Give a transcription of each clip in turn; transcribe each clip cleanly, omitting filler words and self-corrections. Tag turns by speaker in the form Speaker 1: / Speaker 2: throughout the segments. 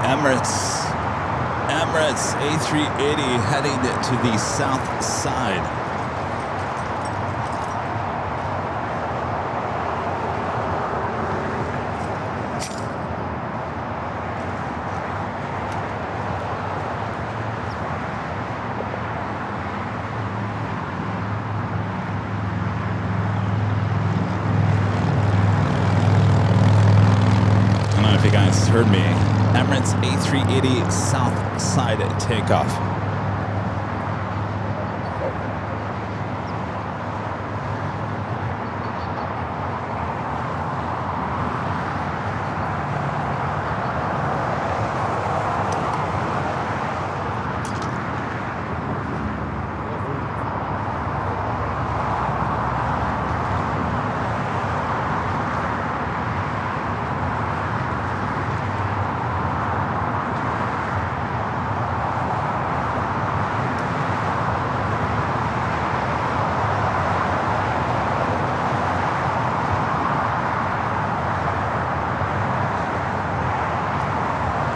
Speaker 1: Emirates A380 heading to the south side. I don't know if you guys heard me. Emirates A380 south side takeoff.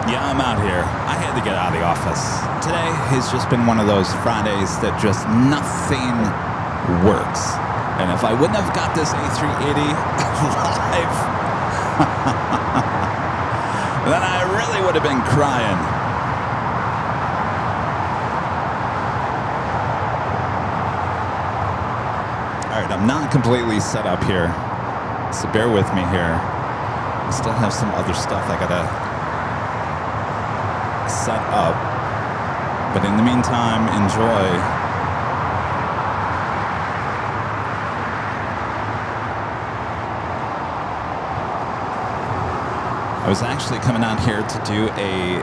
Speaker 1: Yeah, I'm out here. I had to get out of the office. Today has just been one of those Fridays that just nothing works. And if I wouldn't have got this A380 live, then I really would have been crying. All right, I'm not completely set up here, so bear with me here. I still have some other stuff I gotta set up, but in the meantime, enjoy. I was actually coming out here to do a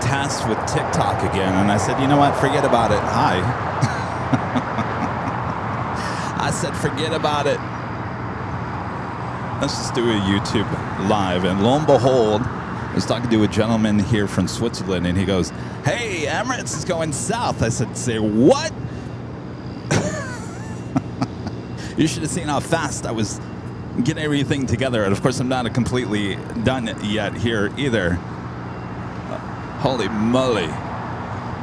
Speaker 1: test with TikTok again, and I said, you know what, forget about it. Hi. I said, forget about it. Let's just do a YouTube live, and lo and behold, I was talking to a gentleman here from Switzerland, and he goes, hey, Emirates is going south. I said, say what? You should have seen how fast I was getting everything together. And, of course, I'm not completely done yet here either. Holy moly.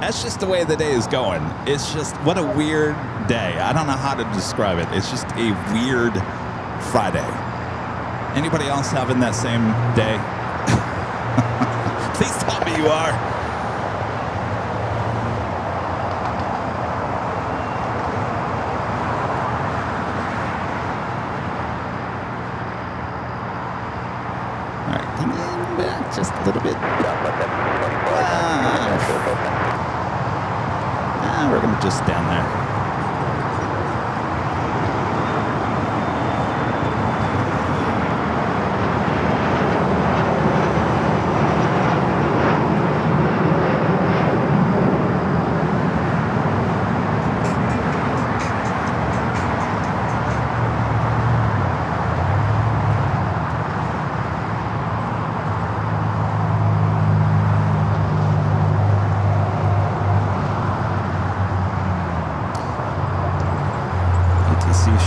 Speaker 1: That's just the way the day is going. It's just, what a weird day. I don't know how to describe it. It's just a weird Friday. Anybody else having that same day? Please tell me you are. All right, come in back just a little bit. We're going to just stand there.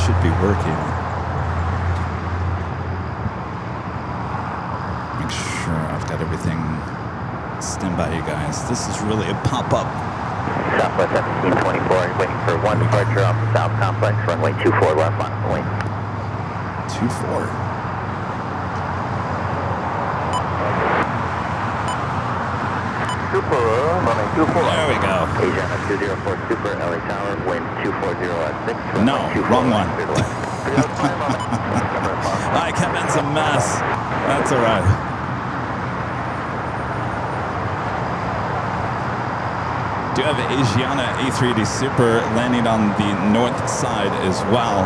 Speaker 1: Should be working. Make sure I've got everything stand by, you guys. This is really a pop-up.
Speaker 2: Southwest 1724, waiting for one departure off the South Complex, runway 24 left on the way.
Speaker 1: 24.
Speaker 2: Super, runway 24.
Speaker 1: There we go.
Speaker 2: Asiana 204 Super, LA Tower, wind 240 at 6.
Speaker 1: No, wrong one. Kevin's a mess. That's all right. Do have an Asiana A380 Super landing on the north side as well.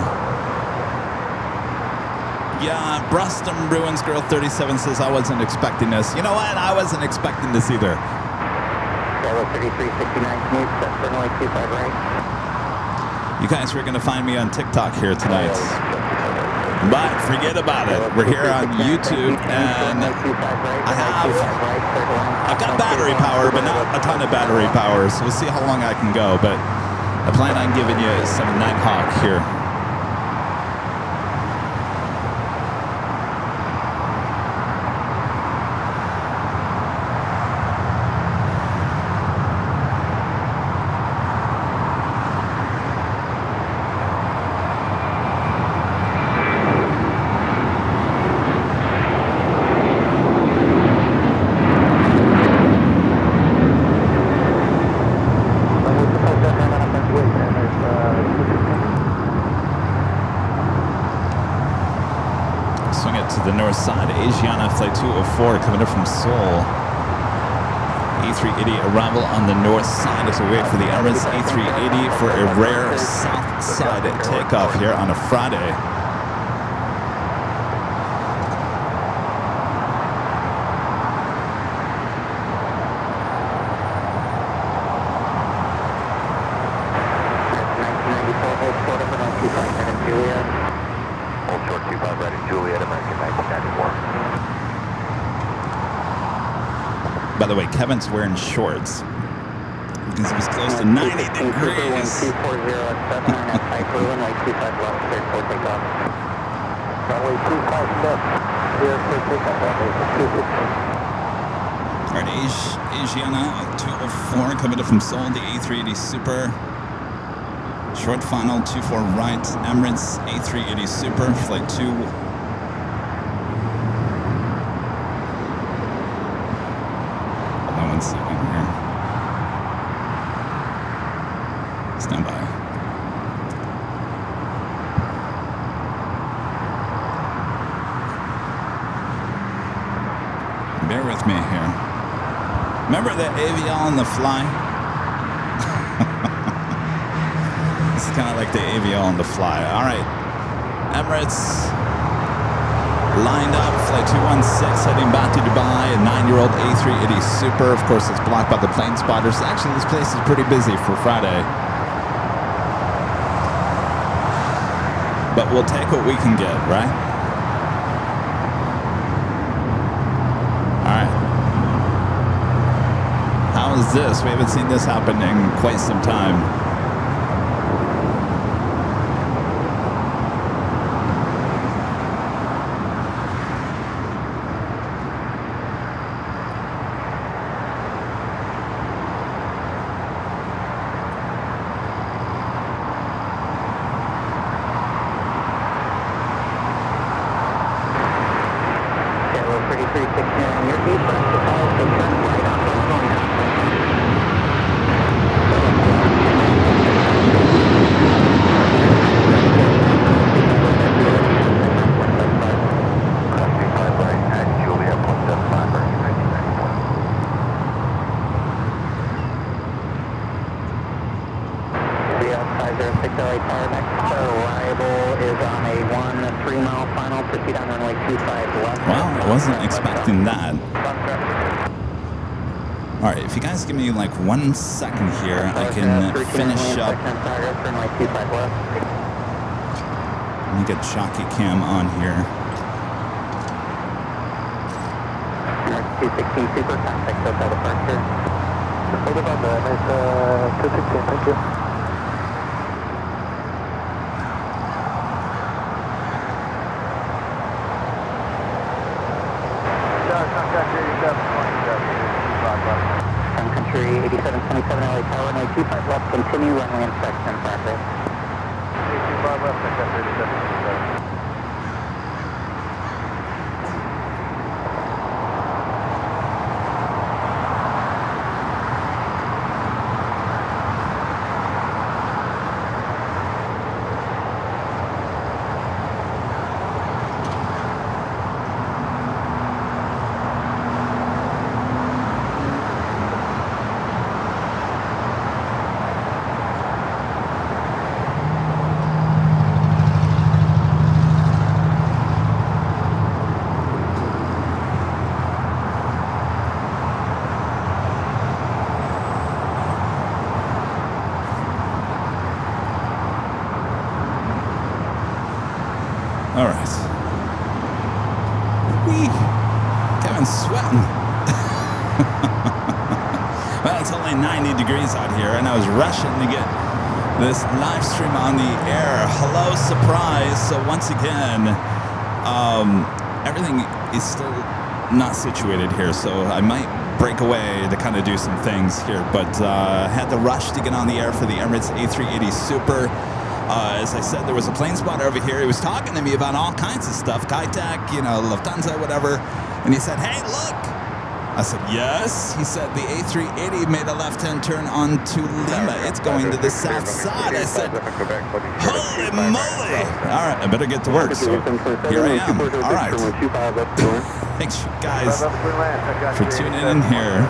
Speaker 1: Yeah, Bruston Bruins Girl 37 says I wasn't expecting this. You know what? I wasn't expecting this either.
Speaker 2: 3369 Smooth, that's runway 25 right.
Speaker 1: You guys were going to find me on TikTok here tonight. But forget about it. We're here on YouTube, and I've got battery power, but not a ton of battery power, so we'll see how long I can go. But I plan on giving you some Nighthawk here. north side. Asiana flight 204 coming in from Seoul. A380 arrival on the north side as we wait for the Emirates A380 for a rare south side takeoff here on a Friday. By the way, Kevin's wearing shorts because it was close to 90 degrees. All right, Asiana 204 coming in from Seoul, the A380 Super. Short final 24 right, Emirates A380 Super, flight 2. One second here. Stand by. Bear with me here. Remember that AVL on the fly? This is kind of like the AVL on the fly. All right. Emirates lined up, flight 216 heading back to Dubai, a 9-year-old A380 Super. Of course, it's blocked by the plane spotters. Actually, this place is pretty busy for Friday. But we'll take what we can get, right? All right. How is this? We haven't seen this happen in quite some time. Give me like 1 second here. I can finish up. Let me get Jockey Cam on here.
Speaker 2: 216 Super, contact hotel departure.
Speaker 3: Hold on, 216, thank you. Contact 8727.
Speaker 2: Country 8727 LA Tower, runway 25 left, continue runway inspection process.
Speaker 3: 25 left, I got 3727.
Speaker 1: All right. Whee! Kevin's sweating. Well, it's only 90 degrees out here, and I was rushing to get this live stream on the air. Hello, surprise. So once again, everything is still not situated here, so I might break away to kind of do some things here, but had to rush to get on the air for the Emirates A380 Super. As I said, there was a plane spotter over here. He was talking to me about all kinds of stuff, Kitech, Lufthansa, whatever. And he said, hey, look, I said, yes. He said, the A380 made a left-hand turn onto Lima. It's going to the south side. I said, holy moly. All right, I better get to work. So here I am. All right. Thanks, you guys, for tuning in here.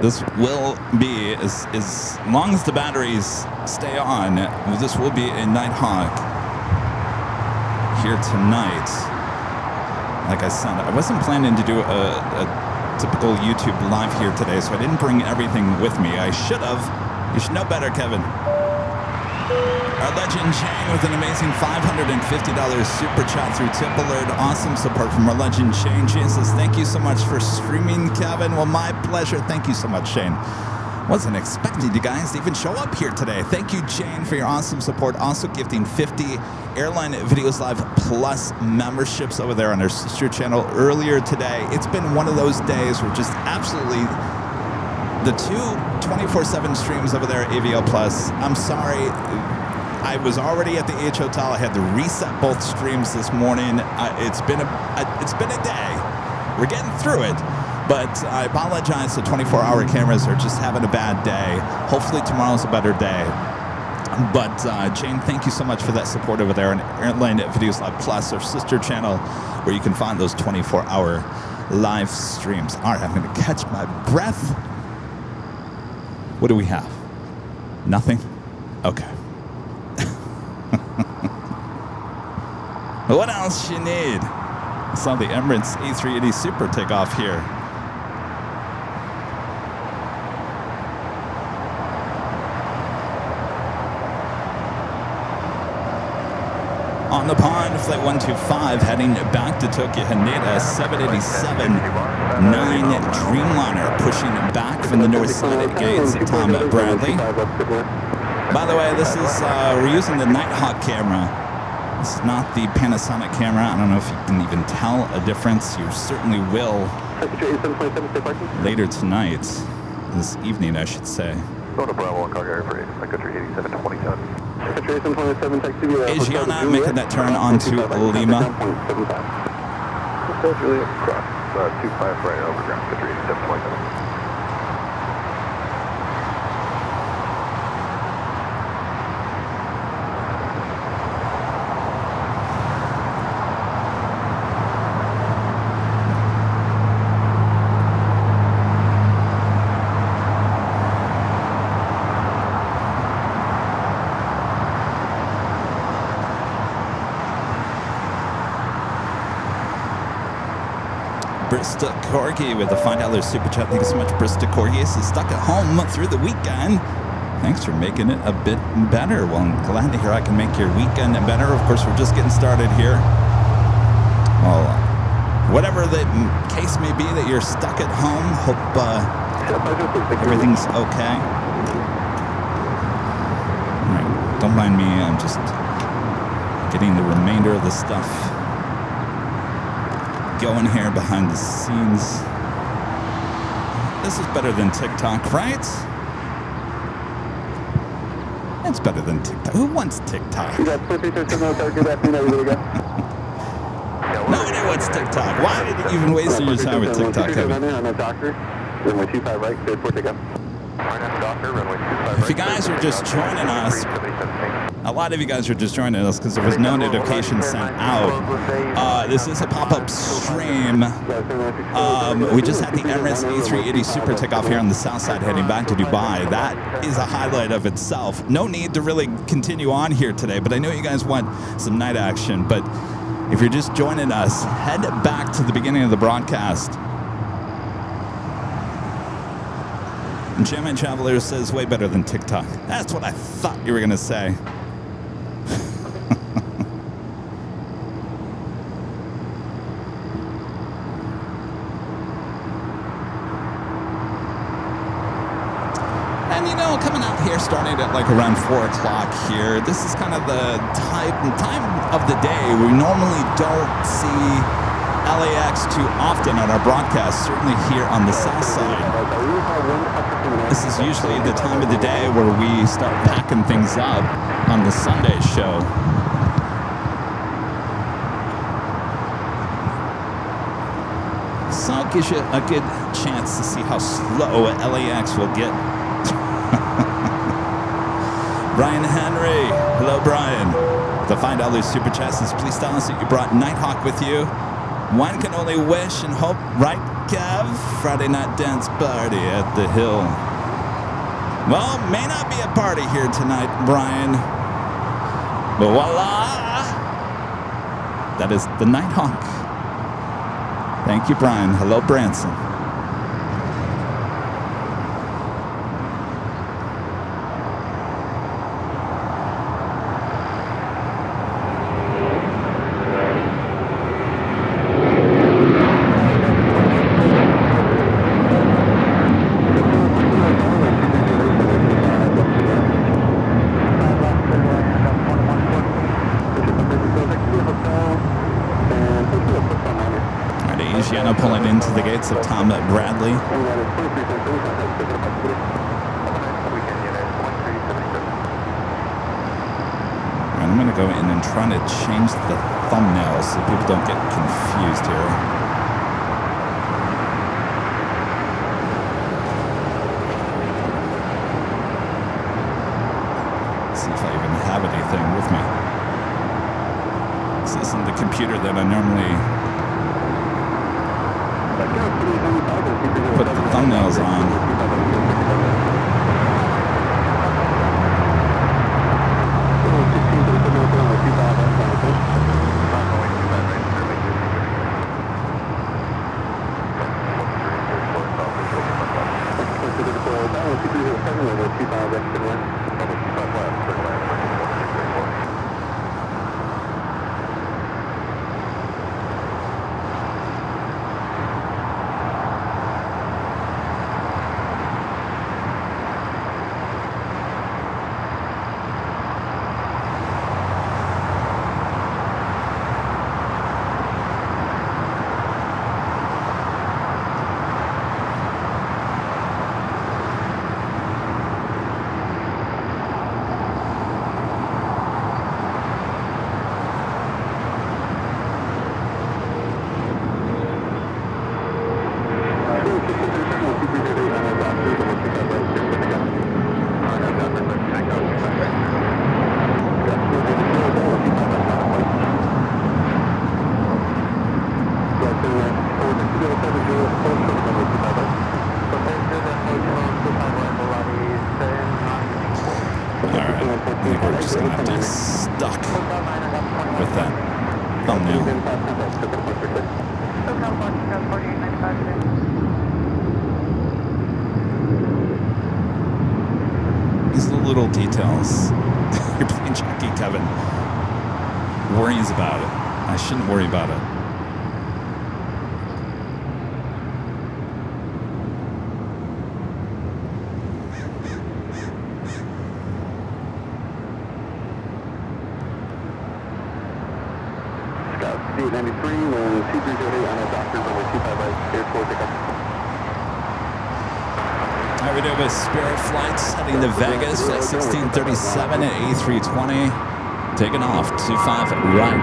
Speaker 1: This will be, as long as the batteries stay on, this will be a Nighthawk here tonight. Like I said, I wasn't planning to do a typical YouTube live here today, so I didn't bring everything with me. I should have. You should know better, Kevin. Our legend Shane with an amazing $550 super chat through Tip Alert. Awesome support from our legend Shane. Shane says, thank you so much for streaming, Kevin. Well, my pleasure. Thank you so much, Shane. Wasn't expecting you guys to even show up here today. Thank you, Jane, for your awesome support. Also gifting 50 Airline Videos Live Plus memberships over there on our sister channel earlier today. It's been one of those days where just absolutely the two 24/7 streams over there at AVL Plus. I'm sorry. I was already at the H Hotel. I had to reset both streams this morning. It's been a day. We're getting through it. But I apologize. The 24-hour cameras are just having a bad day. Hopefully tomorrow's a better day. But Jane, thank you so much for that support over there on Airline Videos Live Plus, our sister channel, where you can find those 24-hour live streams. All right, I'm going to catch my breath. What do we have? Nothing? Okay. What else you need? I saw the Emirates A380 Super takeoff here. On the pond, flight 125 heading back to Tokyo Haneda, 787-9 Dreamliner pushing back from the north side at gates at Tom Bradley. By the way, this is, we're using the Nighthawk camera. This is not the Panasonic camera. I don't know if you can even tell a difference. You certainly will later tonight, this evening, I should say. Asiana making that turn onto Lima.
Speaker 3: Cross 25 right over ground, country 8727.
Speaker 1: Brista Corgi with a $5 super chat. Thank you so much, Brista Corgi. Is stuck at home through the weekend. Thanks for making it a bit better. Well, I'm glad to hear I can make your weekend better. Of course, we're just getting started here. Well, whatever the case may be that you're stuck at home, hope everything's okay. All right, don't mind me. I'm just getting the remainder of the stuff going here behind the scenes. This is better than TikTok, right? It's better than TikTok. Who wants TikTok? Nobody wants TikTok. Why did you even waste your time with TikTok, Kevin? If you guys are just joining us, a lot of you guys are just joining us because there was no notification sent out. This is a pop-up stream. We just had the Emirates A380 Super takeoff here on the south side heading back to Dubai. That is a highlight of itself. No need to really continue on here today, but I know you guys want some night action. But if you're just joining us, head back to the beginning of the broadcast. Gemini Traveler says way better than TikTok. That's what I thought you were going to say. And you know, coming out here starting at like around 4 o'clock here, this is kind of the time of the day we normally don't see LAX too often on our broadcast, certainly here on the south side. This is usually the time of the day where we start packing things up on the Sunday show. So it gives you a good chance to see how slow LAX will get. Brian Henry. Hello, Brian. To find all those super chats, please tell us that you brought Nighthawk with you. One can only wish and hope, right, Kev? Friday night dance party at the Hill. Well, may not be a party here tonight, Brian. But voila! That is the Nighthawk. Thank you, Brian. Hello, Branson. Asiana pulling into the gates of Tom Bradley. And I'm going to go in and try to change the thumbnail so people don't get confused here. See if I even have anything with me. This isn't the computer that I normally put the thumbnails on. Little details. Your Plane Jockey Kevin worries about it. I shouldn't worry about it.
Speaker 3: Scout 893, when C308 on a doctor's over 25 right, airport pickup.
Speaker 1: All right, we do have a Spirit flights heading to Vegas, flight 1637 at A320, taking off 25 right.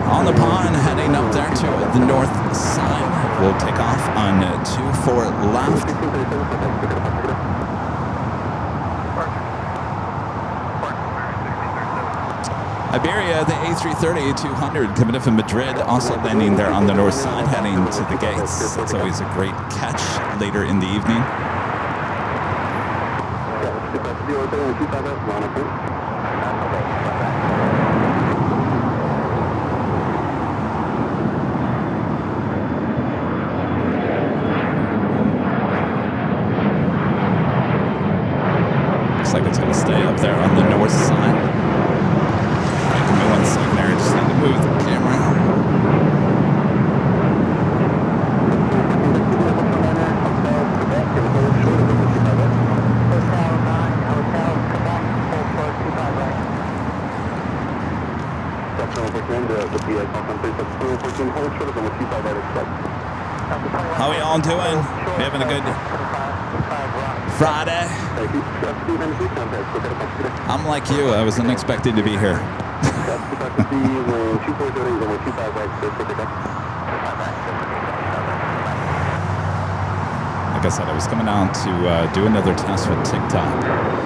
Speaker 1: On the pond, heading up there to the north side. We'll take off on 24 left. Iberia, the A330-200 coming in from Madrid, also landing there on the north side, heading to the gates. That's always a great catch later in the evening. Looks like it's going to stay up there on the north side. Give me 1 second there, I just need to move the camera. How are we all doing? We having a good Friday? I'm like you. I was unexpected to be here. Like I said, I was coming down to do another test with TikTok.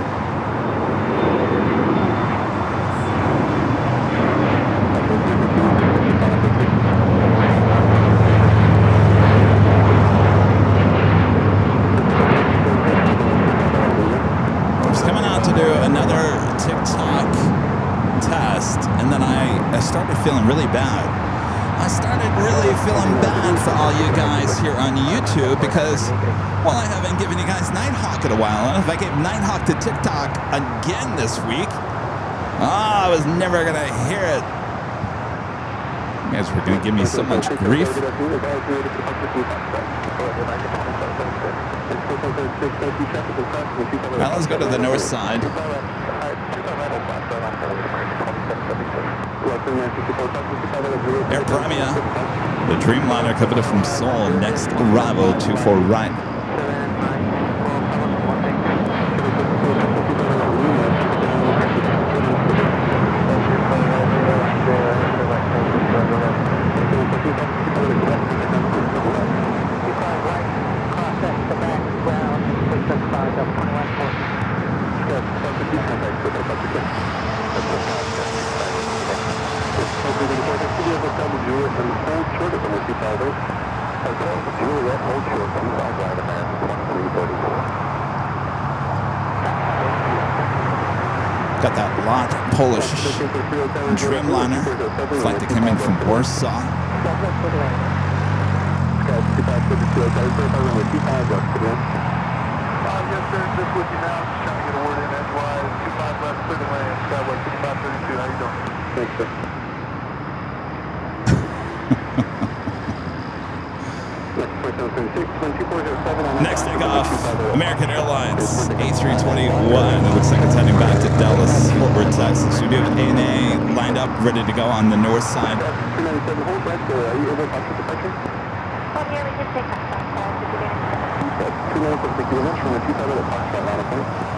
Speaker 1: Feeling really bad. I started really feeling bad for all you guys here on YouTube because, well, I haven't given you guys Nighthawk in a while. And if I gave Nighthawk to TikTok again this week, I was never going to hear it. You guys were going to give me so much grief. Well, let's go to the north side. Air Premia, the Dreamliner coming in from Seoul, next arrival 24 right. Got that lot Polish Dreamliner flight that came in from Warsaw.
Speaker 3: Yes, sir. Just with you now. Just trying to get a word in edgewise. 25 left, clear to land. Skywest 6532. How you doing? Thanks, sir.
Speaker 1: Next takeoff, American Airlines A321. It looks like it's heading back to Dallas, Fort Worth, Texas. We do have ANA lined up, ready to go on the north side.
Speaker 3: Are you able to talk to the departure?
Speaker 4: Oh, here we can take off.
Speaker 3: 2 minutes of security from the 250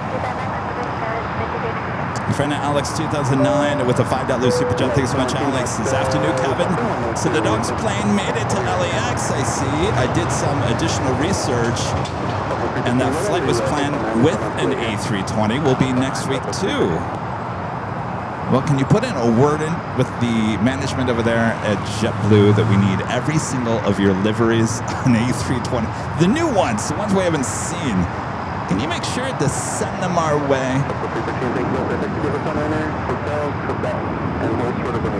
Speaker 1: Friend of Alex 2009 with a $5 super chat. Thanks so much, Alex. This afternoon, Kevin. So the dog's plane made it to LAX, I see. I did some additional research, and that flight was planned with an A320. Will be next week, too. Well, can you put in a word in with the management over there at JetBlue that we need every single of your liveries on A320? The new ones, the ones we haven't seen. Can you make sure to send them our way?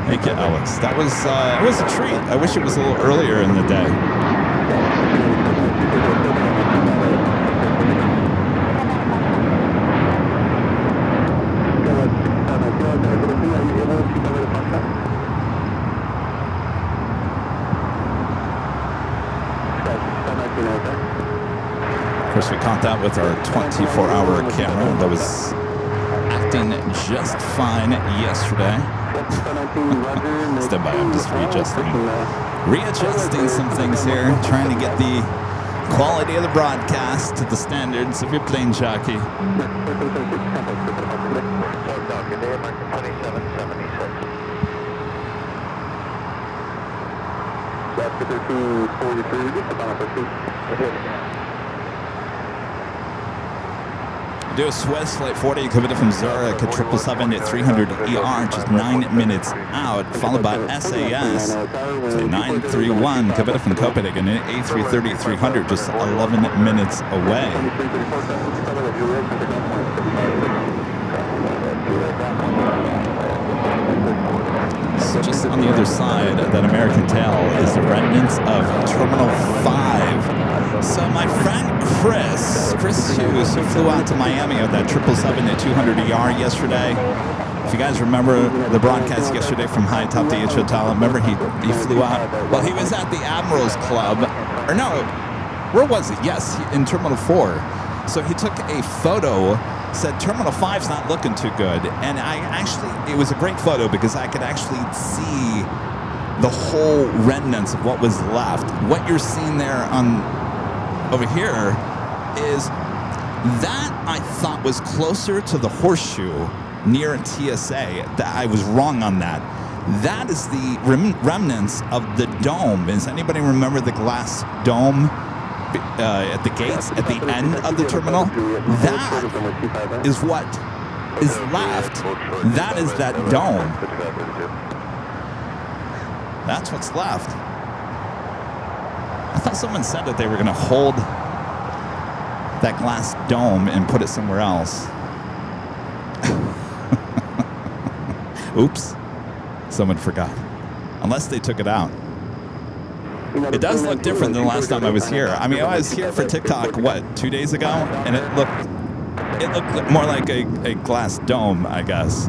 Speaker 1: Thank you, Alex. That was it was a treat. I wish it was a little earlier in the day. Of course, we caught that with our 24-hour camera that was acting just fine yesterday. Stand by, I'm just readjusting some things here, trying to get the quality of the broadcast to the standards of your plane jockey. Do a Swiss flight 40 coming from Zurich at 777 at 300 ER, just 9 minutes out, followed by SAS. So 931 coming from Copenhagen at A330 300, just 11 minutes away. So just on the other side, that American tail is the remnants of Terminal 5. So my friend Chris Hughes, who flew out to Miami on that 777 at 200 ER yesterday. If you guys remember the broadcast yesterday from high top DH Hotel, remember he flew out. Well, he was at the Admirals Club, or no, where was it? Yes, in Terminal 4. So he took a photo, said Terminal 5's not looking too good, and it was a great photo because I could actually see the whole remnants of what was left. What you're seeing there on over here is that I thought was closer to the horseshoe near TSA. That I was wrong on that. That is the remnants of the dome. Does anybody remember the glass dome at the gates at the end of the terminal? That is what is left. That is that dome. That's what's left. I thought someone said that they were going to hold that glass dome and put it somewhere else. Oops. Someone forgot. Unless they took it out. It does look different than the last time I was here. I mean, I was here for TikTok, what, 2 days ago? And it looked more like a glass dome, I guess.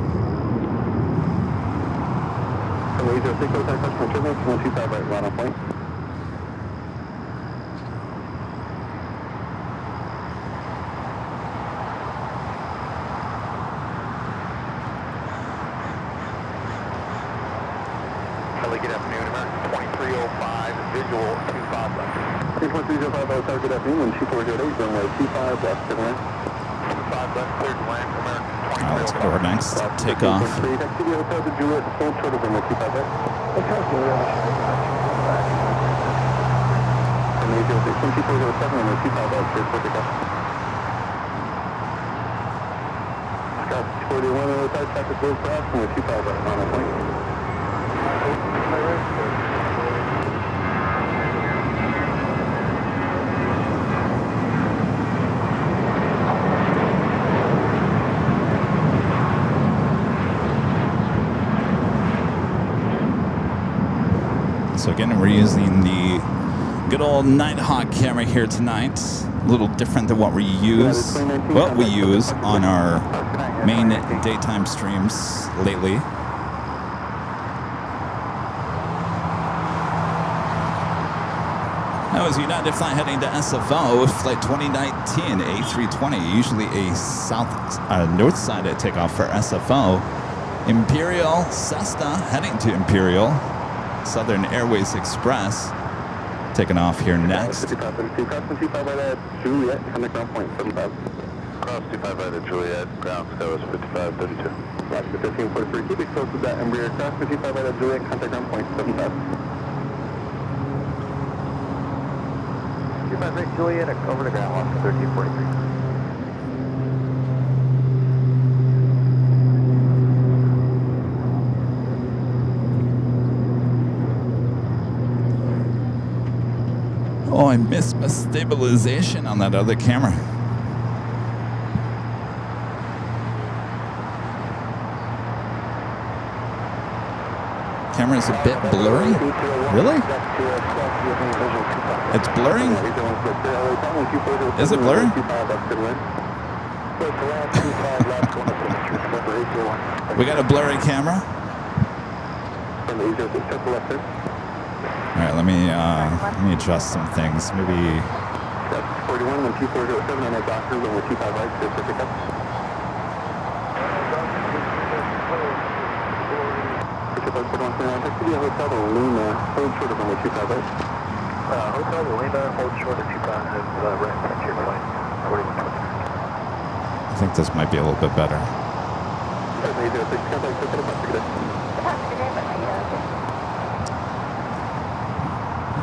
Speaker 3: Good afternoon, Emirates 2305, visual 25 left.
Speaker 5: 2305, good afternoon, 2408, runway 25 left, to land.
Speaker 3: 25 left, cleared to land, Emirates
Speaker 1: Let's go to our next takeoff.
Speaker 5: Scott 41 on the side, traffic goes past, and 25 right on the plane.
Speaker 1: So again, we're using the good old Nighthawk camera here tonight. A little different than what we use on our main daytime streams lately. That was United flight heading to SFO, flight 2019 A320, usually a north side at takeoff for SFO. Imperial Cessna heading to Imperial. Southern Airways Express taking off here next.
Speaker 5: Cross 25 right at Juliet, coming ground point 75.
Speaker 3: Cross 25 right at Juliet, ground sky was 5532.
Speaker 5: Roger 1543, keep it close to that Embraer. Cross 25 right at Juliet, contact ground point 75.
Speaker 2: 25 right Juliet, over to ground, lost 1343.
Speaker 1: Oh, I missed my stabilization on that other camera. Camera's a bit blurry? Really? It's blurring? Is it blurry? We got a blurry camera? All right, let me adjust some things. Maybe.
Speaker 5: 41 and 2407 on that doctor, runway 25 right, to pick up. Taxi Hotel Luna, hold short of runway 25 right.
Speaker 2: Hotel Luna, hold short of 25 and right back to your flight, 4120.
Speaker 1: I think this might be a little bit better.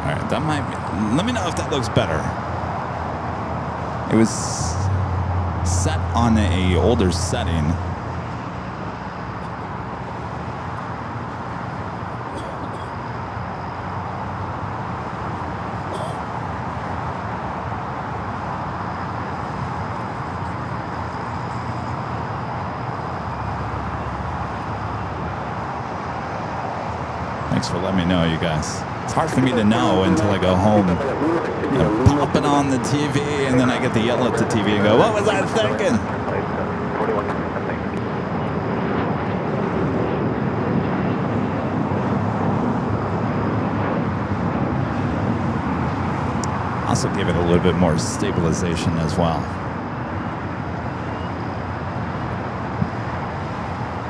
Speaker 1: All right, that might be, let me know if that looks better. It was set on a older setting. Thanks for letting me know, you guys. It's hard for me to know until I go home and pop it on the TV, and then I get to yell at the TV and go, what was I thinking? Also give it a little bit more stabilization as well.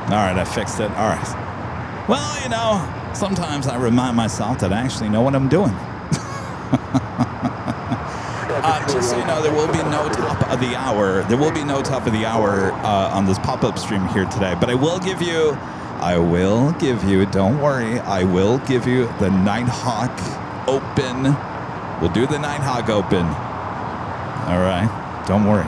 Speaker 1: All right, I fixed it. All right. Well, you know, Sometimes I remind myself that I actually know what I'm doing. Just so you know, there will be no top of the hour. There will be no top of the hour on this pop-up stream here today. But I will give you, don't worry, I will give you the Nighthawk Open. We'll do the Nighthawk Open. All right, don't worry.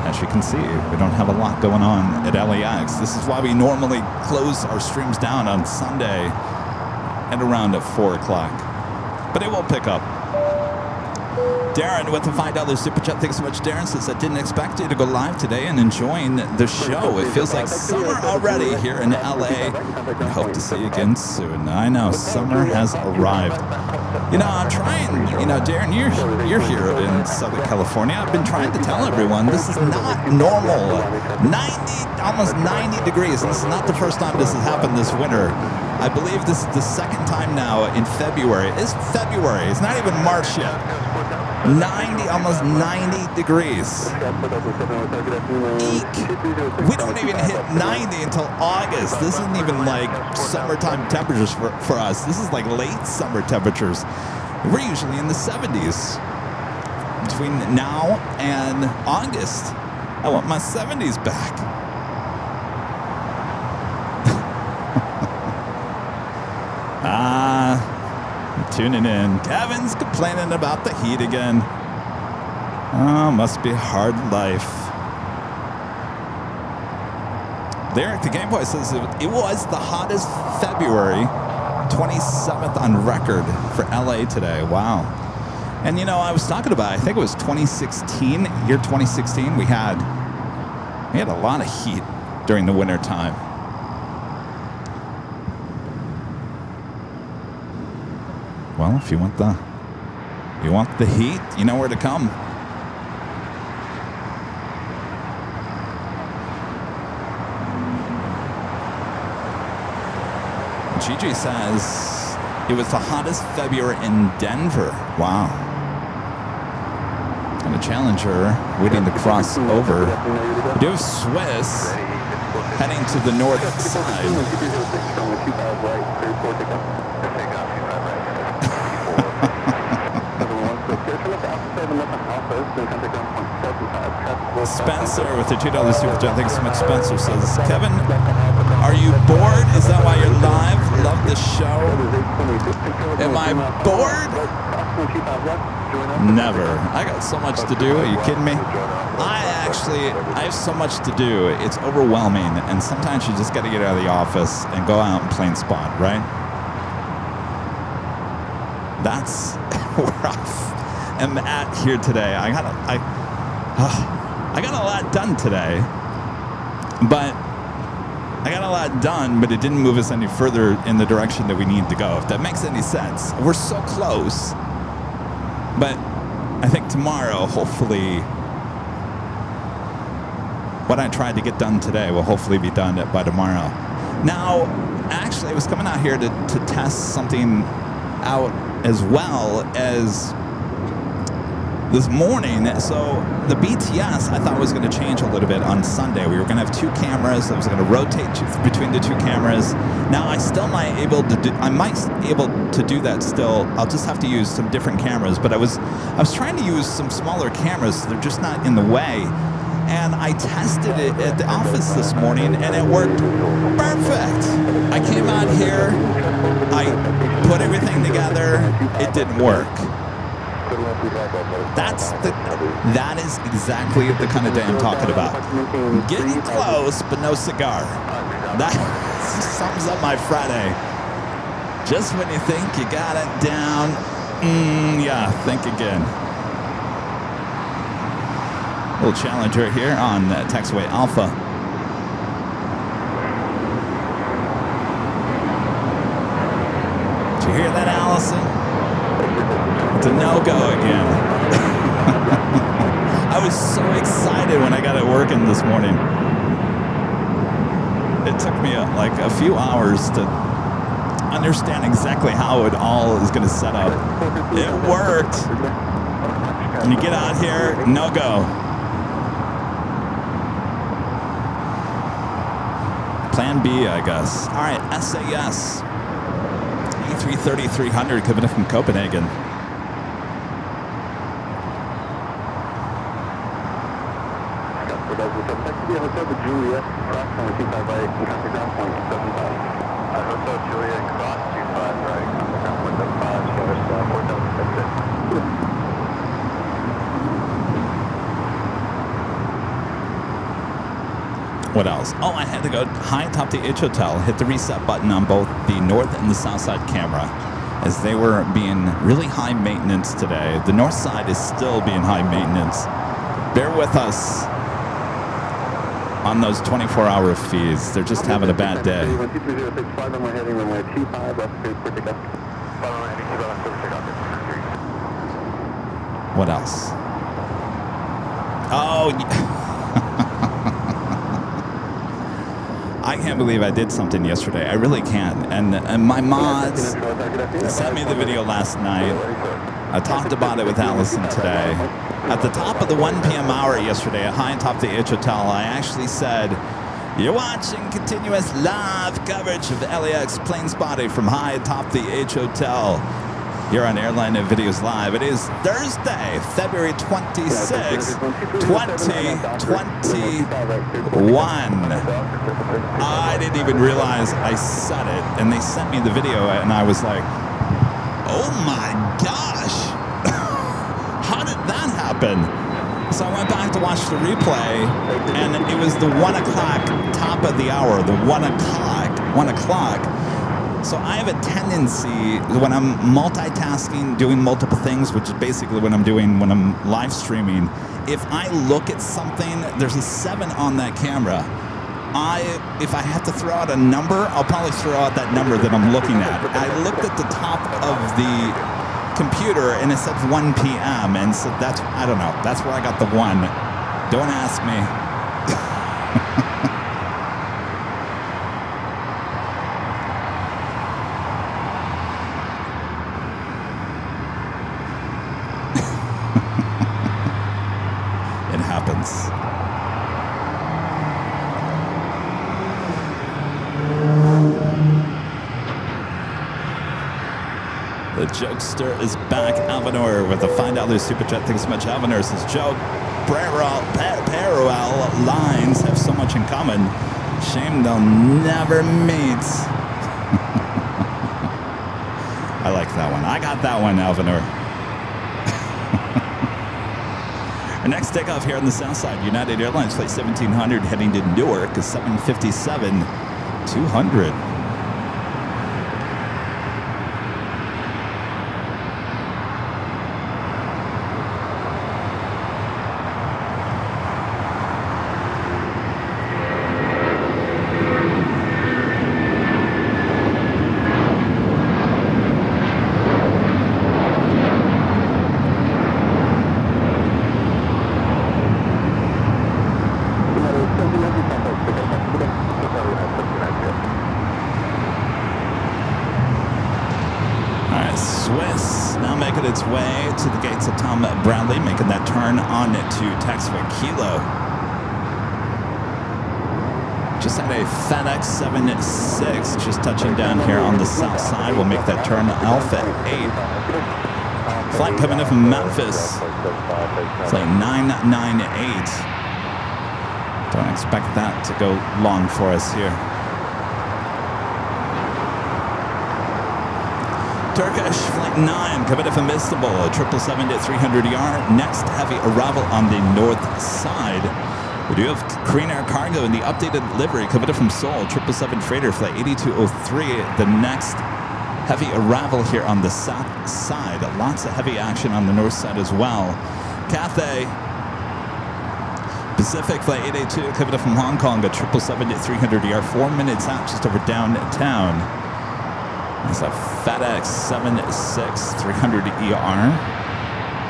Speaker 1: As you can see, we don't have a lot going on at LAX. This is why we normally close our streams down on Sunday at around 4 o'clock. But it will pick up. Darren with the $5 super chat. Thanks so much, Darren. Says, I didn't expect you to go live today and enjoying the show. It feels like summer already here in LA. I hope to see you again soon. I know, summer has arrived. You know, I'm trying, you know, Darren, you're here in Southern California. I've been trying to tell everyone this is not normal. Almost 90 degrees. This is not the first time this has happened this winter. I believe this is the second time now in February. It's February. It's not even March yet. 90, almost 90 degrees. Eek. We don't even hit 90 until August. This isn't even like summertime temperatures for us. This is like late summer temperatures. We're usually in the 70s. Between now and August, I want my 70s back. Tuning in. Kevin's complaining about the heat again. Oh, must be a hard life. Derek, the Game Boy says it was the hottest February, 27th on record for LA today. Wow. And you know, I was talking about, I think it was 2016, year 2016, we had a lot of heat during the winter time. Well, if you want the heat, you know where to come. Gigi says it was the hottest February in Denver. Wow. And a Challenger waiting to cross over. We do have Swiss heading to the north side. Spencer with the $2 super chat. Thanks so much, Spencer. Says, Kevin, are you bored? Is that why you're live? Love the show. Am I bored? Never. I got so much to do. Are you kidding me? I have so much to do. It's overwhelming. And sometimes you just got to get out of the office and go out and plane spot, right? That's where I am at here today. I got a lot done today, but it didn't move us any further in the direction that we need to go, if that makes any sense. We're so close, but I think tomorrow, hopefully, what I tried to get done today will hopefully be done by tomorrow. Now, actually, I was coming out here to test something out as well as this morning. So the BTS I thought was going to change a little bit on Sunday. We were going to have 2 cameras. I was going to rotate between the 2 cameras. Now I might be able to do that still. I'll just have to use some different cameras. But I was trying to use some smaller cameras so they're just not in the way. And I tested it at the office this morning, and it worked perfect. I came out here, I put everything together, it didn't work. That is exactly the kind of day I'm talking about. Getting close, but no cigar. That sums up my Friday. Just when you think you got it down, think again. Little Challenger here on taxiway Alpha. Did you hear that, Allison? It's a no-go again. I was so excited when I got it working this morning. It took me like a few hours to understand exactly how it all is going to set up. It worked. When you get out here, no-go. Plan B, I guess. All right, SAS. A330-300 coming in from Copenhagen.
Speaker 5: Juliet, cross 25 right, contact ground point 75.
Speaker 3: Hotel Juliet, cross 25 right, contact ground point 75, Sierra Star 4076.
Speaker 1: What else? Oh, I had to go high atop the H Hotel, hit the reset button on both the north and the south side camera, as they were being really high maintenance today. The north side is still being high maintenance. Bear with us on those 24-hour fees. They're just having a bad day. What else? Oh, I can't believe I did something yesterday. I really can't. And my mods sent me the video last night. I talked about it with Allison today. At the top of the 1 p.m. hour yesterday, at high atop the H Hotel, I actually said, "You're watching continuous live coverage of LAX plane spotting from high atop the H Hotel here on Airline and Videos Live." It is Thursday, February 26, 2021. I didn't even realize I said it, and they sent me the video, and I was like, oh my gosh, how did that happen? So I went back to watch the replay, and it was the 1 o'clock top of the hour, the 1 o'clock. So I have a tendency, when I'm multitasking, doing multiple things, which is basically what I'm doing when I'm live streaming, if I look at something, there's a 7 on that camera. If I have to throw out a number, I'll probably throw out that number that I'm looking at. I looked at the top of the computer and it said 1 p.m. and so that's, I don't know, that's where I got the 1. Don't ask me. It happens. The jokester is back. Alvanor with a $5 super chat. Thanks so much, Alvanor. Says, joke, parallel lines have so much in common. Shame they'll never meet. I like that one. I got that one, Alvanor. Our next takeoff here on the south side, United Airlines flight 1700 heading to Newark is 757-200. Its way to the gates of Tom Bradley, making that turn on to taxiway Kilo. Just had a FedEx 76 just touching down here on the south side. We'll make that turn Alpha 8. Flight coming in from Memphis. Flight 998. Don't expect that to go long for us here. Turkish Flight 9 coming in from Istanbul, 777-300ER. Next heavy arrival on the north side. We do have Korean Air Cargo in the updated livery coming in from Seoul, 777 Freighter Flight 8203. The next heavy arrival here on the south side. Lots of heavy action on the north side as well. Cathay Pacific Flight 882 coming in from Hong Kong, 777-300ER. 4 minutes out just over downtown. That's a FedEx 76-300ER.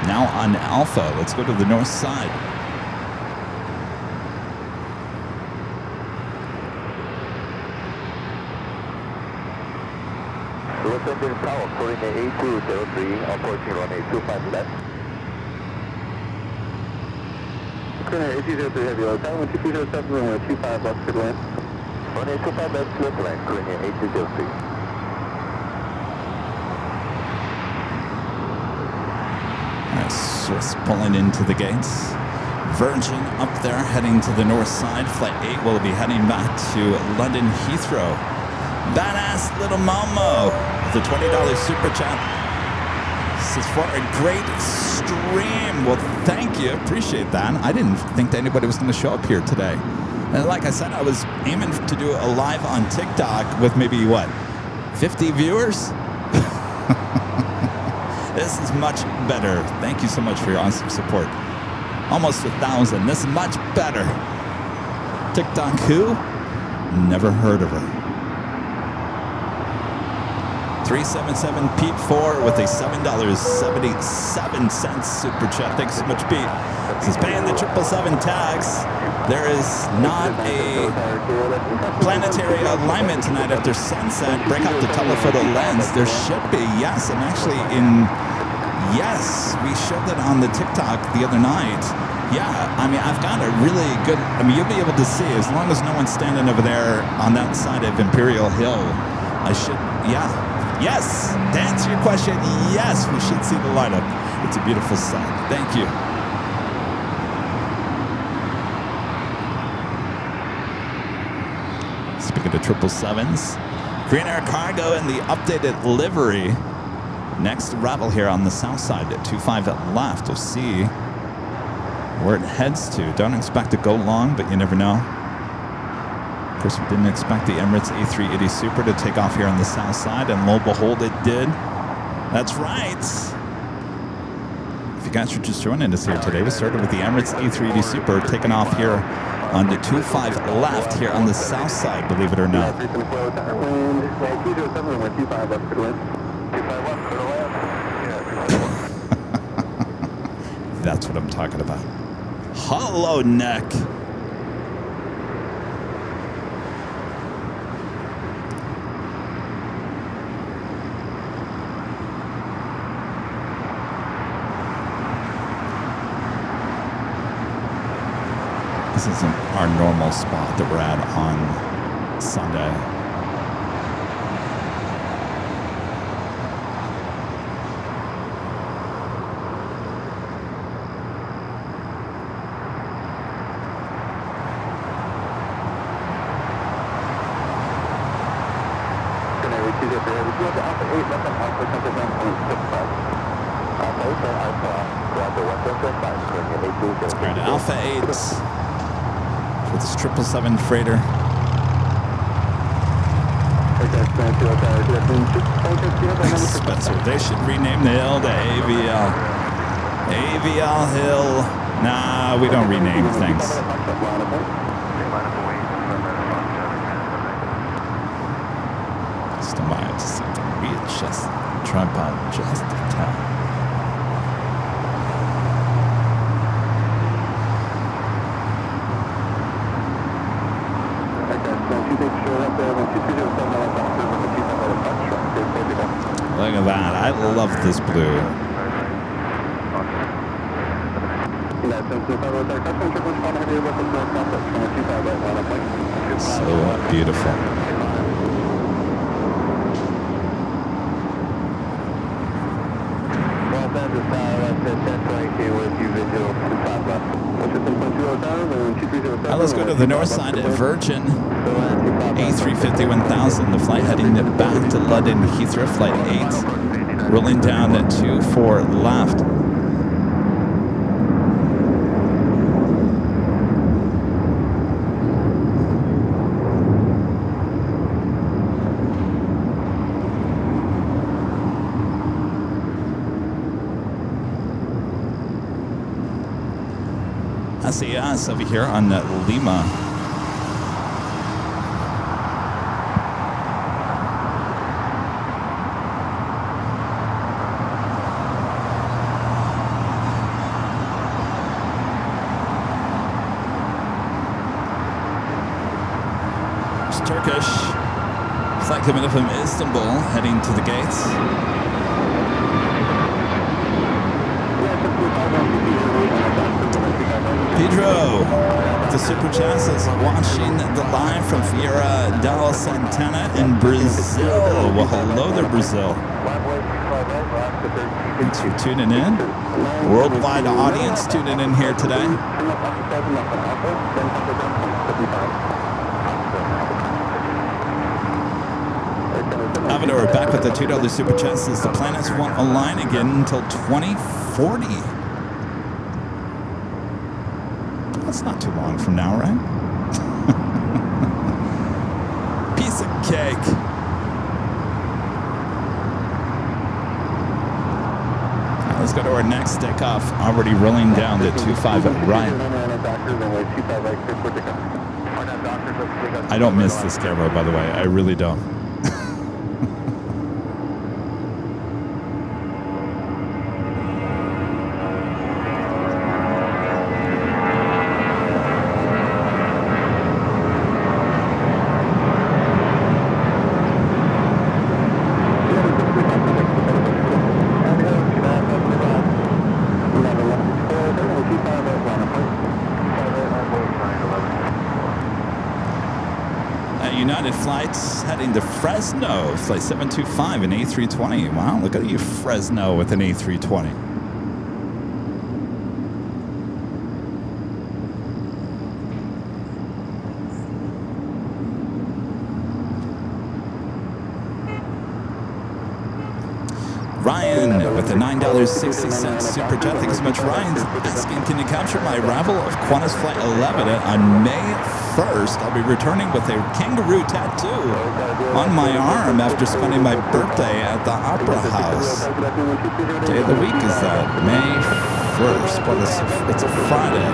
Speaker 1: Now on Alpha. Let's go to the north side.
Speaker 2: Los Angeles Tower, coordinate A203, approaching runway 25 left.
Speaker 5: Coordinate A203 heavy low, Tower 1207, runway 25 left, good land.
Speaker 2: Runway 25 left, clear to land, Korean 8203.
Speaker 1: Swiss pulling into the gates. Virgin up there heading to the north side. Flight 8 will be heading back to London Heathrow. Badass little Momo with a $20 super chat. This is for a great stream. Well, thank you. Appreciate that. I didn't think that anybody was going to show up here today. And like I said, I was aiming to do a live on TikTok with maybe, 50 viewers? This is much better. Thank you so much for your awesome support. Almost 1,000. This is much better. TikTok who? Never heard of her. 377 Pete 4 with a $7.77 super chat. Thanks so much, Pete. This is paying the 777 tax. There is not a planetary alignment tonight after sunset. Break out the telephoto lens. There should be, yes. And actually yes, we showed it on the TikTok the other night. Yeah, I mean, I've got a really good, you'll be able to see as long as no one's standing over there on that side of Imperial Hill. I should, yes, to answer your question, yes, we should see the lineup. It's a beautiful sight. Thank you. Speaking of 777s, Green Air Cargo and the updated livery. Next arrival here on the south side at 25 at left. We'll see where it heads to. Don't expect to go long, but you never know. Of course, we didn't expect the Emirates A380 Super to take off here on the south side, and lo and behold, it did. That's right. If you guys are just joining us here today, we started with the Emirates A380 Super taking off here on the 25 left here on the south side, believe it or not. That's what I'm talking about. Hello, Nick. This isn't our normal spot that we're at on Sunday. Alright, Alpha 8 with this 777 freighter. Spencer, they should rename the hill to AVL. AVL Hill. Nah, we don't rename things. Stand by to see the readjust tripod just a tad. Look at that. I love this blue. So beautiful. Now let's go to the north side at Virgin. A350 1000, the flight heading back to London Heathrow, flight 8, rolling down at 24 left. SAS over here on Lima. It's Turkish. Flight coming up from Istanbul, heading to the gates. Pedro. with the super chats is watching the live from Fiera del Santana in Brazil. Well, hello there, Brazil. Thanks for tuning in. Worldwide audience tuning in here today. Avador back with the $2 super chat says the planets won't align again until 2040. That's not too long from now, right? Piece of cake. Let's go to our next takeoff. Already rolling down the 25 at Ryan. I don't miss this camera, by the way. I really don't. Flights heading to Fresno, flight 725, an A320. Wow, look at you, Fresno with an A320. Ryan with the $9.60 super chat. Thanks so much, Ryan. Asking, can you capture my arrival of Qantas Flight 11 on May 1st? I'll be returning with a kangaroo tattoo on my arm after spending my birthday at the Opera House. Day of the week is that? May 1st. Well, it's a Friday.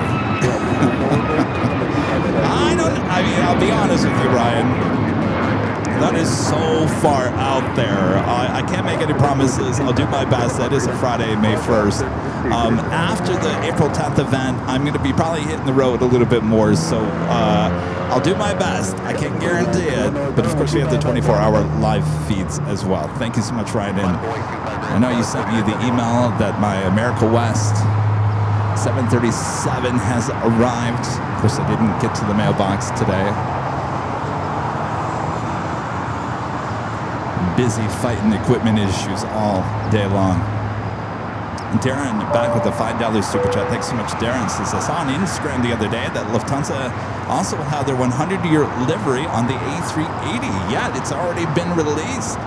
Speaker 1: I'll be honest with you, Ryan. That is so far out there. I can't make any promises. I'll do my best. That is a Friday, May 1st. After the April 10th event, I'm going to be probably hitting the road a little bit more. So I'll do my best. I can't guarantee it. But of course, we have the 24-hour live feeds as well. Thank you so much, Ryan. And I know you sent me the email that my America West 737 has arrived. Of course, I didn't get to the mailbox today. Busy fighting equipment issues all day long. Darren back with the $5 super chat. Thanks so much, Darren. Says, I saw on Instagram the other day that Lufthansa also had their 100-year livery on the A380. Yeah, it's already been released.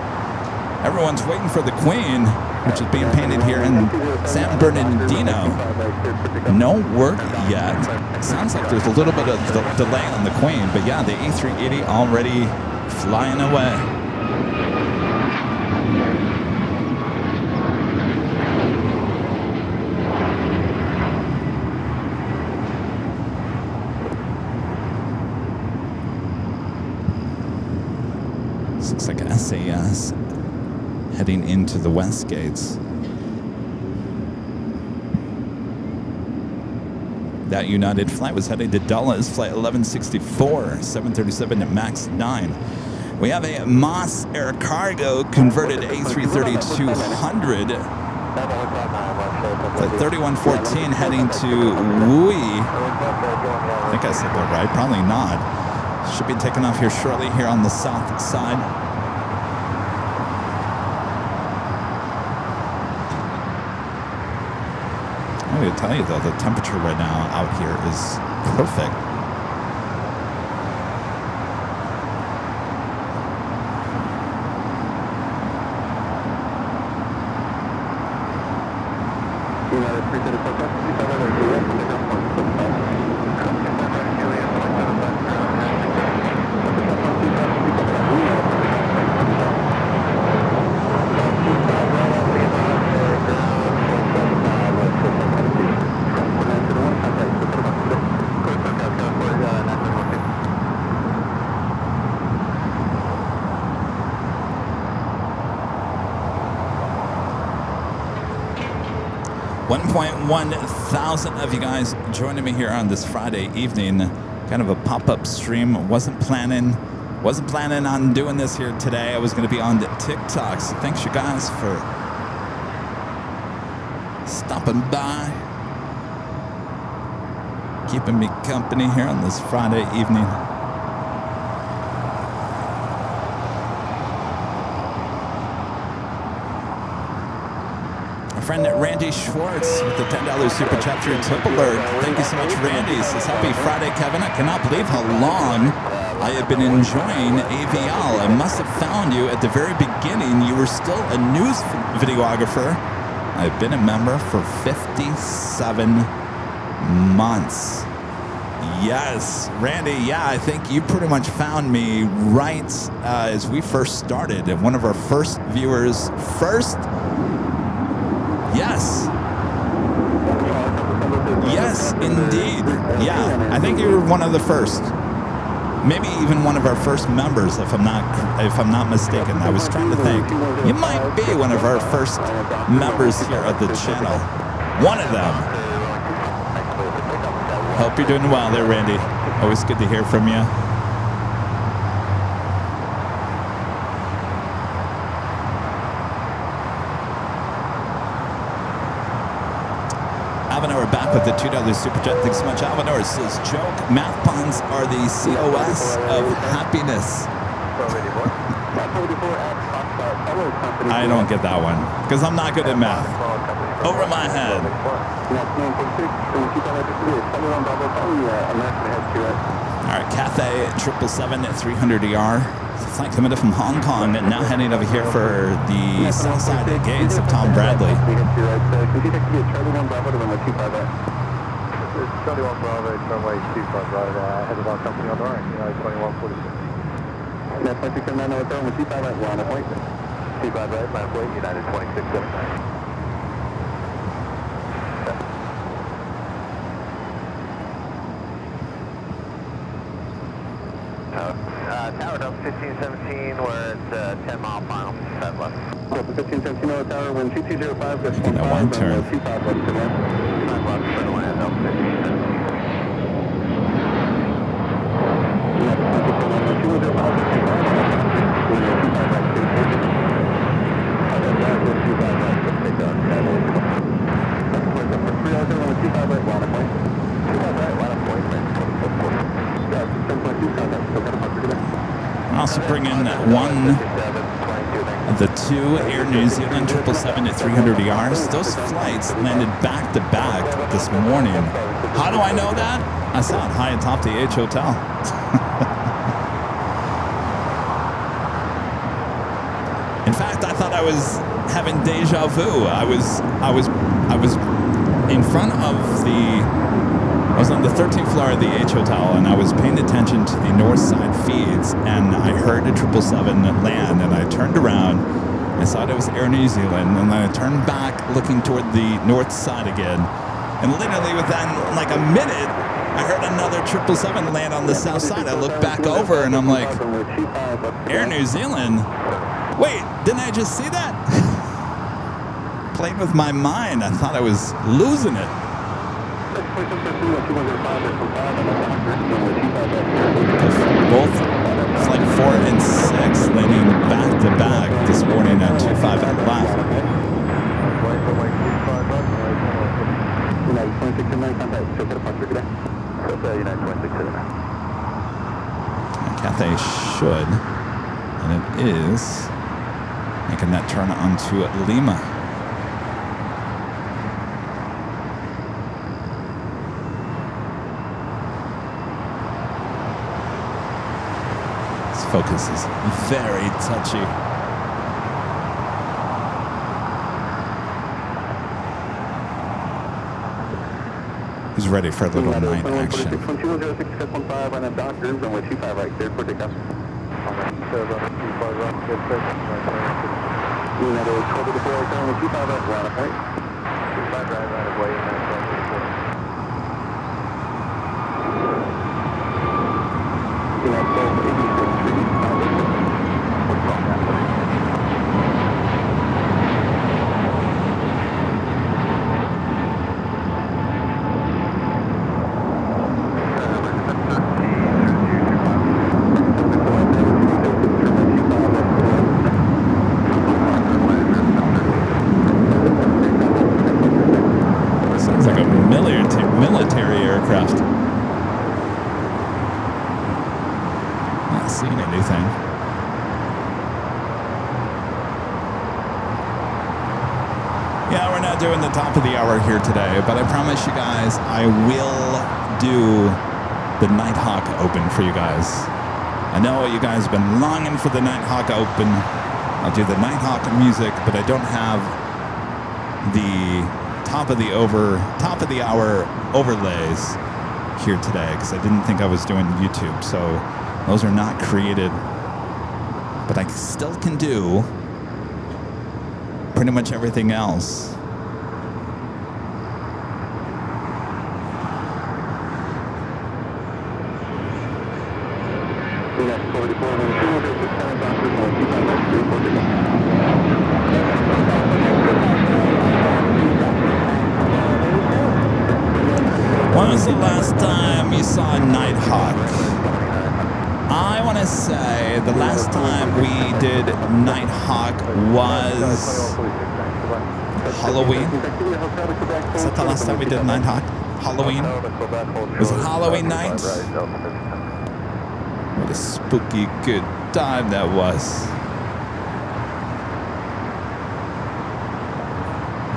Speaker 1: Everyone's waiting for the Queen, which is being painted here in San Bernardino. No word yet. Sounds like there's a little bit of delay on the Queen, but yeah, the A380 already flying away. Looks like SAS heading into the West Gates. That United flight was heading to Dulles, flight 1164, 737 at MAX 9. We have a Moss Air Cargo converted A330-200. Flight 3114 heading to Wui. I think I said that right, probably not. Should be taking off here shortly here on the south side. I'm going to tell you though, the temperature right now out here is perfect. Thousand of you guys joining me here on this Friday evening, kind of a pop-up stream. Wasn't planning on doing this here today. I was going to be on the TikTok, so thanks you guys for stopping by. keeping me company here on this Friday evening. Our friend Randy Schwartz with the $10 super chat through Tip Alert. Thank you so much, Randy. Says happy Friday, Kevin. I cannot believe how long I have been enjoying AVL. I must have found you at the very beginning. You were still a news videographer. I've been a member for 57 months. Yes, Randy, yeah, I think you pretty much found me right as we first started. One of our first viewers. Yes. Yes, indeed. Yeah, I think you were one of the first. Maybe even one of our first members, if I'm not mistaken. I was trying to think. You might be one of our first members here at the channel. One of them. Hope you're doing well there, Randy. Always good to hear from you. Avanor back with the $2 super chat. Thanks so much. Avanor says, joke, math puns are the COS of happiness. I don't get that one because I'm not good at math. Over my head. All right, Cathay 777-300ER. Flight coming in from Hong Kong and now heading over here for the south side gates of Tom Bradley.
Speaker 3: Charlie 1 Bravo, runway 25 right, head of our company on the right, 2146.
Speaker 5: That's 2679 hotel with 25 right, we're on a point.
Speaker 2: 25 right, last way, United 2679. Tower up 1517, we're at 10 mile final, 5 left.
Speaker 5: 1517 Tower, wind 2205, just
Speaker 1: Making that one turn.
Speaker 5: 25 left to land.
Speaker 2: 5 left, try to land up 1517.
Speaker 1: I'll also bring in one of the two Air New Zealand 777-300ERs. Those flights landed back to back this morning. How do I know that? I saw it high atop the H Hotel. In fact, I thought I was having deja vu. I was in front of I was on the 13th floor of the H Hotel, and I was paying attention to the north side feeds, and I heard a 777 land, and I turned around. I saw it was Air New Zealand, and then I turned back looking toward the north side again. And literally within like a minute, I heard another 777 land on the south side. I looked back over, and I'm like, Air New Zealand? Wait, didn't I just see that? Playing with my mind. I thought I was losing it. Both flight 4 and 6 landing back to back this morning at 25 at left. Cathay should, and it is making that turn onto Lima. Focus is very touchy. He's ready for a little night action. Sounds like a military aircraft. seen anything. Yeah, we're not doing the top of the hour here today, but I promise you guys I will do the Nighthawk Open for you guys. I know you guys have been longing for the Nighthawk Open. I'll do the Nighthawk music, but I don't have the top of the hour overlays here today because I didn't think I was doing YouTube, so those are not created. But I still can do pretty much everything else. When was the last time you saw a Nighthawk? I want to say the last time we did Nighthawk was Halloween. Is that the last time we did Nighthawk? Halloween? Was it Halloween night? What a spooky good time that was.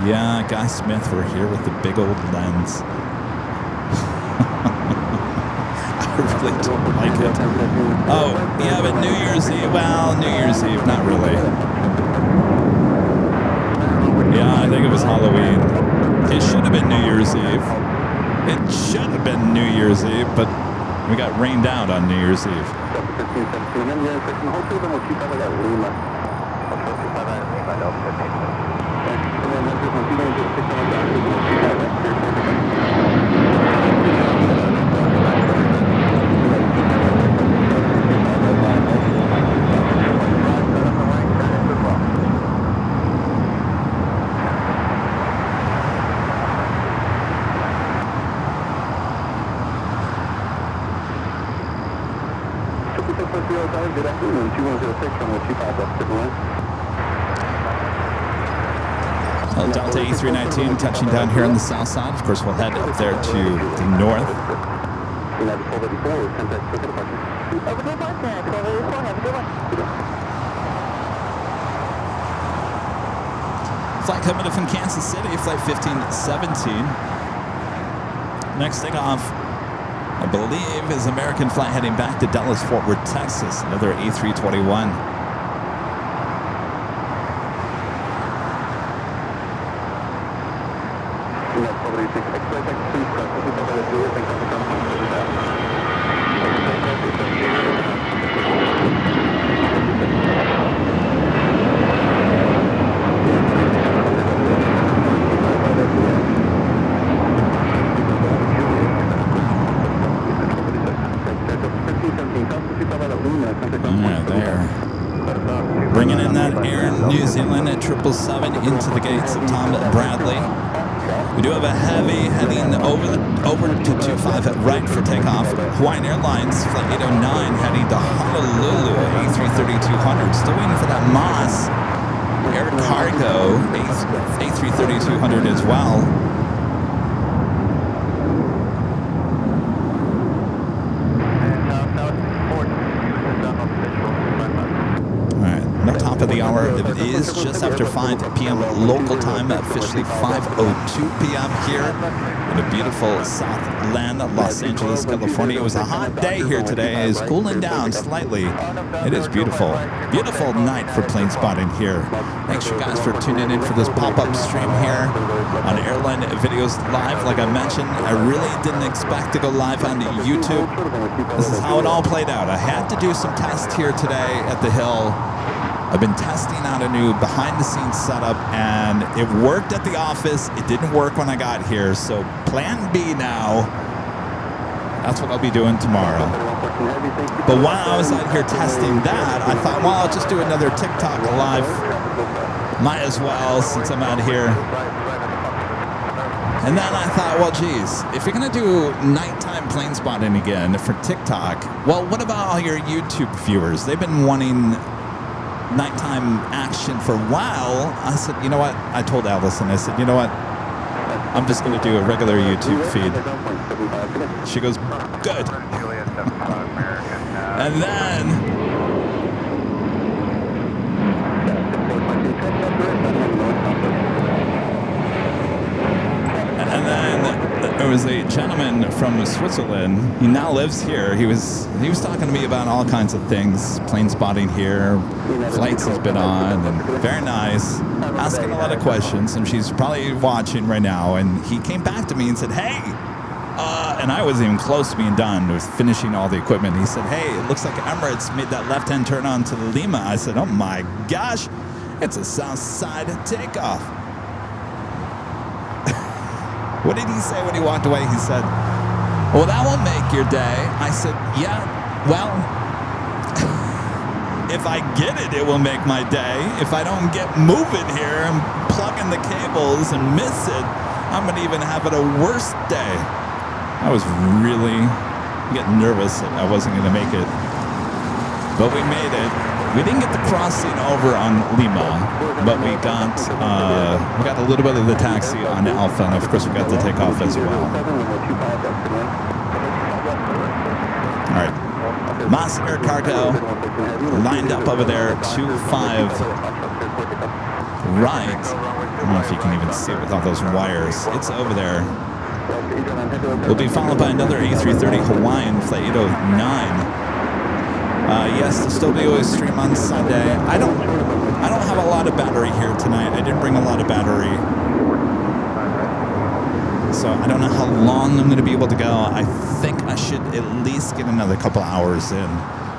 Speaker 1: Yeah, Guy Smith, we're here with the big old lens. I really don't like it. Oh, yeah, but New Year's Eve, well, New Year's Eve, not really. Yeah, I think it was Halloween. It should have been New Year's Eve. It should have been New Year's Eve, but we got rained out on New Year's Eve. Delta A319 touching down here on the south side. Of course, we'll head up there to the north. Flight coming in from Kansas City, flight 1517. Next takeoff, I believe, is American flight heading back to Dallas, Fort Worth, Texas. Another A321. Bringing in that Air New Zealand at 777 into the gates of Tom Bradley. We do have a heavy heading over to 25 at right for takeoff. Hawaiian Airlines flight 809 heading to Honolulu, A330-200. Still waiting for that Moss Air Cargo A330-200 as well. Top of the hour. It is just after 5 p.m. local time, officially 5:02 p.m. here in a beautiful Southland, Los Angeles, California. It was a hot day here today. It is cooling down slightly. It is beautiful. Beautiful night for plane spotting here. Thanks you guys for tuning in for this pop-up stream here on Airline Videos Live. Like I mentioned, I really didn't expect to go live on YouTube. This is how it all played out. I had to do some tests here today at the Hill. I've been testing out a new behind-the-scenes setup, and it worked at the office. It didn't work when I got here, so plan B now. That's what I'll be doing tomorrow. But while I was out here testing that, I thought, well, I'll just do another TikTok live. Might as well, since I'm out here. And then I thought, well, geez, if you're going to do nighttime plane spotting again for TikTok, well, what about all your YouTube viewers? They've been wanting nighttime action for a while. I said, you know what? I told Allison, I said, you know what? I'm just going to do a regular YouTube feed. She goes, good. And then And then there was a gentleman from Switzerland. He now lives here. He was talking to me about all kinds of things, plane spotting here, flights he's been on, and very nice, asking a lot of questions. And she's probably watching right now. And he came back to me and said, "Hey," and I wasn't even close to being done with finishing all the equipment. He said, "Hey, it looks like Emirates made that left-hand turn on to Lima." I said, "Oh my gosh, it's a south side takeoff." What did he say when he walked away? He said, "Well, that will make your day." I said, "Yeah, well, if I get it, it will make my day. If I don't get moving here and plug in the cables and miss it, I'm going to even have it a worse day." I was really getting nervous that I wasn't going to make it. But we made it. We didn't get the crossing over on Lima, but we got a little bit of the taxi on Alpha, and of course we got the takeoff as well. All right, Mas Air Cargo lined up over there, 25 right. I don't know if you can even see it with all those wires. It's over there. We'll be followed by another A330 Hawaiian, flight 809. Yes, there'll still be always stream on Sunday. I don't have a lot of battery here tonight. I didn't bring a lot of battery. So I don't know how long I'm going to be able to go. I think I should at least get another couple hours in,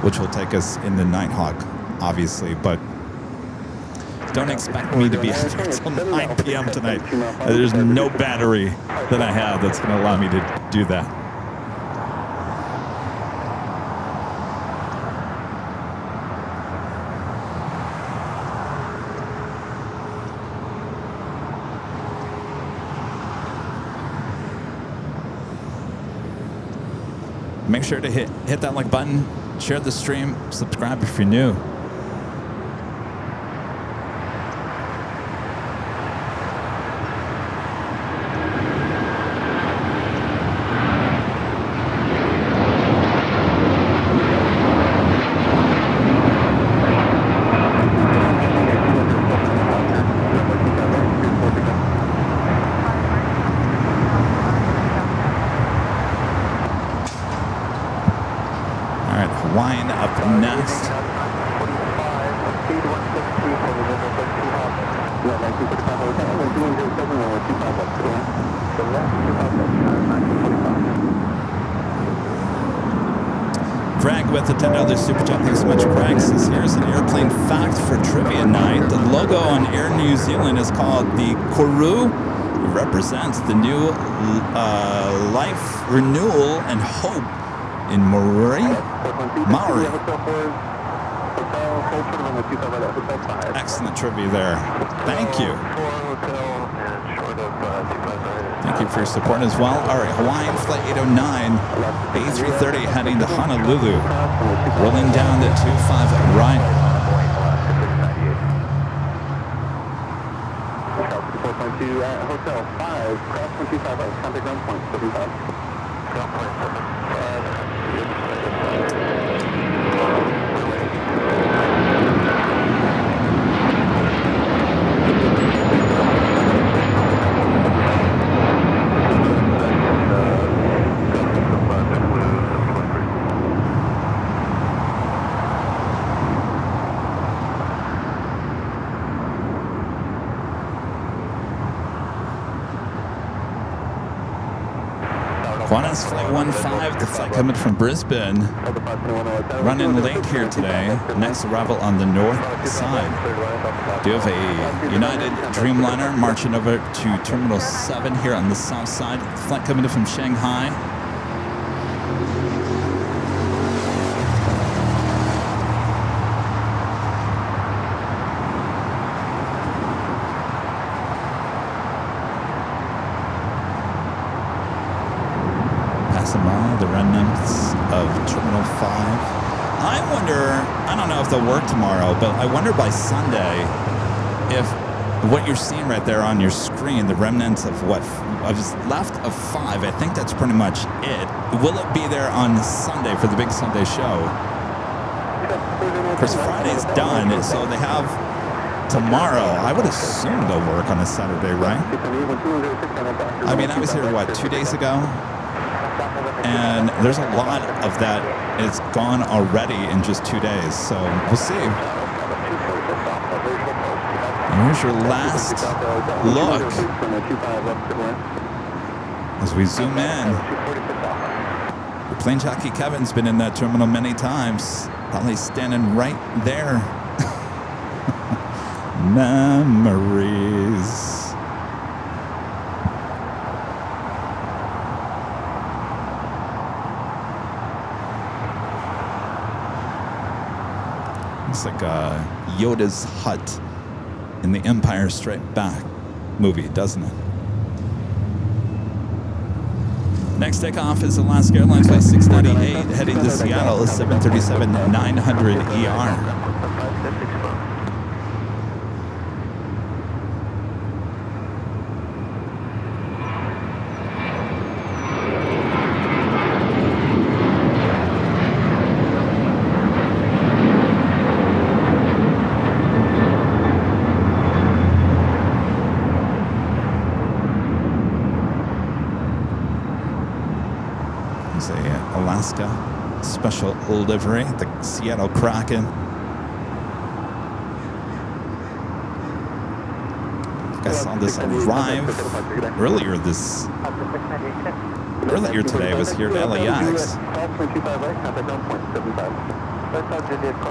Speaker 1: which will take us in the Nighthawk, obviously. But don't expect me to be out there until 9 p.m. tonight. There's no battery that I have that's going to allow me to do that. Make sure to hit that like button, share the stream, subscribe if you're new. Hawaiian up next. Greg with the $10 super chat. Thanks so much, Greg. Says here's an airplane fact for trivia night. The logo on Air New Zealand is called the Koru. It represents the new life, renewal, and hope in Maori. Excellent trivia there. Thank you. Thank you for your support as well. All right, Hawaiian Flight 809, A330 heading to Honolulu. Rolling down to 25 right. Hotel 5, cross 25 right, contact ground point, 75. Ground point 75. Qantas Flight 15, the flight coming from Brisbane, running late here today. Next arrival on the north side. Do have a United Dreamliner marching over to Terminal 7 here on the south side. Flight coming in from Shanghai. The remnants of Terminal 5. I wonder, I don't know if they'll work tomorrow, but I wonder by Sunday if what you're seeing right there on your screen, the remnants of what is left of 5, I think that's pretty much it. Will it be there on Sunday for the big Sunday show? Of course, Friday's done, so they have tomorrow. I would assume they'll work on a Saturday, right? I mean, I was here, what, 2 days ago? And there's a lot of that. It's gone already in just 2 days. So we'll see. Here's your last look as we zoom in. The Plane Jockey Kevin's been in that terminal many times. Probably standing right there. Memories. It's like Yoda's hut in the Empire Strikes Back movie, doesn't it? Next takeoff is Alaska Airlines Flight 698 heading to Seattle, 737-900 ER. Alaska special livery, the Seattle Kraken. I saw this arrive earlier today. Was here at LAX.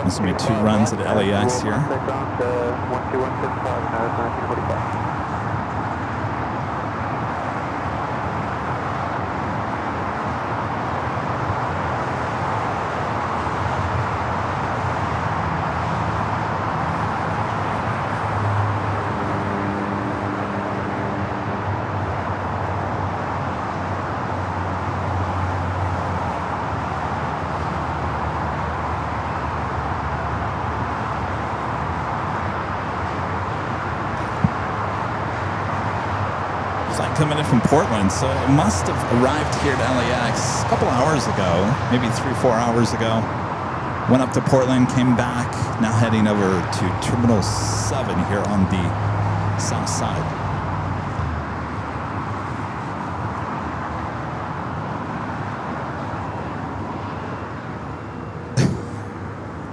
Speaker 1: Must be 2 runs at LAX here. Coming in from Portland, so it must have arrived here at LAX a couple hours ago, maybe 3-4 hours ago. Went up to Portland, came back, now heading over to Terminal 7 here on the south side.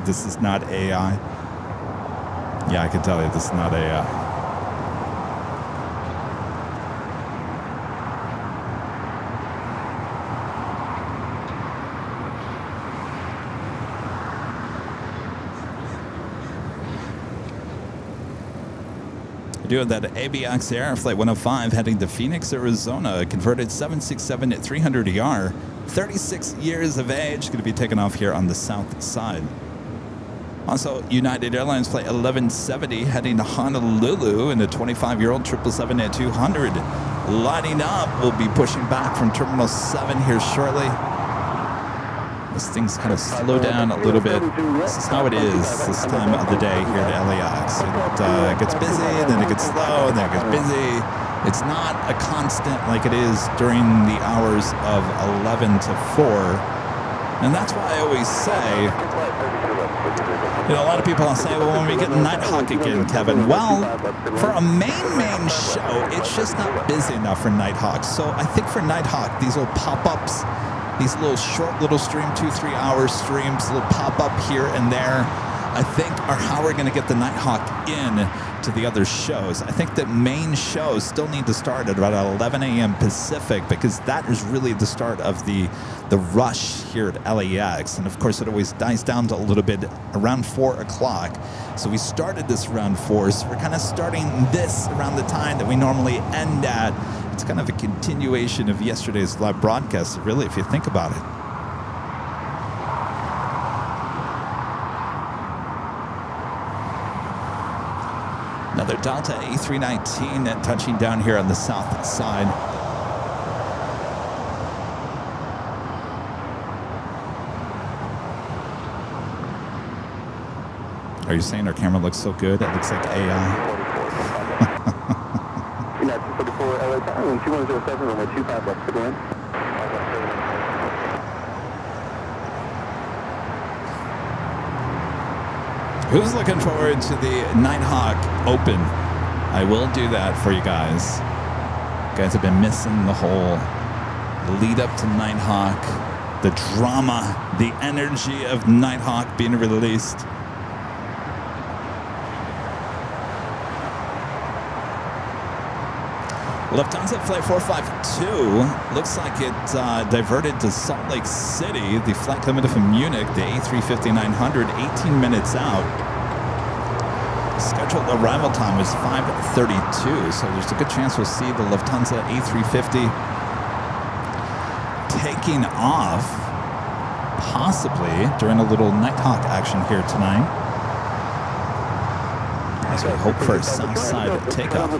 Speaker 1: This is not AI. Yeah, I can tell you this is not AI. Doing that ABX Air Flight 105 heading to Phoenix, Arizona, converted 767-300ER, 36 years of age, going to be taken off here on the south side. Also, United Airlines Flight 1170 heading to Honolulu in a 25-year-old 777-200 lining up. We'll be pushing back from Terminal 7 here shortly. As things kind of slow down a little bit. This is how it is this time of the day here at LAX. It gets busy, then it gets slow, then it gets busy. It's not a constant like it is during the hours of 11 to 4. And that's why I always say, a lot of people will say, well, when we get Nighthawk again, Kevin. Well, for a main show, it's just not busy enough for Nighthawk. So I think for Nighthawk, these little pop-ups, these little short little stream, 2-3 hour streams, little pop up here and there, I think are how we're going to get the Nighthawk in to the other shows. I think that main shows still need to start at about 11 a.m. Pacific, because that is really the start of the rush here at LAX. And of course, it always dies down to a little bit around 4 o'clock. So we started this around 4, so we're kind of starting this around the time that we normally end at. It's kind of a continuation of yesterday's live broadcast, really, if you think about it. Another Delta A319 touching down here on the south side. Are you saying our camera looks so good? It looks like AI.
Speaker 5: United 244 LA time, 2107, runway 25 left to go in.
Speaker 1: Who's looking forward to the Nighthawk Open? I will do that for you guys. You guys have been missing the whole lead up to Nighthawk, the drama, the energy of Nighthawk being released. Lufthansa Flight 452 looks like it diverted to Salt Lake City. The flight coming from Munich, the A350-900, 18 minutes out. Scheduled arrival time is 5:32, so there's a good chance we'll see the Lufthansa A350 taking off, possibly during a little Nighthawk action here tonight. As we hope for a south side takeoff.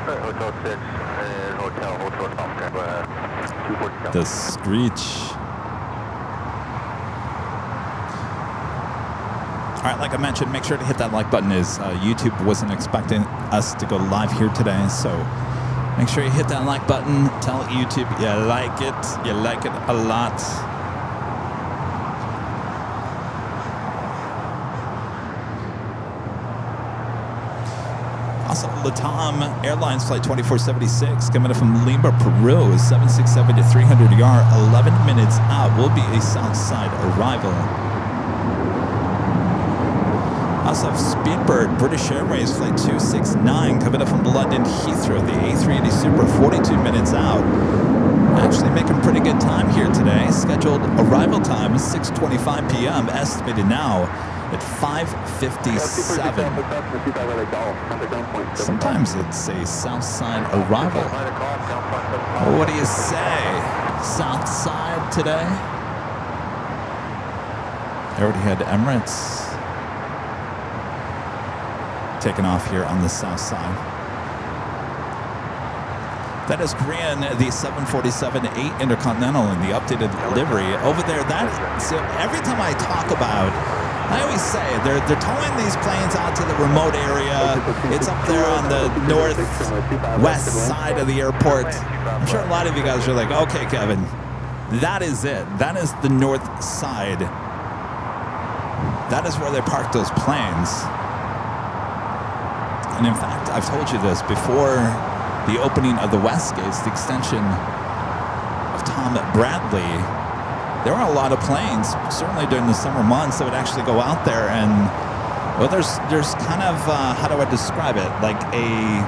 Speaker 3: Hotel 6 and Hotel South Tampa, 247.
Speaker 1: The screech. All right, like I mentioned, make sure to hit that like button as YouTube wasn't expecting us to go live here today. So make sure you hit that like button. Tell YouTube you like it. You like it a lot. Also, Latam Airlines Flight 2476 coming up from Lima, Peru, 767 to 300 yard, 11 minutes out. Will be a south side arrival. Also have Speedbird, British Airways Flight 269 coming up from London Heathrow, the A380 Super, 42 minutes out. Actually making pretty good time here today. Scheduled arrival time is 6:25 p.m. Estimated now at 5:57. Sometimes it's a south side arrival. What do you say? South side today? I already had Emirates taking off here on the south side. That is Korean, the 747-8 Intercontinental in the updated livery. Over there, so every time I talk about, I always say they're towing these planes out to the remote area. It's up there on the northwest side of the airport. I'm sure a lot of you guys are like, okay, Kevin, that is it. That is the north side. That is where they park those planes. And in fact, I've told you this before the opening of the West Gates, the extension of Tom Bradley. There were a lot of planes, certainly during the summer months, that would actually go out there and, well, there's kind of, how do I describe it, like a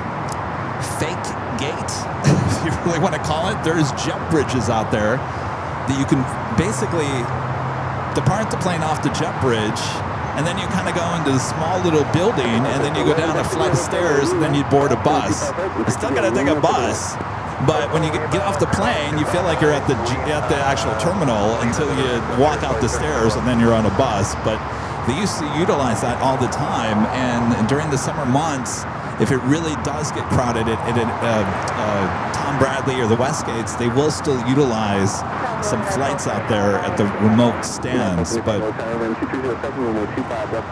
Speaker 1: fake gate, if you really want to call it. There's jet bridges out there that you can basically depart the plane off the jet bridge, and then you kind of go into a small little building, and then you go down a flight of stairs, and then you board a bus. You still got to take a bus. But when you get off the plane, you feel like you're at the actual terminal until you walk out the stairs and then you're on a bus. But they used to utilize that all the time. And during the summer months, if it really does get crowded at Tom Bradley or the Westgates, they will still utilize some flights out there at the remote stands. But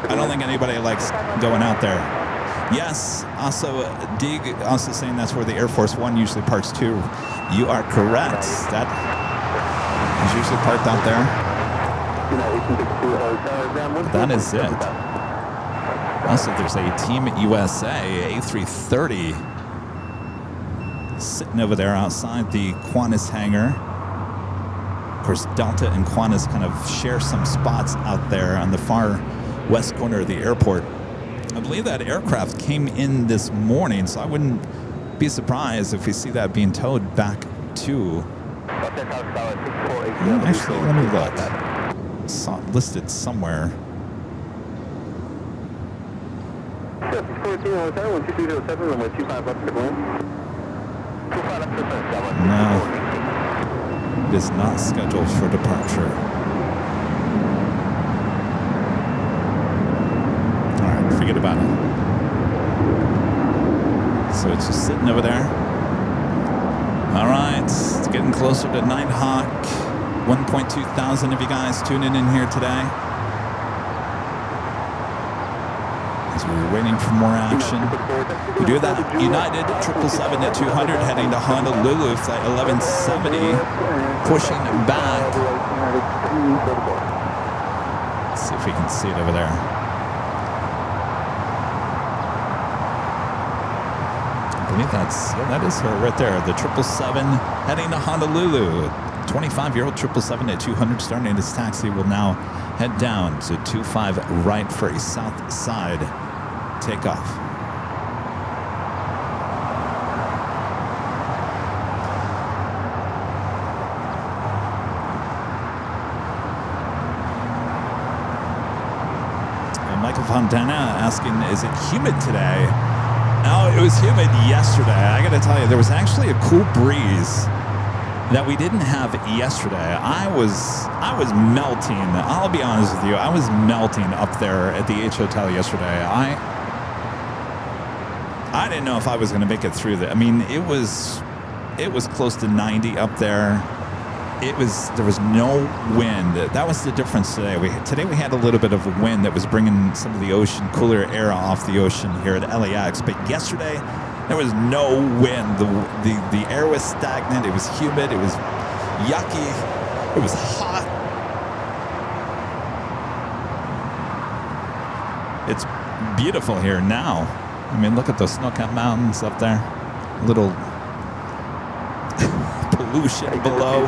Speaker 1: I don't think anybody likes going out there. Yes, also Dig also saying that's where the Air Force One usually parks too. You are correct. That is usually parked out there. But that is it. Also, there's a Team USA A330 sitting over there outside the Qantas hangar. Of course, Delta and Qantas kind of share some spots out there on the far west corner of the airport. I believe that aircraft came in this morning, so I wouldn't be surprised if we see that being towed back to... Actually, let me look. Saw it listed somewhere. No. It is not scheduled for departure. Forget about it. So it's just sitting over there. All right, it's getting closer to Nighthawk. 1.2 thousand of you guys tuning in here today. As we're waiting for more action. We do that United 777 at 200 heading to Honolulu, flight 1170, pushing back. Let's see if we can see it over there. I believe that is her right there. The 777 heading to Honolulu. 25-year-old 777 at 200 starting its taxi will now head down to 25 right for a south side takeoff. Michael Fontana asking, is it humid today? No, it was humid yesterday. I got to tell you, there was actually a cool breeze that we didn't have yesterday. I was melting. I'll be honest with you. I was melting up there at the H Hotel yesterday. I didn't know if I was going to make it through I mean, it was close to 90 up there. There was no wind. That was the difference today. Today we had a little bit of a wind that was bringing some of the ocean, cooler air off the ocean here at LAX. But yesterday, there was no wind. The air was stagnant. It was humid. It was yucky. It was hot. It's beautiful here now. I mean, look at those snow-capped mountains up there. Little pollution below.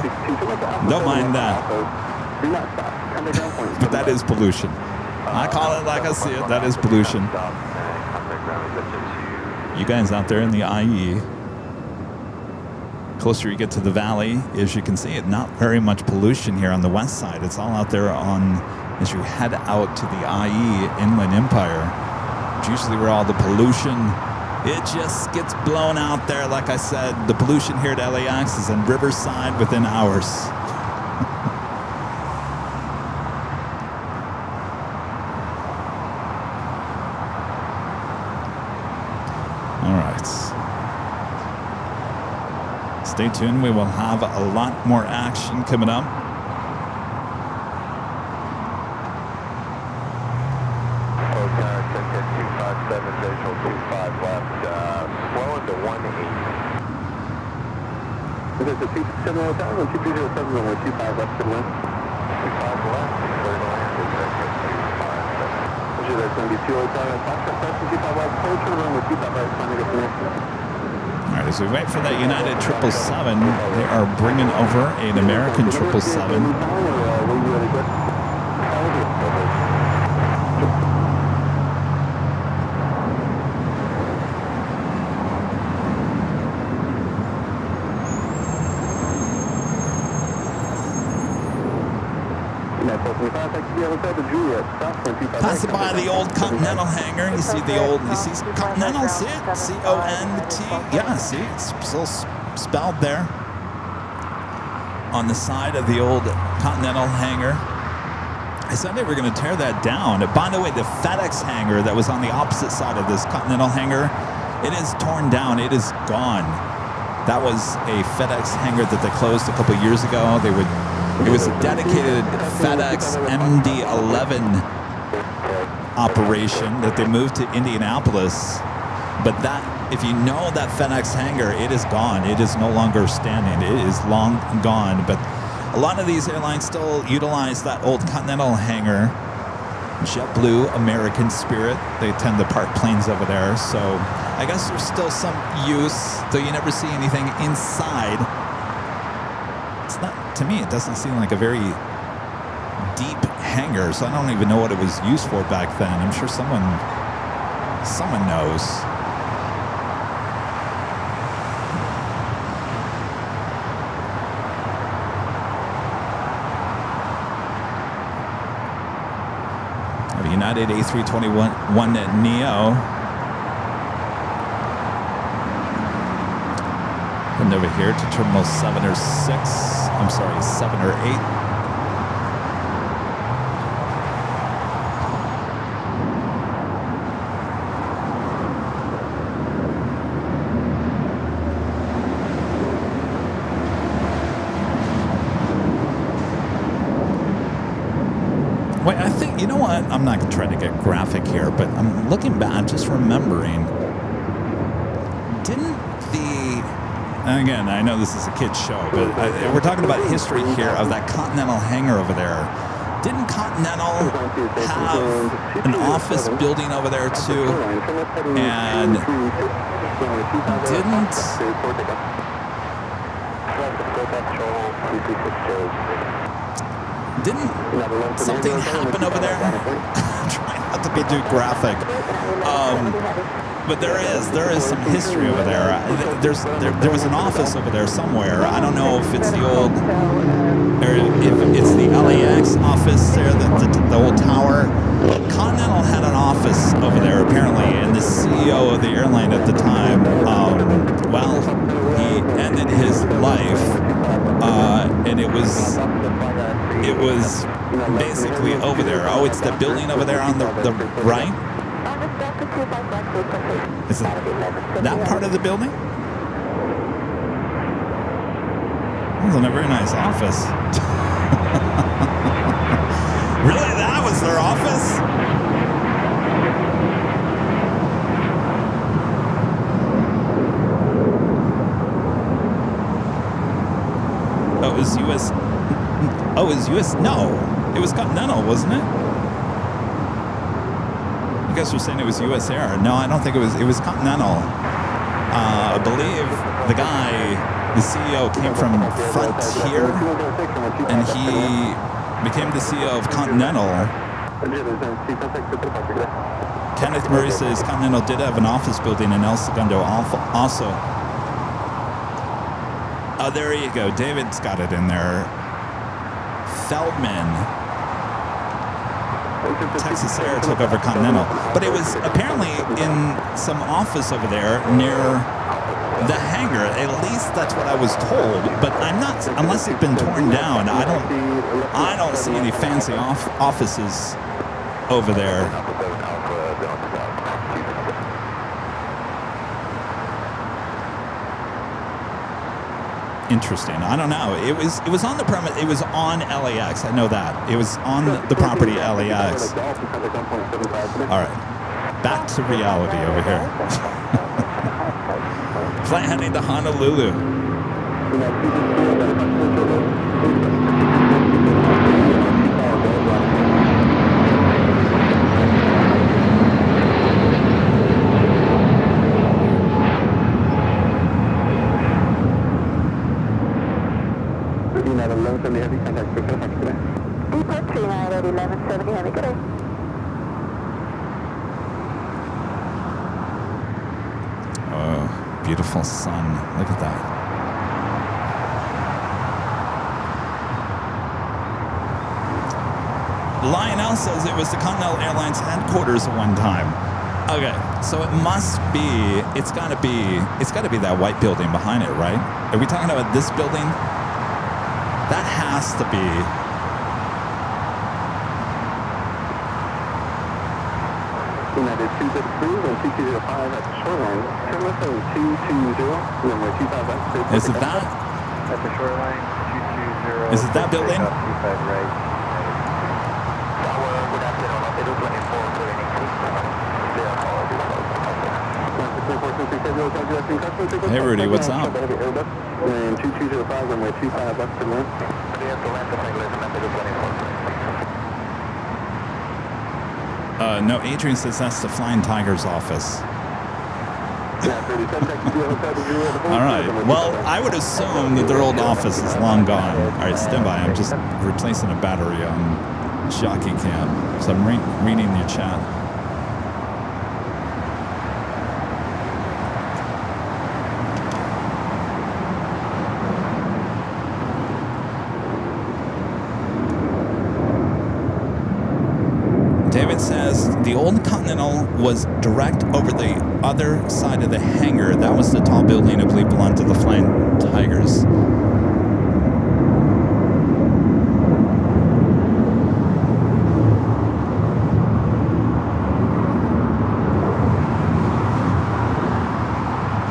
Speaker 1: Don't mind that. But that is pollution. I call it like I see it. That is pollution. You guys out there in the IE, closer you get to the valley, as you can see, it not very much pollution here on the west side. It's all out there as you head out to the IE Inland Empire. It's usually where all the pollution, it just gets blown out there. Like I said, the pollution here at LAX is in Riverside within hours. All right. Stay tuned. We will have a lot more action coming up.
Speaker 5: Is it the 270 hotel and 2307 runway 25 left to wind? 25 left, clear to land, executive 257. Roger, there's going to be 2 hotel and Foxtrot Crescent 25 left, clear to runway 25 right, trying to get the next one.
Speaker 1: All right, as we wait for that United 777, they are bringing over an American 777. Passing by the old Continental hangar, you see Continental, see it? C-O-N-T, yeah, see, it's still spelled there on the side of the old Continental hangar. I said they were going to tear that down. By the way, the FedEx hangar that was on the opposite side of this Continental hangar, it is torn down, it is gone. That was a FedEx hangar that they closed a couple years ago. It was a dedicated FedEx MD-11 operation that they moved to Indianapolis. But if you know that FedEx hangar, it is gone. It is no longer standing. It is long gone. But a lot of these airlines still utilize that old Continental hangar. JetBlue, American Spirit, they tend to park planes over there. So I guess there's still some use, though you never see anything inside. It's not, to me, it doesn't seem like a very deep hangar, so I don't even know what it was used for back then. I'm sure someone knows. The United A321 Neo. Heading over here to Terminal 7 or 6. I'm sorry, 7 or 8. Wait, I think, you know what? I'm not going to try to get graphic here, but I'm looking back, just remembering. And again, I know this is a kid's show, but we're talking about history here of that Continental hangar over there. Didn't Continental have an office building over there too? And didn't something happen over there? I'm trying not to be too graphic. But there is some history over there. There was an office over there somewhere. I don't know if it's the old, or if it's the LAX office there, the old tower. Continental had an office over there apparently, and the CEO of the airline at the time, well, he ended his life, and it was basically over there. Oh, it's the building over there on the right. Is it that part of the building? Wasn't a very nice office. Really? That was their office? Oh, it was US. Oh, it was US. No, it was Continental, wasn't it? You guys were saying it was US Air. No, I don't think it was. It was Continental. I believe the guy, the CEO, came from Frontier, and he became the CEO of Continental. Kenneth Murray says Continental did have an office building in El Segundo also. Oh, there you go. David's got it in there. Feldman. Texas Air took over Continental. But it was apparently in some office over there near the hangar. At least that's what I was told. But I'm not, unless it's been torn down, I don't see any fancy offices over there. Interesting. I don't know. It was on the premise. It was on LAX. I know that. It was on the property LAX. All right. Back to reality over here. Flight heading to Honolulu. Oh, beautiful sun. Look at that. Lionel says it was the Continental Airlines headquarters at one time. Okay, so it must be, it's gotta be that white building behind it, right? Are we talking about this building? That has to be.
Speaker 5: United 203 and 2205 at the shoreline. Turn left on 220, runway 25
Speaker 1: Is it that?
Speaker 3: At the shoreline, 220.
Speaker 1: Is it that building?
Speaker 3: 25 right.
Speaker 2: Good afternoon, Hotel 24,
Speaker 1: Hey Rudy, what's up?
Speaker 5: And 2205, runway 25 left to land.
Speaker 1: No, Adrian says that's the Flying Tiger's office. All right. Well, I would assume that their old office is long gone. All right, stand by. I'm just replacing a battery on Jockey Cam. So I'm reading your chat. David says the old Continental was direct over the other side of the hangar. That was the tall building I believe belonged to the Flying Tigers.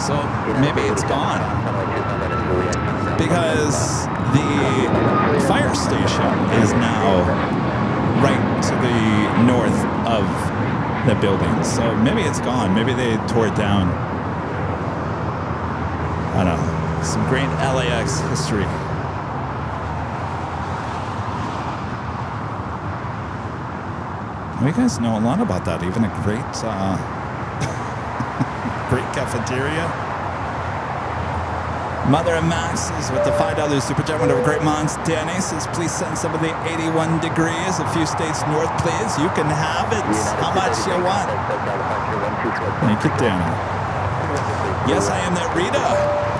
Speaker 1: So maybe it's gone because the fire station is now right to the north of the building. So maybe it's gone. Maybe they tore it down. I don't know. Some great LAX history. Well, you guys know a lot about that. Even a great, great cafeteria. Mother of Max is with the $5 super chat. One of our great minds. Danny says, please send some of the 81 degrees. A few states north, please. You can have it. How much you want? Thank you, Danny. Yes, I am that Rita.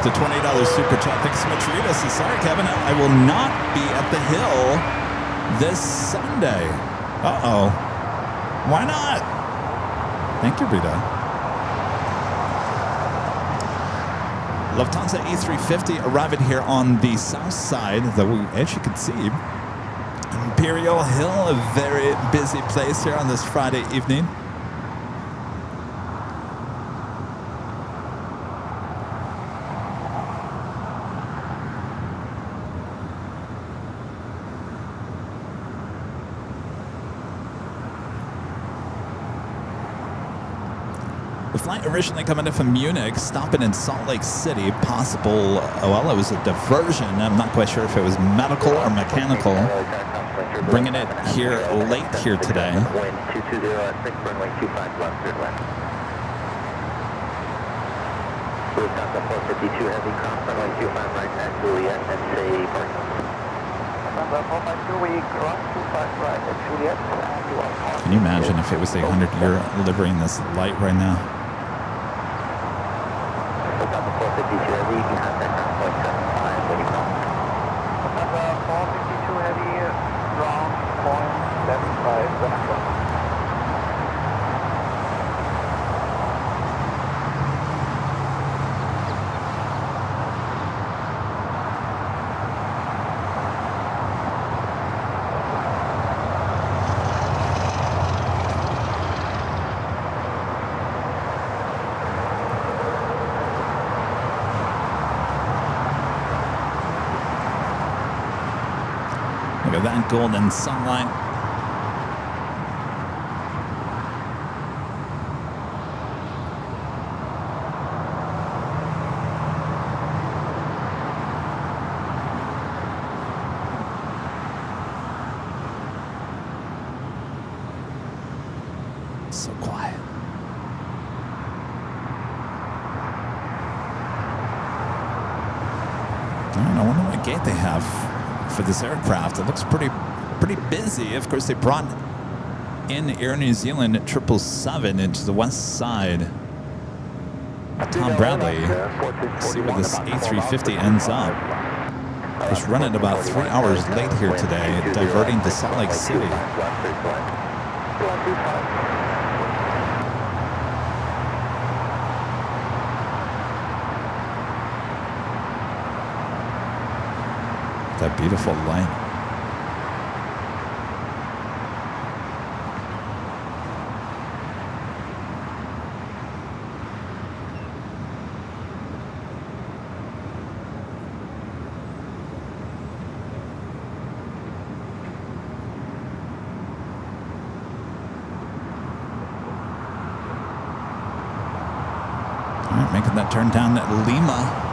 Speaker 1: The $20 super chat. Thanks so much, Rita. Says, sorry, Kevin. I will not be at the Hill this Sunday. Uh-oh. Why not? Thank you, Rita. Lufthansa A380 arriving here on the south side, though, as you can see, Imperial Hill, a very busy place here on this Friday evening. The flight originally coming in from Munich, stopping in Salt Lake City, possible, well, it was a diversion. I'm not quite sure if it was medical or mechanical. Bringing it here late here today.
Speaker 2: Wind 220 at 6, runway 25 left, third left. Lufthansa 452 heavy, cross runway 25 right at Juliet and say parking. Number 452, we cross 25 right at Juliet and you are parking.
Speaker 1: Can you imagine if it was a 100-year livery in this light right now?
Speaker 2: Lufthansa 452 heavy, you can contact ground point 75 when you call. Lufthansa 452 heavy, ground point 75 when I call.
Speaker 1: Look at that golden sunlight. So quiet. I wonder what gate they have for this aircraft. It looks pretty busy. Of course, they brought in Air New Zealand at 777 into the west side. Tom Bradley. See where this A350 ends up. It's running about 3 hours late here today, diverting to Salt Lake City. That beautiful light. All right, making that turn down at Lima.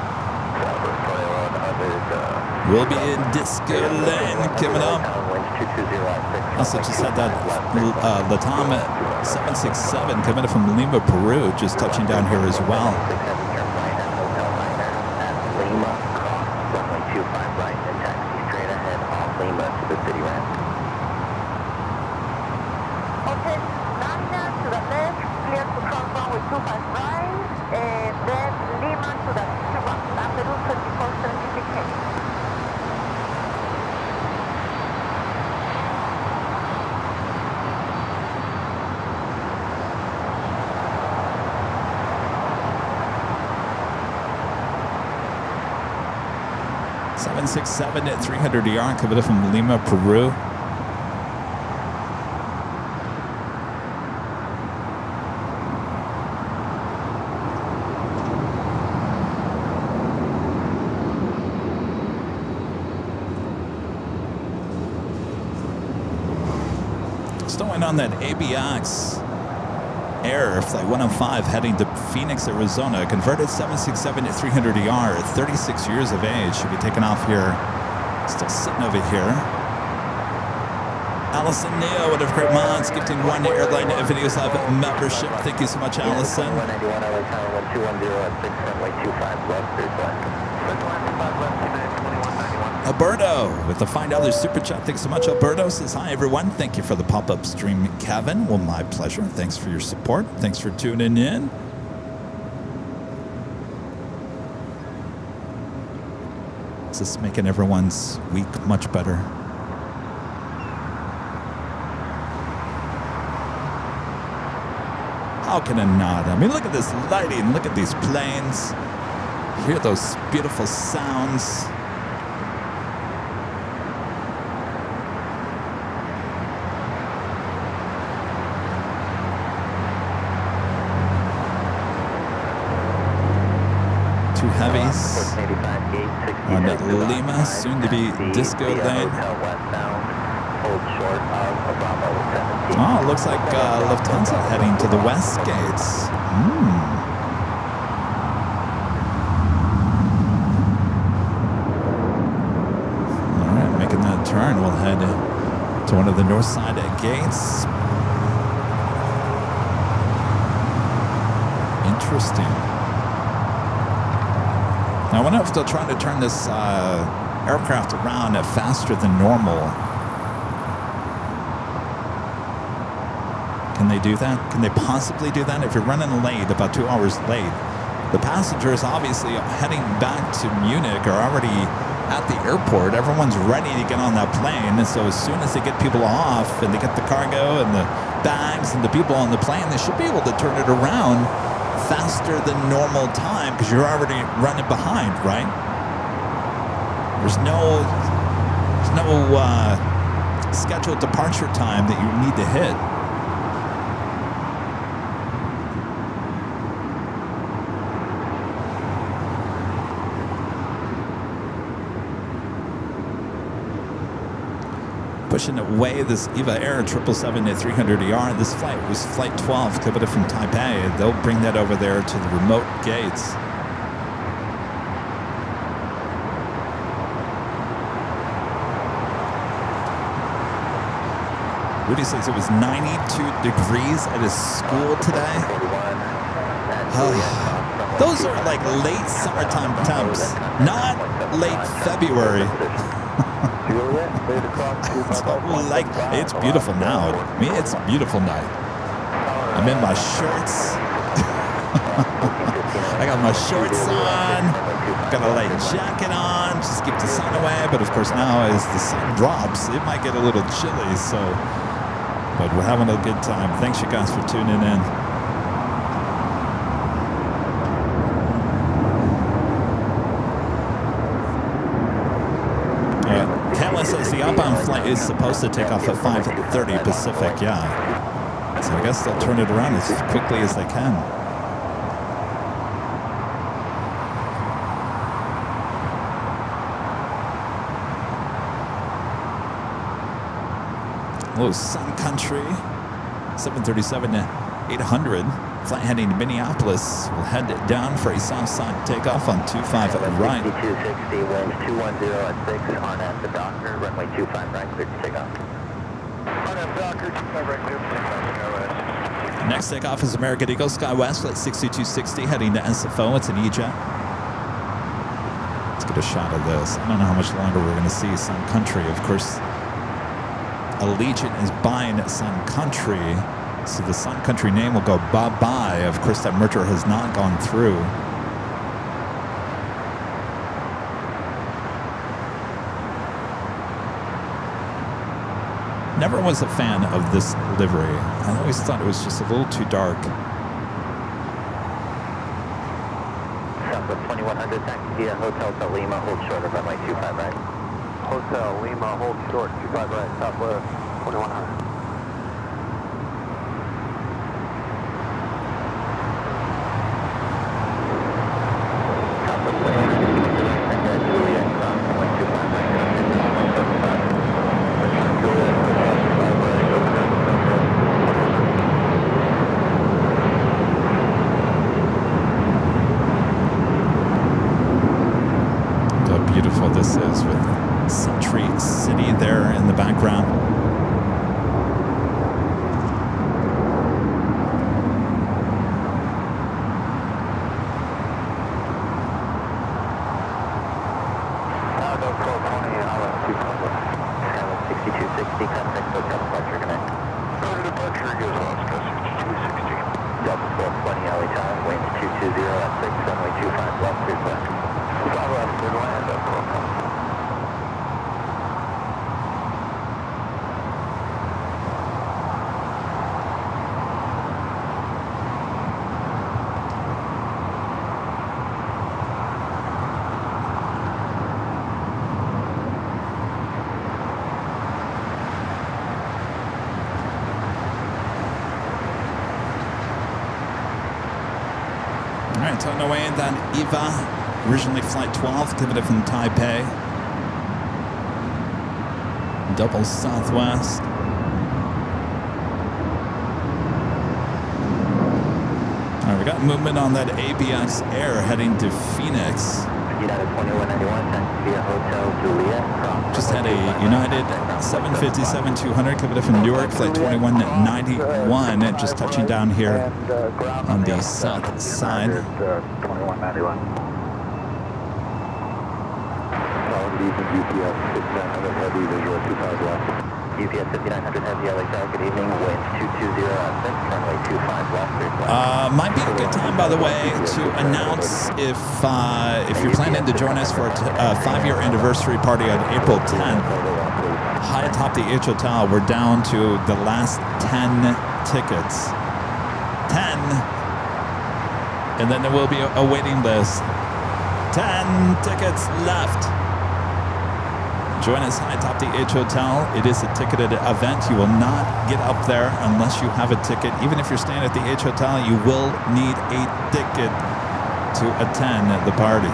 Speaker 1: We'll be in Disco Lane coming up. Also just had that Latam 767 coming in from Lima, Peru, just touching down here as well.
Speaker 2: Lima, cross runway 25 right and taxi straight ahead off Lima to the city ramp.
Speaker 4: Okay, Nina to the left, clear to cross runway 25 right, and then Lima to the right, Peru 2476.
Speaker 1: .767 at 300 ER coming in from Lima, Peru. Stowing on that ABX Air Flight 105 heading to Phoenix, Arizona. Converted 767 at 300 ER at 36 years of age. Should be taking off here. Still sitting over here. Allison Neo, what a great mods, gifting one Airline Videos Live membership. Thank you so much, Allison.
Speaker 2: 191 LA Tower 1210 at 6 runway 25 left, clear to land.
Speaker 1: Alberto with the $5 super chat. Thanks so much. Alberto says, hi, everyone. Thank you for the pop-up stream, Kevin. Well, my pleasure. Thanks for your support. Thanks for tuning in. This is making everyone's week much better. How can it not? I mean, look at this lighting. Look at these planes. Hear those beautiful sounds. Two heavies on Lima, soon to be Disco Lane. Oh, looks like Lufthansa heading to the west gates. All right, making that turn, we'll head to one of the north side gates. Interesting. Now, I wonder if they'll try to turn this aircraft around faster than normal. Can they do that? Can they possibly do that? If you're running late, about 2 hours late, the passengers obviously heading back to Munich are already at the airport. Everyone's ready to get on that plane. And so as soon as they get people off and they get the cargo and the bags and the people on the plane, they should be able to turn it around faster than normal time because you're already running behind, right? There's no scheduled departure time that you need to hit. Pushing away this EVA Air 777-300ER. This flight was Flight 12, coming from Taipei. They'll bring that over there to the remote gates. Rudy says it was 92 degrees at his school today. Those are like late summertime temps, not late February. Like, it's beautiful now. I mean, it's a beautiful night. I'm in my shorts. I got my shorts on. Got a light jacket on. Just keep the sun away. But of course, now as the sun drops, it might get a little chilly. So, but we're having a good time. Thanks, you guys, for tuning in. Says the outbound flight is supposed to take off at 5:30 Pacific, yeah. So I guess they'll turn it around as quickly as they can. Hello, Sun Country, 737-800. Flight heading to Minneapolis. We'll head down for a south side takeoff on 25 right.
Speaker 2: 6260, winds 210 at 6 on at the Docker, runway 25 right, clear to takeoff.
Speaker 3: On at Docker, 25 right, clear to takeoff.
Speaker 1: Next takeoff is American Eagle SkyWest, flight 6260, heading to SFO. It's an E-Jet. Let's get a shot of this. I don't know how much longer we're going to see Sun Country. Of course, Allegiant is buying Sun Country. So the Sun Country name will go bye-bye. Of course, that merger has not gone through. Never was a fan of this livery. I always thought it was just a little too dark.
Speaker 2: Southwest 2100, taxi via Hotel to Lima, hold short of runway 25 right.
Speaker 5: Hotel Lima, hold short, 25 right, Southwest 2100.
Speaker 1: This is with Century City there in the background. right, on the way in then Eva, originally flight 12, coming in from Taipei. Double Southwest. All right, we got movement on that ABX Air heading to Phoenix.
Speaker 2: United 2191, taxi via Hotel Juliet.
Speaker 1: Just had a United 757-200 coming in from Newark, flight 2191, just touching down here on the south side.
Speaker 2: 2191.
Speaker 5: UPS 5900 heavy, visual 25 left.
Speaker 2: UPS 5900 heavy, LA good evening, wind 220 at 6, runway 25 left.
Speaker 1: Might be a good time, by the way, to announce if you're planning to join us for a 5-year anniversary party on April 10th. High atop the H Hotel, we're down to the last 10 tickets. 10! And then there will be a waiting list. 10 tickets left. Join us high atop the H Hotel. It is a ticketed event. You will not get up there unless you have a ticket. Even if you're staying at the H Hotel, you will need a ticket to attend the party.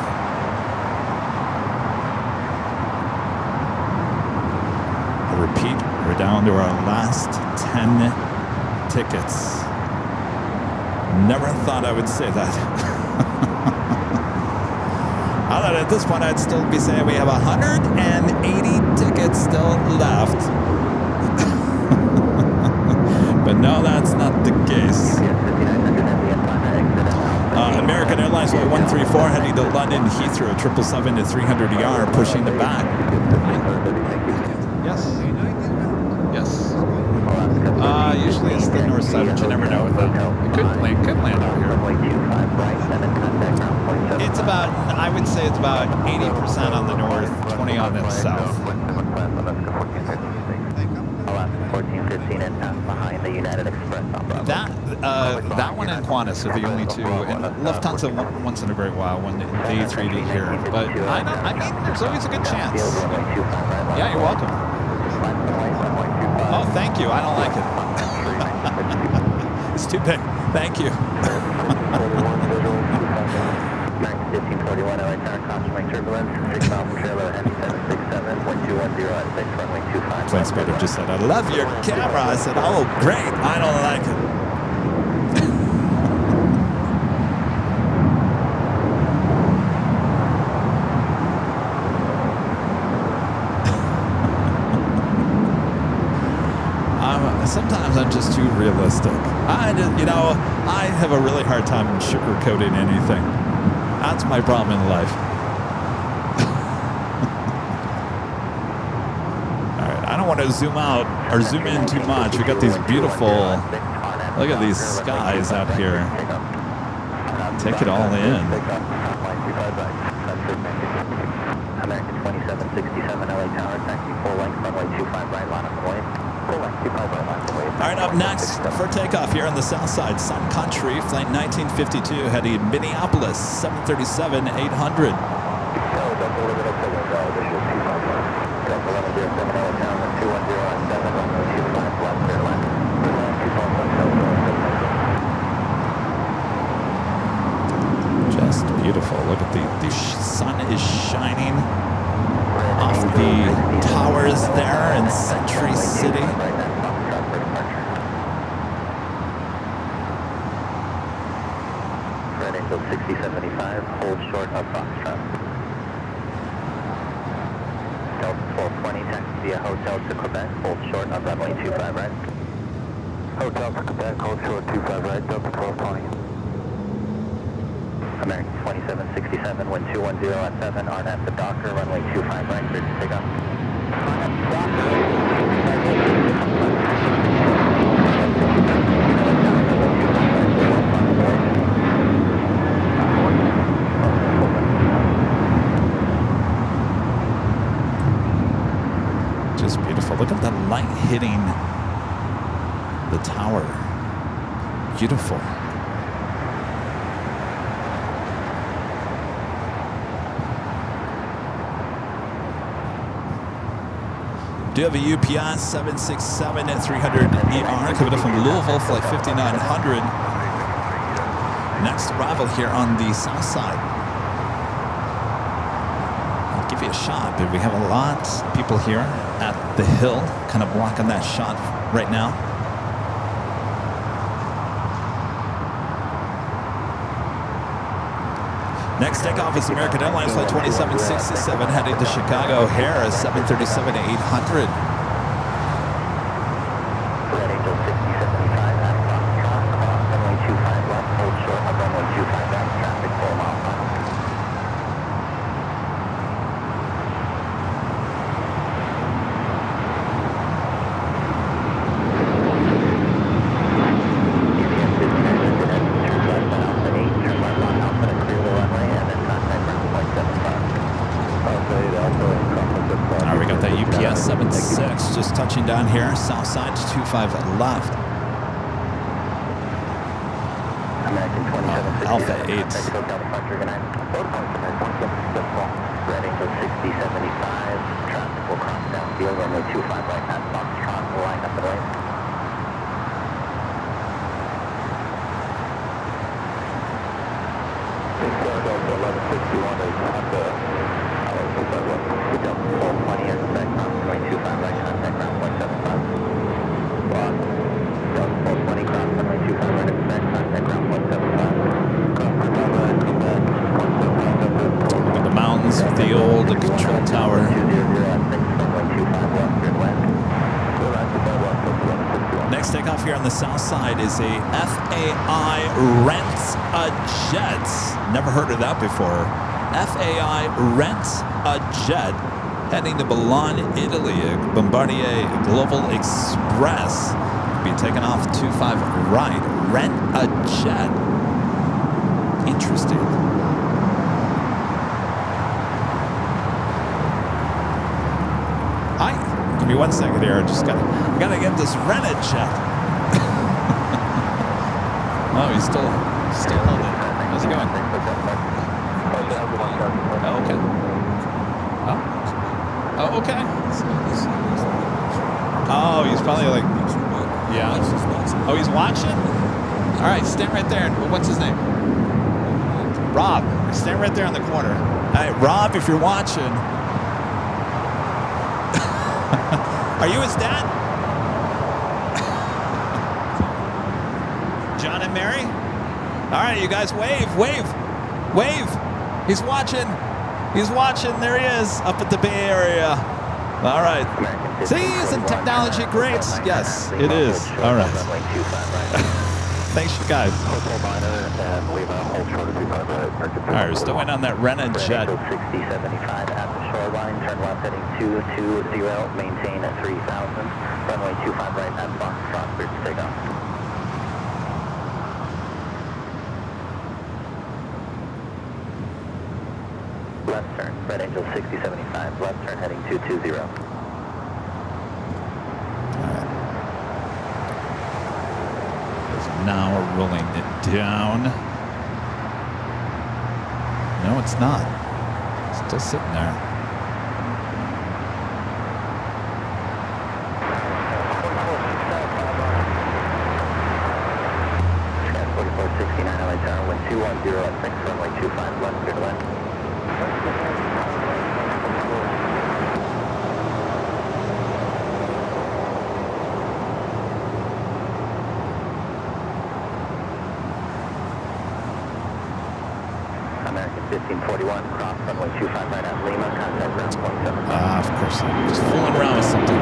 Speaker 1: I repeat, we're down to our last 10 tickets. Never thought I would say that. I thought at this point I'd still be saying we have 180 tickets still left. But no, that's not the case. American Airlines Flight 134 heading to London Heathrow, 777-300ER, pushing the back. Yes. Yes. Usually it's the north side, but you never know with that. It could land over here. It's about, I would say it's about 80% on the north, 20 on the south.
Speaker 2: 1415 and behind the United Express on Bravo.
Speaker 1: That one and Qantas are the only two, and Lufthansa once in a great while when the A380 here. But I mean, there's always a good chance. Yeah, you're welcome. Oh, thank you. I don't like it. It's too big. Thank you.
Speaker 2: 1541 LA Tower, caution turbulence, 6 miles from trailer, heavy 767, wind 210 at 6, runway 25.
Speaker 1: Plane spotter just said, I love your camera. I said, oh, great. I don't like it. Sometimes I'm just too realistic. I have a really hard time sugarcoating anything. That's my problem in life. All right, I don't want to zoom out or zoom in too much. We got these beautiful, look at these skies out here. Take it all in.
Speaker 2: American 2767 LA Tower, taxi full length, runway 25 right, line up point. Full length, 25 right, line up point.
Speaker 1: All right, up next for takeoff here on the south side, Sun Country, flight 1952, heading Minneapolis, 737-800. Just beautiful. Look at the sun is shining off the towers there in Century City.
Speaker 2: Red Angel 6075, hold short of Foxtrot. Delta 1220, taxi via Hotel to Quebec, hold short of runway 25 right.
Speaker 5: Hotel to Quebec, hold short 25 right, Delta 1220.
Speaker 2: American 2767, wind 210 at 7, RNAV to Docker, runway 25 right, clear to take off.
Speaker 1: Just beautiful. Look at the light hitting the tower. Beautiful. Do have a UPS 767-300ER coming up from Louisville, flight 5900. Next arrival here on the south side. I'll give you a shot, but we have a lot of people here at the hill, kind of blocking that shot right now. Next takeoff is American Airlines Flight 2767 heading to Chicago O'Hare, 737-800.
Speaker 2: Red Angel 6075 at Foxtrot, cross runway 25 left, hold short of runway 25 right, traffic 4 miles per hour.
Speaker 1: Just touching down here, south side, 25 left.
Speaker 2: American 2760.
Speaker 1: Alpha 8.
Speaker 2: Red Angel 6075. Traffic will cross downfield, runway 25 right at Foxtrot. Line up and wait.
Speaker 1: The mountains with the old control tower. Next takeoff here on the south side is a FAI Rents a Jet. Never heard of that before. FAI Rents a Jet heading to Milan, Italy. A Bombardier Global Express. Be taking off 25 right. Rent a jet. Interesting. Hi. Give me 1 second here. I gotta get this rented jet. Oh, he's still on it. How's it going? Oh, okay. Oh, okay. Oh, he's probably like, yeah. Oh, he's watching? All right, stand right there. What's his name? Rob. Stand right there in the corner. All right, Rob, if you're watching. Are you his dad? John and Mary? All right, you guys wave. He's watching. There he is, up at the Bay Area. All right. See, isn't technology great? Yes, it is. All right. Thanks, you guys. All right, we're still waiting on that rented jet.
Speaker 2: 6075 at the shoreline. Turn left heading 220. Maintain at 3000. Runway 25 right at Foxtrot. Clear to take off. Left turn. Red Angel 6075. Left turn heading 220.
Speaker 1: Now we're rolling it down. No, it's not. It's still sitting there.
Speaker 2: Sky 4469 LA Tower, wind 210 at 6, runway 25 left, clear to land. American 1541, cross runway 25 right at Lima, contact ground 27.
Speaker 1: Of course, I'm just fooling around with something.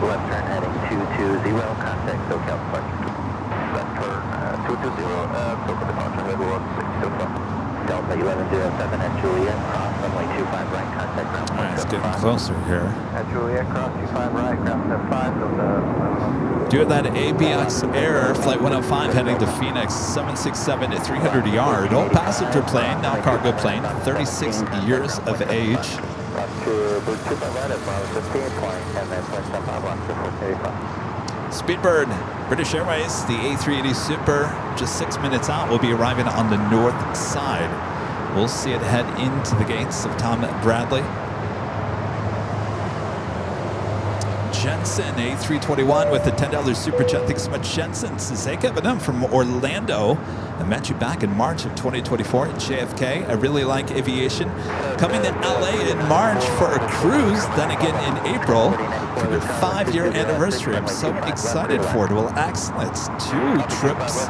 Speaker 2: Left turn heading 220, contact SoCal departure. Left turn 220, SoCal departure, head 160. Delta 1107 at Juliet, cross runway 25 right, contact ground
Speaker 1: All right, it's getting
Speaker 2: 175.
Speaker 1: closer here.
Speaker 2: Juliet, cross 25 right, ground 75, so the...
Speaker 1: Doing that ABX Air Flight 105 heading to Phoenix, 767 at 300 yard. All passenger plane, now cargo plane, 36 years of age. Speedbird, British Airways, the A380 Super, just 6 minutes out, will be arriving on the north side. We'll see it head into the gates of Tom Bradley. Jensen, A321 with a $10 super chat. Thanks so much, Jensen. This is Kevin from Orlando. I met you back in March of 2024 at JFK. I really like aviation. Coming to LA in March for a cruise, then again in April for your 5-year anniversary. I'm so excited for it. Well, excellent. 2 trips.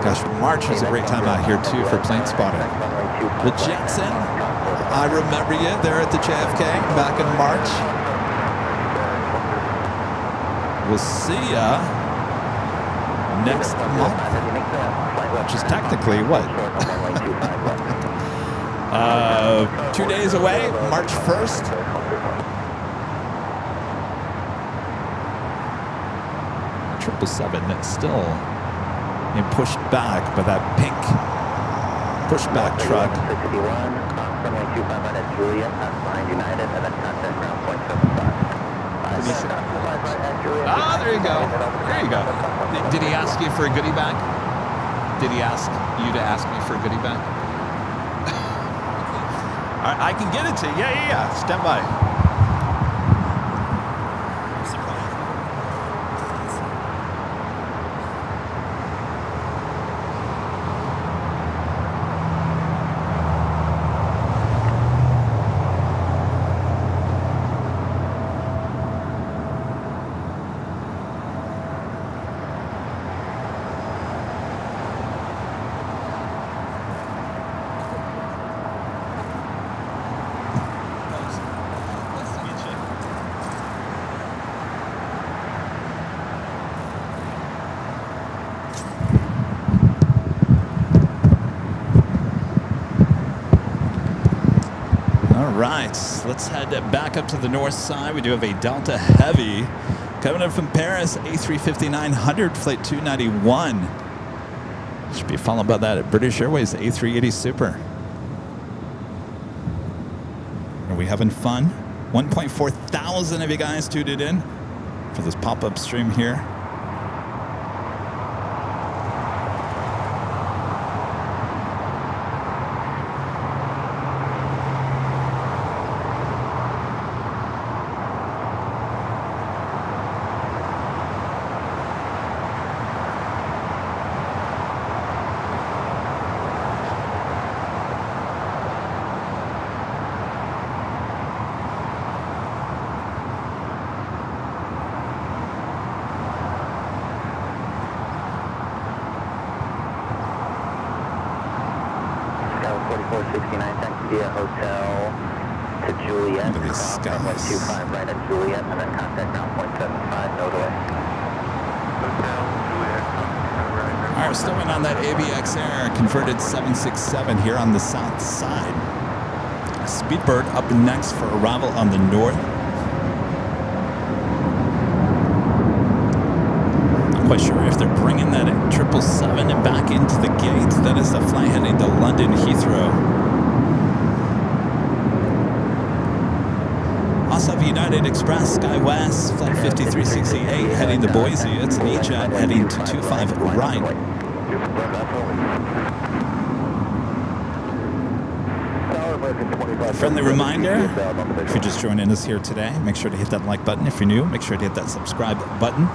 Speaker 1: Gosh, March was a great time out here too for plane spotting. Well, Jensen, I remember you there at the JFK back in March. We'll see ya next month, which is technically what? 2 days away, March 1st. Triple 7 still being pushed back by that pink pushback truck. Ah, there you go. There you go. Did he ask you for a goodie bag? Did he ask you to ask me for a goodie bag? I can get it to you. Yeah. Stand by. Let's head back up to the north side. We do have a Delta Heavy coming in from Paris, A350-900, flight 291. Should be followed by that at British Airways A380 Super. Are we having fun? 1.4 thousand of you guys tuned in for this pop-up stream here. Converted 767 here on the south side. Speedbird up next for arrival on the north. Not quite sure if they're bringing that 777 back into the gate. That is the flight heading to London Heathrow. Also have United Express SkyWest flight 5368 heading to Boise. It's an E-Jet heading to 25 right. Friendly reminder, if you're just joining us here today, make sure to hit that like button. If you're new, make sure to hit that subscribe button.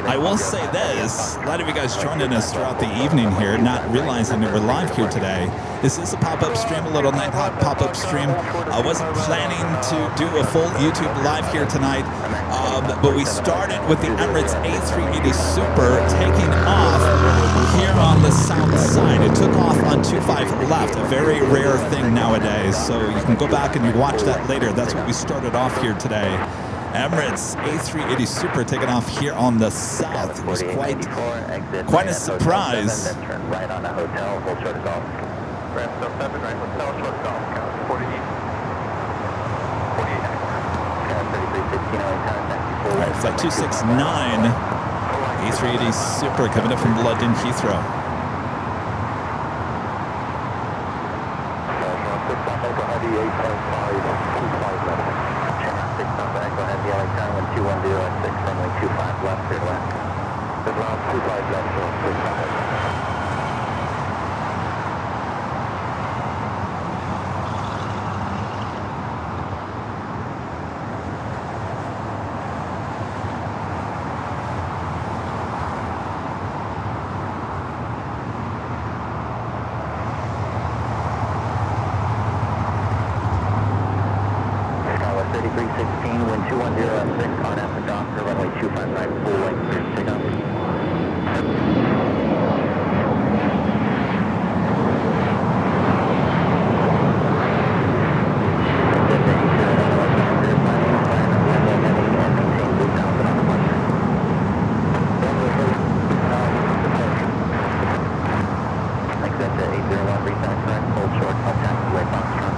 Speaker 1: I will say this, a lot of you guys joining us throughout the evening here, not realizing that we're live here today. This is a pop-up stream, a little Nighthawk pop-up stream. I wasn't planning to do a full YouTube live here tonight, but we started with the Emirates A380 Super taking off here on the south side. It took off on 25 left, a very rare thing nowadays, so you can go back and you watch that later. That's what we started off here today. Emirates A380 Super taking off here on the south. It was quite a surprise.
Speaker 3: Ramp still 7 right, hotel, short golf, count 48. 48.
Speaker 1: All right, flight 269, A380 Super coming up from London Heathrow.
Speaker 2: Wind 210 at 6 on at the dock for runway 25 right, full length, clear to take off. Exit to 801, reset correct, hold short, contact, way Foxtrot.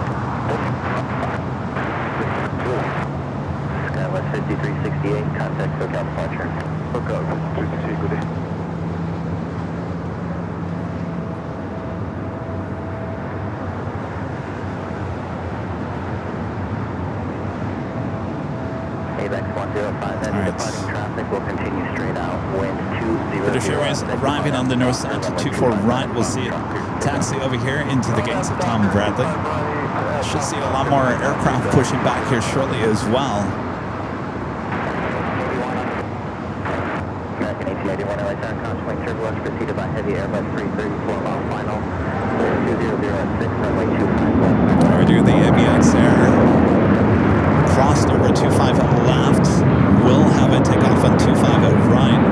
Speaker 2: Skywest 5368, contact SoCal departure.
Speaker 3: SoCal, 53, good day.
Speaker 2: AVEX 105, heavy departing traffic will continue straight out, wind 200.
Speaker 1: British Airways arriving on the north side to 24 right. We'll see it taxi over here into the gates of Tom Bradley. Should see a lot more aircraft pushing back here shortly as well.
Speaker 2: American 1881 Airlines constantly turbulence preceded by heavy Airbus 334 mile final. 200 at 6, runway 25
Speaker 1: We're doing the ABX Air. Crossed over 25 left. We'll have a takeoff on 25 right.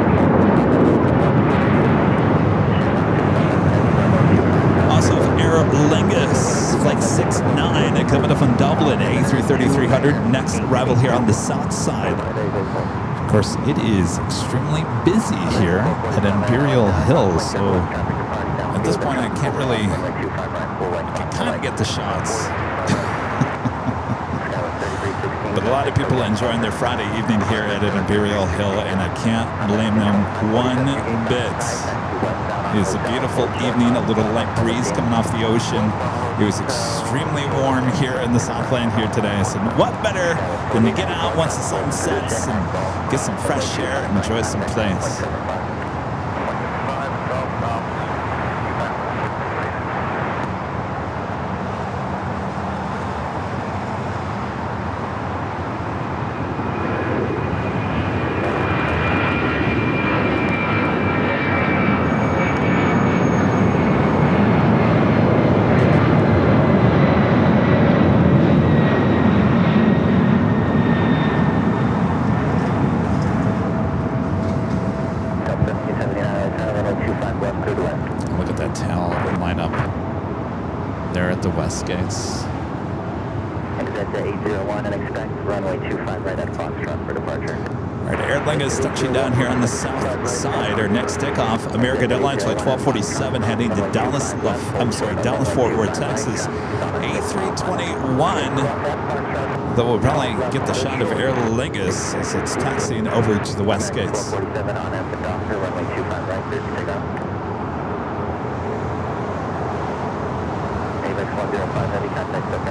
Speaker 1: Also Aer Lingus, flight 69, coming up from Dublin, A330-300. Next arrival here on the south side. Of course, it is extremely busy here at Imperial Hill, so at this point I can't really, I can kind of get the shots. But a lot of people enjoying their Friday evening here at an Imperial Hill, and I can't blame them one bit. It's a beautiful evening, a little light breeze coming off the ocean. It was extremely warm here in the Southland here today. So what better than to get out once the sun sets and get some fresh air and enjoy some planes. Gates.
Speaker 2: Exit to 801 and expect runway 25 right at Foxtrot for departure.
Speaker 1: All right, Aer Lingus touching down here on the south side. Our next takeoff, American Airlines flight 1247 heading to Dallas Fort Worth, Texas. A321. Though we'll probably get the shot of Aer Lingus as it's taxiing over to the west gates.
Speaker 2: 47 on at the dock for runway 25 right, clear to take off.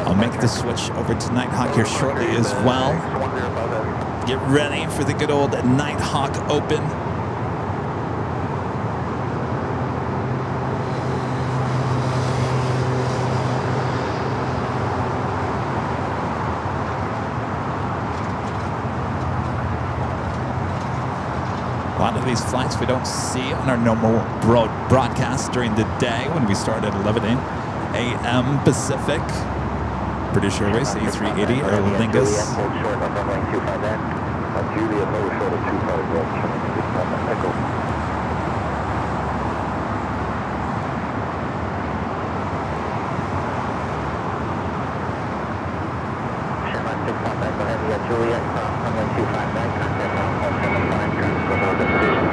Speaker 1: I'll make the switch over to Nighthawk here shortly as well. Get ready for the good old Nighthawk Open. A lot of these flights we don't see on our normal broadcast during the day when we start at 11 a.m. Pacific. British Airways A380 Aer Lingus.
Speaker 2: Juliet, runway 25 right, contact 175, transfer hold at position.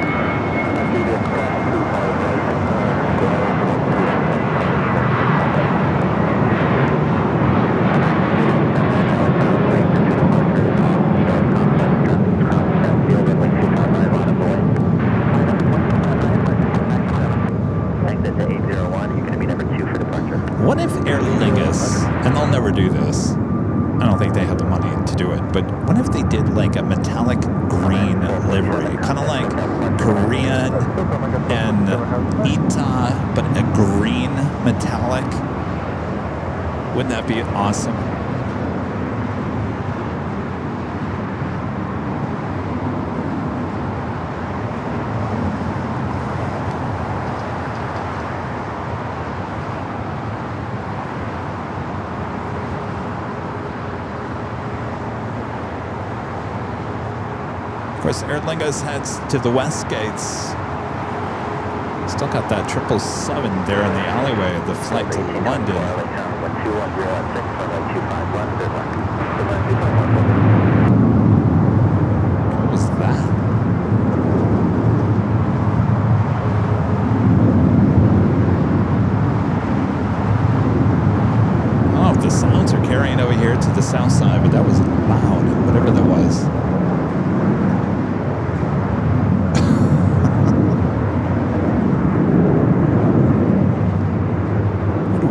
Speaker 1: do it, but what if they did like a metallic green livery, kind of like Korean and Ita, but a green metallic? Wouldn't that be awesome? Of course, Aer Lingus heads to the west gates. Still got that 777 there in the alleyway, the flight to London. What was that? I don't know if the sounds are carrying over here to the south side, but that was loud, whatever that was.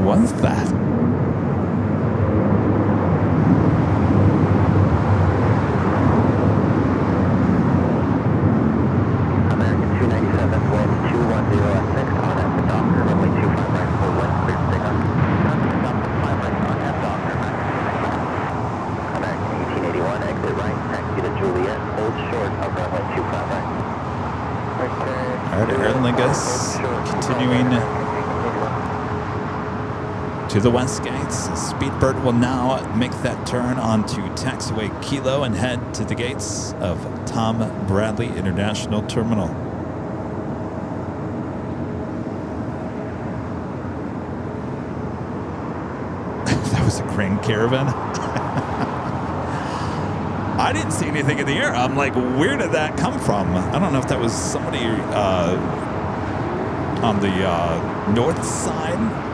Speaker 1: What was that?
Speaker 2: American 297, wind 210 at 6 on at the Docker, runway 25 right for wind, clear to take off. Stop at 5 right on at Docker, American 1881, exit right, taxi to Juliet, hold short of runway 25 right.
Speaker 1: All right, Aer Lingus continuing to the west gates. Speedbird will now make that turn onto taxiway Kilo and head to the gates of Tom Bradley International Terminal. That was a crane caravan. I didn't see anything in the air. I'm like, where did that come from? I don't know if that was somebody on the north side.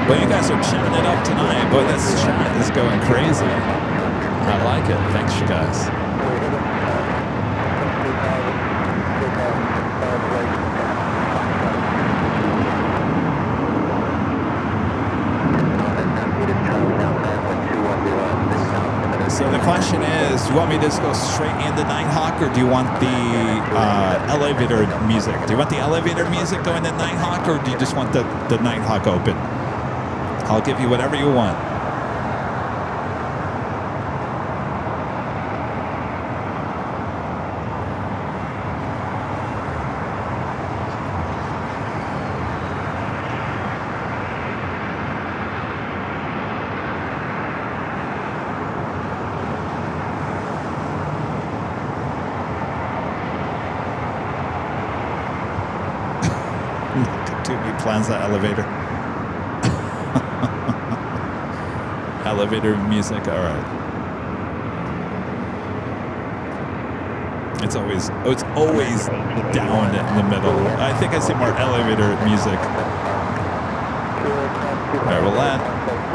Speaker 1: Well, you guys are chatting it up tonight. Boy, this chat is going crazy. I like it. Thanks, you guys. So the question is, do you want me to just go straight into Nighthawk, or do you want the elevator music? Do you want the elevator music going to Nighthawk, or do you just want the Nighthawk open? I'll give you whatever you want. Plaza elevator. Elevator music, all right. It's always down in the middle. I think I see more elevator music. All right, we'll let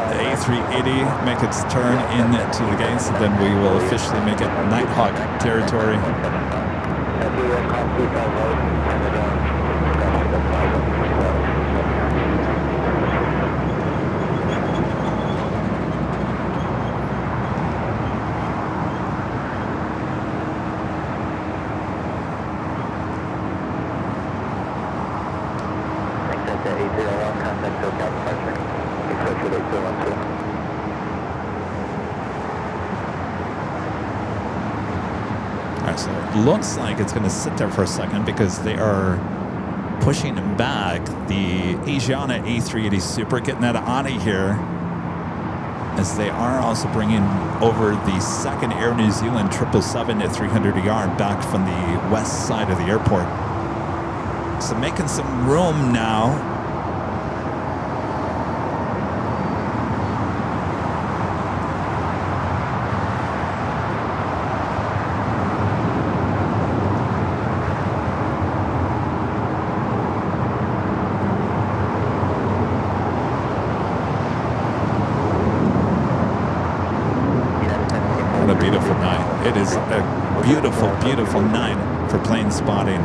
Speaker 1: the A380 make its turn into the gates, and then we will officially make it Nighthawk territory. So it looks like it's going to sit there for a second because they are pushing back the Asiana A380 Super, getting that out of here, as they are also bringing over the second Air New Zealand 777 at 300ER back from the west side of the airport. So making some room now. What a beautiful night. It is a beautiful, beautiful night for plane spotting.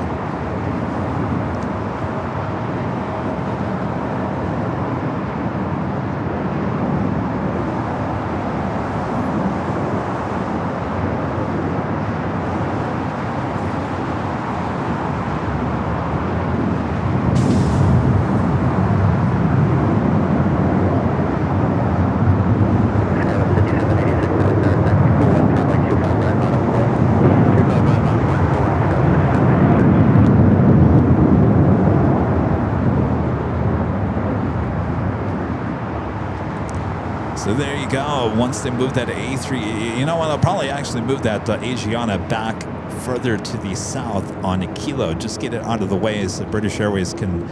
Speaker 1: So there you go. Once they move that A3, you know what? They'll probably actually move that Asiana back further to the south on a kilo. Just get it out of the way so British Airways can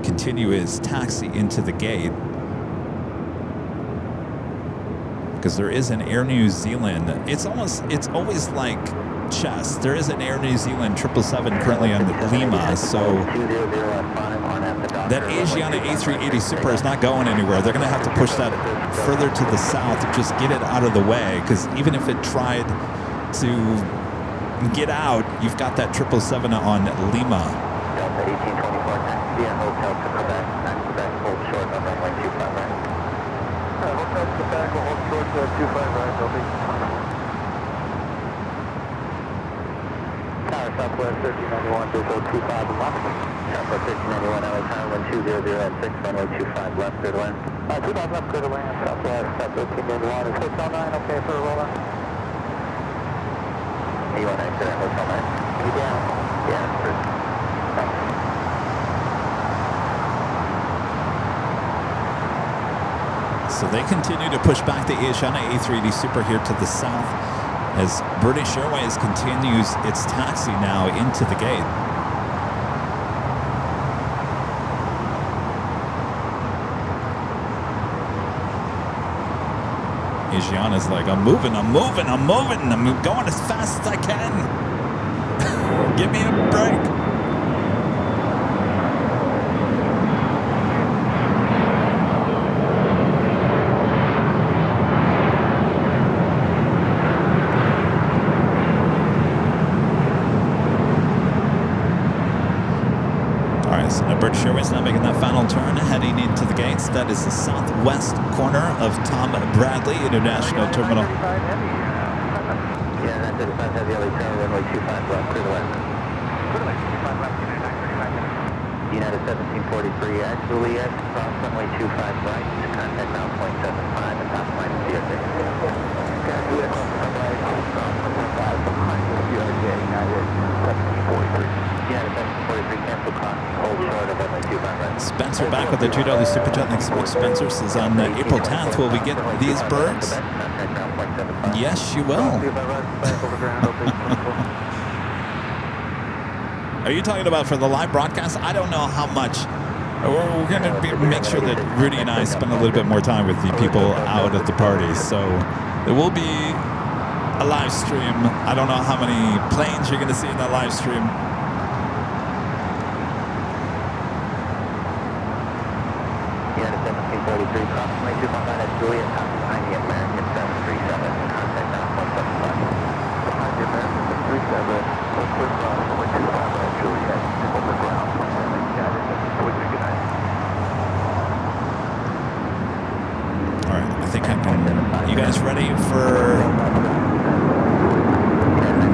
Speaker 1: continue its taxi into the gate. Because there is an Air New Zealand. It's always like chess. There is an Air New Zealand 777 currently on Lima. So that Asiana A380 Super is not going anywhere. They're going to have to push that further to the south to just get it out of the way, because even if it tried to get out, you've got that 777 on Lima.
Speaker 2: Delta 1824, taxi and hotel to Quebec, Quebec, hold short on runway 25 right.
Speaker 3: Hotel to Quebec, we'll hold short to 25 right, Delta 1824.
Speaker 2: Tower Southwest 1391, Visual 25 left. Southwest 1391, LA Tower 1200 at 6, runway 25 left, clear to land. 25 left, clear to land. Southwest 1391, is Hotel 9 okay for a roll-up? You want to exit at Hotel 9? You down? Yeah, sure.
Speaker 1: So they continue to push back the Asiana A380 Super here to the south as British Airways continues its taxi now into the gate. Asiana's like, I'm moving, I'm going as fast as I can. Give me a break. British Airways now making that final turn, heading into the gates. That is the southwest corner of Tom Bradley International Terminal.
Speaker 2: Yeah, 935 heavy LA Tower, runway 25 left, clear to land. United 1743, actually at cross runway 25 right, contact now 0.75 and top line is CRJ. United 1743. United 1743, cancel cross, hold short of runway 25 right.
Speaker 1: Spencer back with the $2 Super Jet. Thanks so much, Spencer. Says on April 10th, will we get these birds? Yes, you will. Are you talking about for the live broadcast? I don't know how much. We're going to make sure that Rudy and I spend a little bit more time with the people out at the party. So there will be a live stream. I don't know how many planes you're going to see in that live stream.
Speaker 2: United 1743, cross runway 25 at Juliet, top behind the American 737, contact now 0.75. Behind the American 737, quick cross runway 25 at Juliet, over ground 27, United 1743, good night.
Speaker 1: All right, I think I can. You guys ready for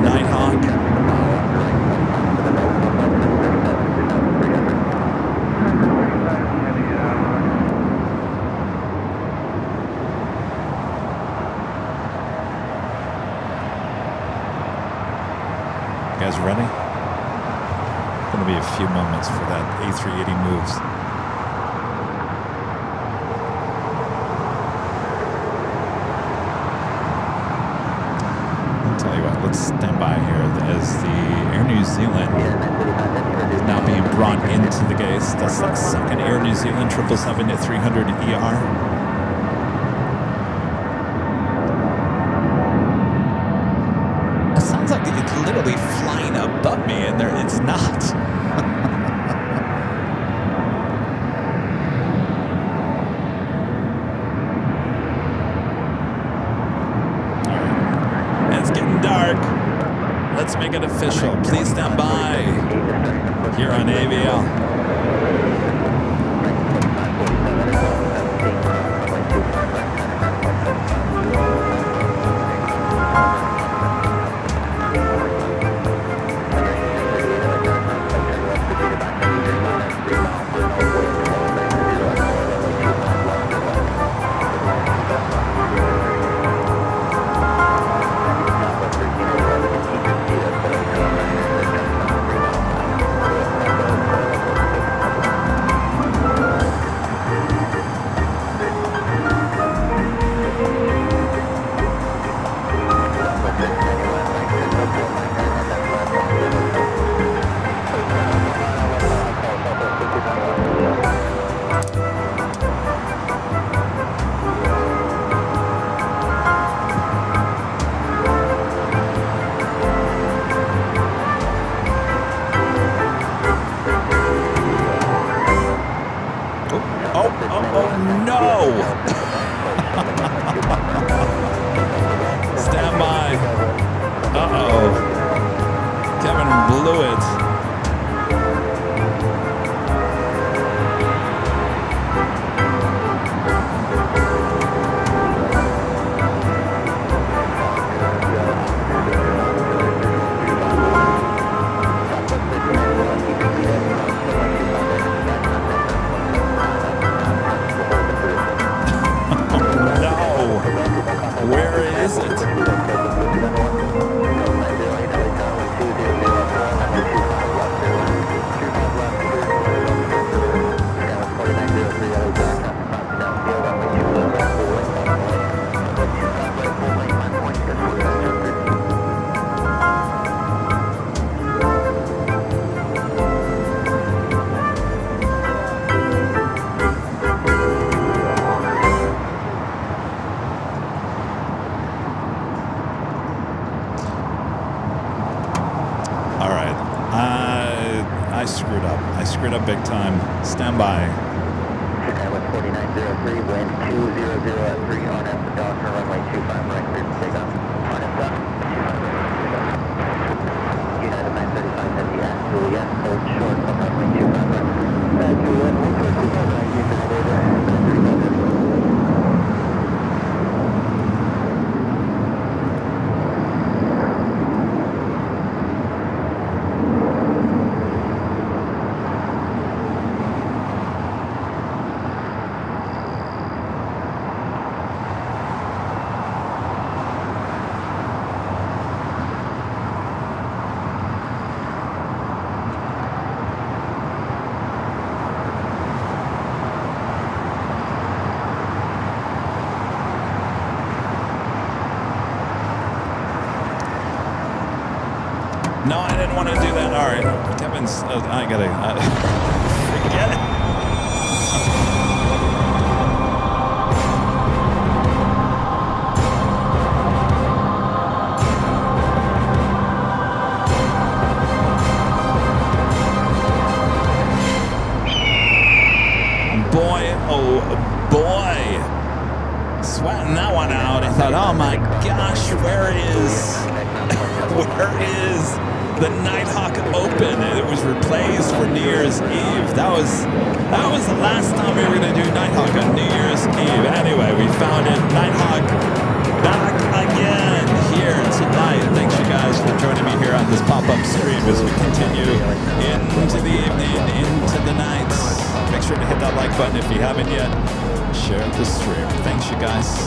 Speaker 1: Nighthawk? You guys ready? It's going to be a few moments for that A380 moves. I'll tell you what, let's stand by here as the Air New Zealand is now being brought into the gates. That's the second Air New Zealand 777-300ER. Sounds like it's literally flying above me, and there it's not. Let's make it official. Please stand by here on AVL. I screwed up big time. Stand by.
Speaker 2: Skywest 4903, wind 200 at 3 on at the dock for runway 25 right, clear to take off. On at dock, 25. United 935 Heavy at Juliet, hold short from runway 25 right. At Juliet, 125 right, United 935.
Speaker 1: No, I didn't want to do that. All right, Kevin's. I gotta forget it. Boy, oh boy, sweating that one out. I thought, oh my gosh, where is the Nighthawk Open? It was replaced for New Year's Eve. That was the last time we were going to do Nighthawk on New Year's Eve. Anyway, we found it. Nighthawk back again here tonight. Thanks you guys for joining me here on this pop-up stream as we continue into the evening, into the night. Make sure to hit that like button if you haven't yet. Share the stream. Thanks you guys.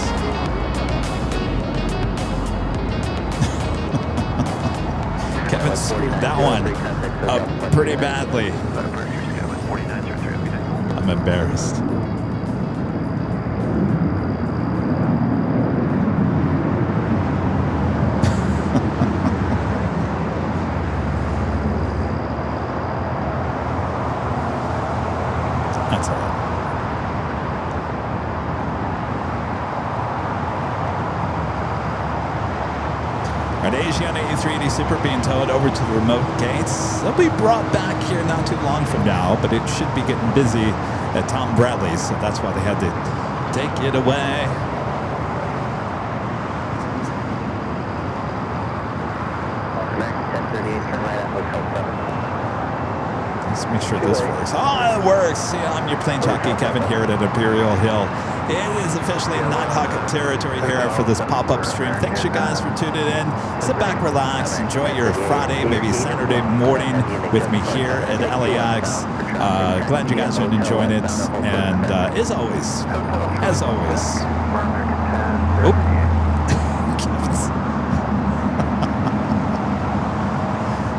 Speaker 1: Kevin screwed that one up pretty badly. I'm embarrassed. That's all right. Asiana A380 Super being towed over to the remote gates. They'll be brought back here not too long from now, but it should be getting busy at Tom Bradley's, so that's why they had to take it away. Let's make sure this works. Oh, it works. Yeah, I'm your plane jockey, Kevin, here at Imperial Hill. It is officially Nighthawk territory here for this pop-up stream. Thanks, you guys, for tuning in. Sit back, relax, enjoy your Friday, maybe Saturday morning with me here at LAX. Glad you guys are enjoying it. And as always,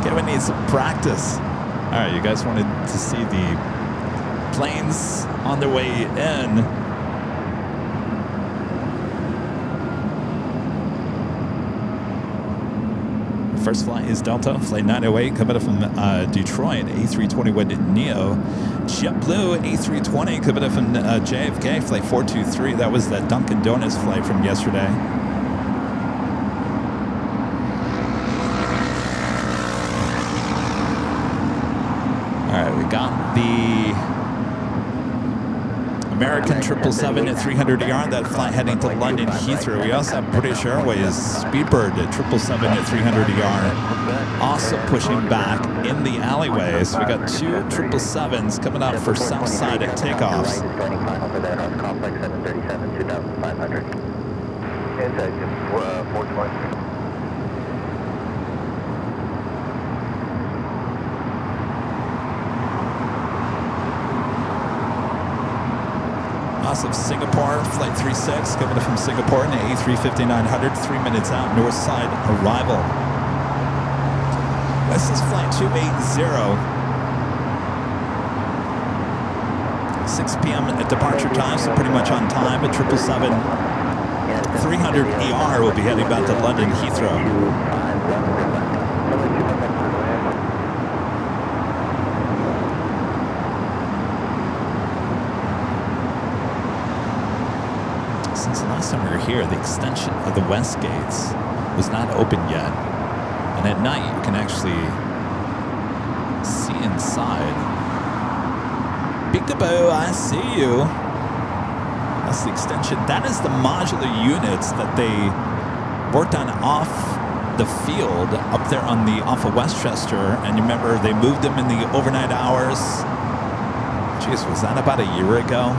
Speaker 1: Kevin needs some practice. All right, you guys wanted to see the planes on their way in. First flight is Delta, flight 908, coming up from Detroit, A320 with Neo. JetBlue, A320, coming up from JFK, flight 423. That was that Dunkin' Donuts flight from yesterday. All right, we got the American 777 at 300 ER, that flight heading to London Heathrow. We also have British Airways Speedbird at 777 at 300 ER, also pushing back in the alleyways. We got two 777s coming up for Southside at takeoffs.
Speaker 2: Complex 737, 2,500. Inside 420.
Speaker 1: Of Singapore, flight 36, coming from Singapore in the A350-900, 3 minutes out, north side arrival. This is flight 280. 6 p.m. at departure time, so pretty much on time. At 777, 300 ER will be heading back to London Heathrow. Time we were here, the extension of the west gates was not open yet, and at night you can actually see inside. Peekaboo, I see you. That's the extension. That is the modular units that they worked on off the field up there on the off of Westchester, and you remember they moved them in the overnight hours. Jeez, was that about a year ago?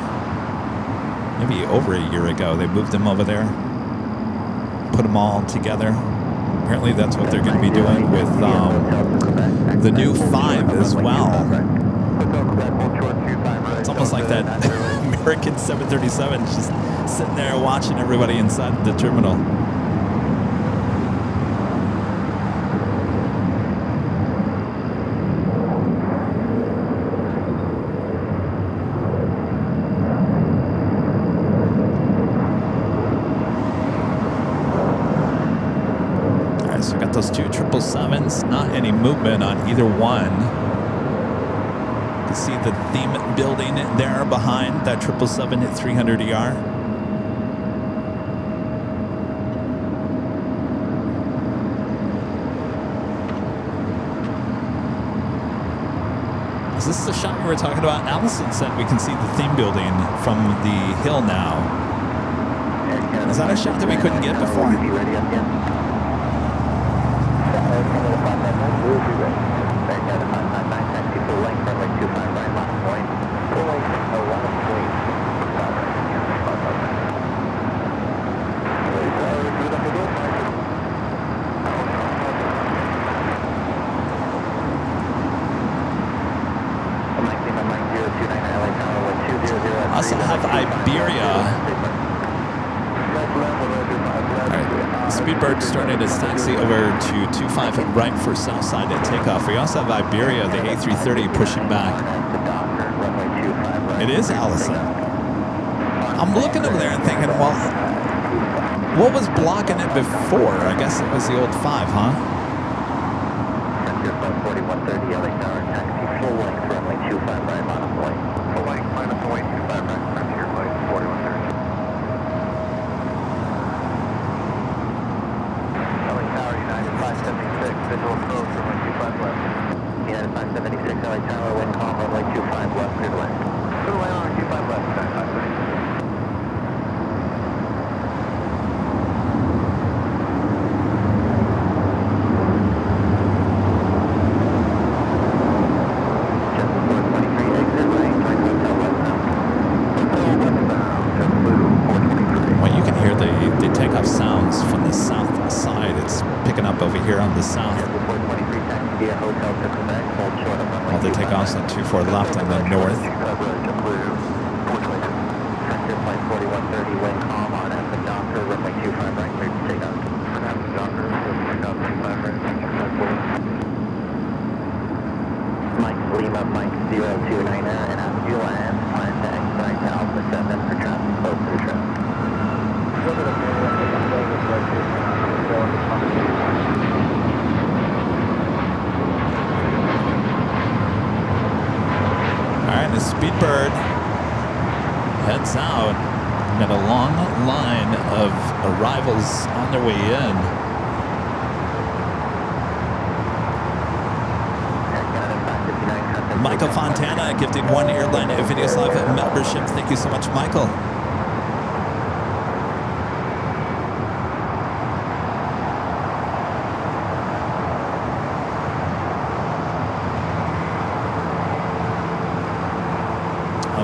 Speaker 1: Maybe over a year ago, they moved them over there, put them all together. Apparently that's what they're going to be doing with the new 5 as well. It's almost like that American 737 just sitting there watching everybody inside the terminal. Those two 777s, not any movement on either one. You can see the theme building there behind that 777 at 300 ER. Is this the shot we were talking about? Allison said we can see the theme building from the hill now. Is that a shot that we couldn't get before? I also have Iberia. Speedbird started its taxi over to 25 right for Southside at takeoff. We also have Iberia, the A330, pushing back. It is Allison. I'm looking over there and thinking, well, what was blocking it before? I guess it was the old 5, huh?
Speaker 2: 4130 LA Tower, taxi full length, runway 25 right, minus point. Full length, minus point, 25 right, frontier flight, 4130. LA Tower, United 576, visual approach, runway 25 left. United 576, LA Tower, wind calm, runway 25 left, clear to land. Clear to land on 25 left, 576.
Speaker 1: Airways from the south side. It's picking up over here on the south. While they take off on 24 left on the north.
Speaker 2: Mike Lima, Mike 029 and Avenue and plan to expedite to Alpha 7 for traffic close to the trip.
Speaker 1: Alright, the Speedbird heads out. Got a long line of arrivals on their way in. Michael Fontana gifted 1 Airline Videos Live membership. Thank you so much, Michael.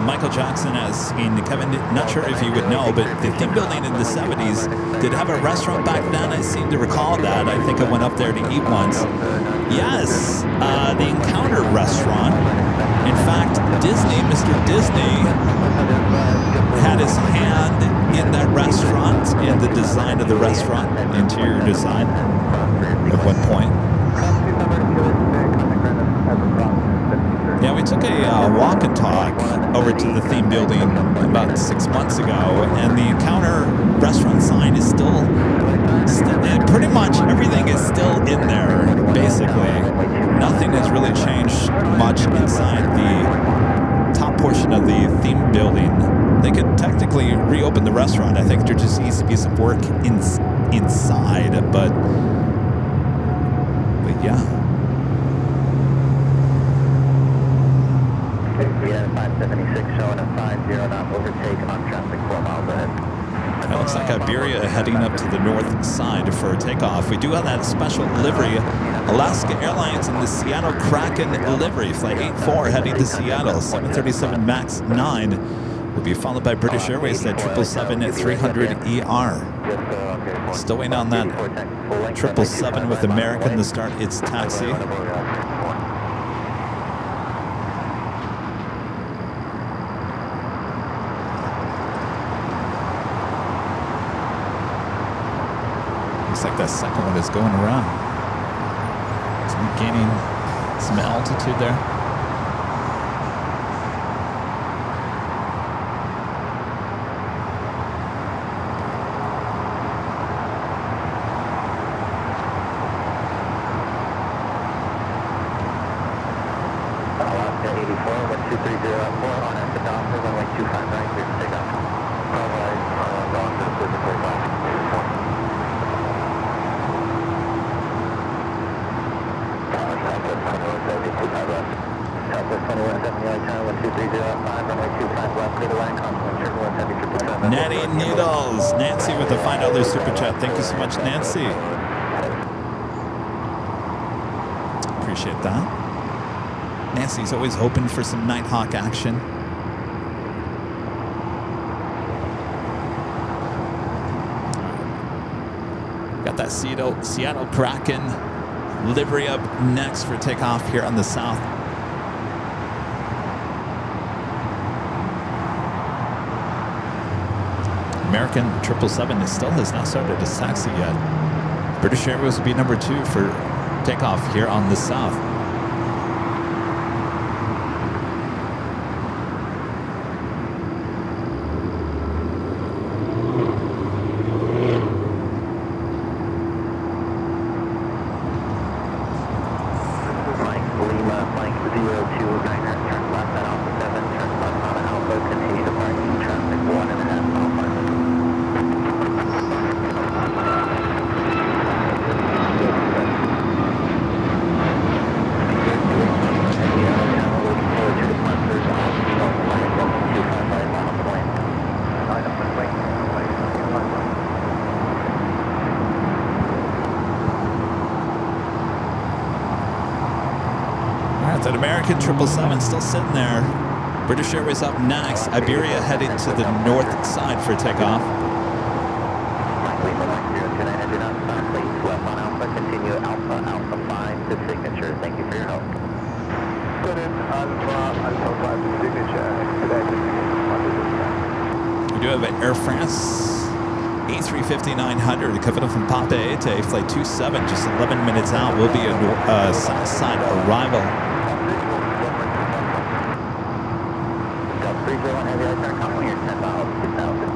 Speaker 1: Michael Jackson asking, Kevin, not sure if you would know, but the theme building in the 70s did have a restaurant back then. I seem to recall that. I think I went up there to eat once. Yes, the Encounter restaurant. In fact, Disney, Mr. Disney, had his hand in that restaurant, in the design of the restaurant, interior design, at one point. Yeah, we took a walk and talk over to the theme building about 6 months ago, and the Encounter restaurant sign is still pretty much everything is still in there, basically. Nothing has really changed much inside the top portion of the theme building. They could technically reopen the restaurant. I think there just needs to be some work inside, but yeah.
Speaker 2: We have 576 showing a 50 knot overtake on traffic 4 miles ahead.
Speaker 1: It looks like Iberia heading up to the north side for a takeoff. We do have that special livery, Alaska Airlines in the Seattle Kraken livery. Flight 84 heading to Seattle, 737 MAX 9. Will be followed by British Airways at 777-300ER. Still waiting on that 777 with American to start its taxi. Looks like that second one is going around. So I'm gaining some altitude there.
Speaker 2: Alaska 84, 12304 on at the Doctor, runway 25 right, clear to take off. Alright, Doctor, clear to take off.
Speaker 1: Natty Needles, Nancy with the $5 super chat. Thank you so much, Nancy. Appreciate that. Nancy's always hoping for some Nighthawk action. Got that Seattle Kraken livery up next for takeoff here on the south. American 777 still has not started its taxi yet. British Airways will be number 2 for takeoff here on the south. That American 777 still sitting there. British Airways up next. Iberia heading to the north side for takeoff. do have an Air France A350-900 coming up from Popup to flight 27, just 11 minutes out. Will be a south side arrival.
Speaker 2: Delta 301 Heavy Aircraft calling here 10 miles, 2000.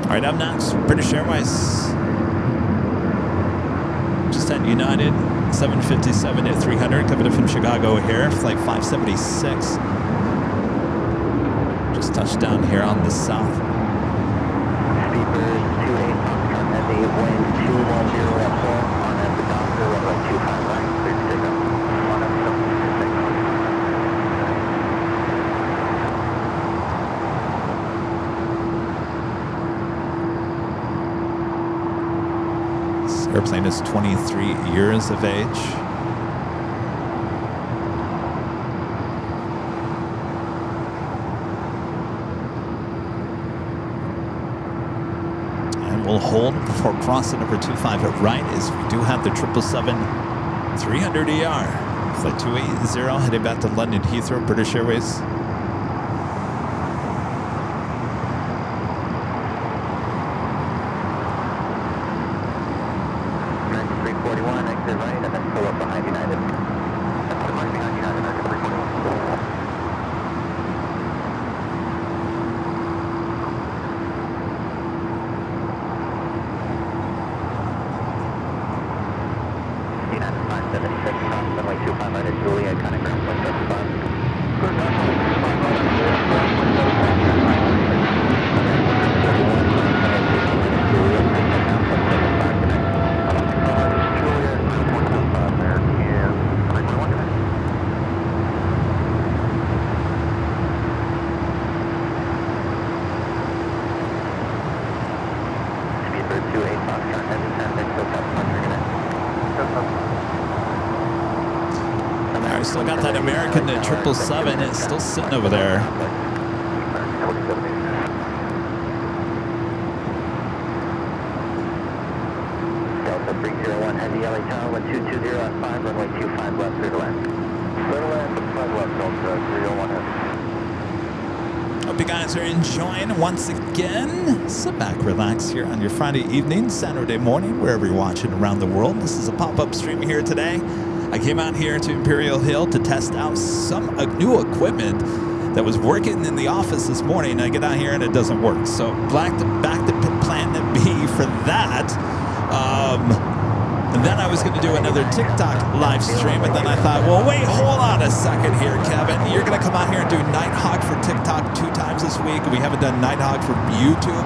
Speaker 1: All right, up next, British Airways. Just at United, 757 at 300, coming up from Chicago here, flight 576. Just touched down here on the south.
Speaker 2: Speedbird 28 Foxtrot Heavy, wind 210 at 4 on at the doctor, runway 25 right, clear to take off. On up, clear to take off.
Speaker 1: Airplane is 23 years of age. And we'll hold before crossing over 25 at right as we do have the 777-300ER. Flight 280 heading back to London Heathrow, British Airways.
Speaker 2: 341, exit right, and then pull up behind United. That's the money behind United, exit 341. United 576, cross runway 25 right at Julia, kind of ground point 75. Good enough, 25 right at Julia, ground point 75. Julia, take that ground point 75 connect.
Speaker 1: I still got that American at 777. It's still sitting over there.
Speaker 2: Delta 301 Heavy LA Tower 1220 at 5, runway 25 left, clear to land. Clear to land, 5 left, Delta 301 Heavy.
Speaker 1: Hope you guys are enjoying once again. Sit back, relax here on your Friday evening, Saturday morning, wherever you're watching around the world. This is a pop-up stream here today. I came out here to Imperial Hill to test out some new equipment that was working in the office this morning. I get out here and it doesn't work. So back to plan B for that. And then I was going to do another TikTok live stream, and then I thought, well, wait, hold on a second here, Kevin. You're going to come out here and do Nighthawk for TikTok 2 times this week. We haven't done Nighthawk for YouTube.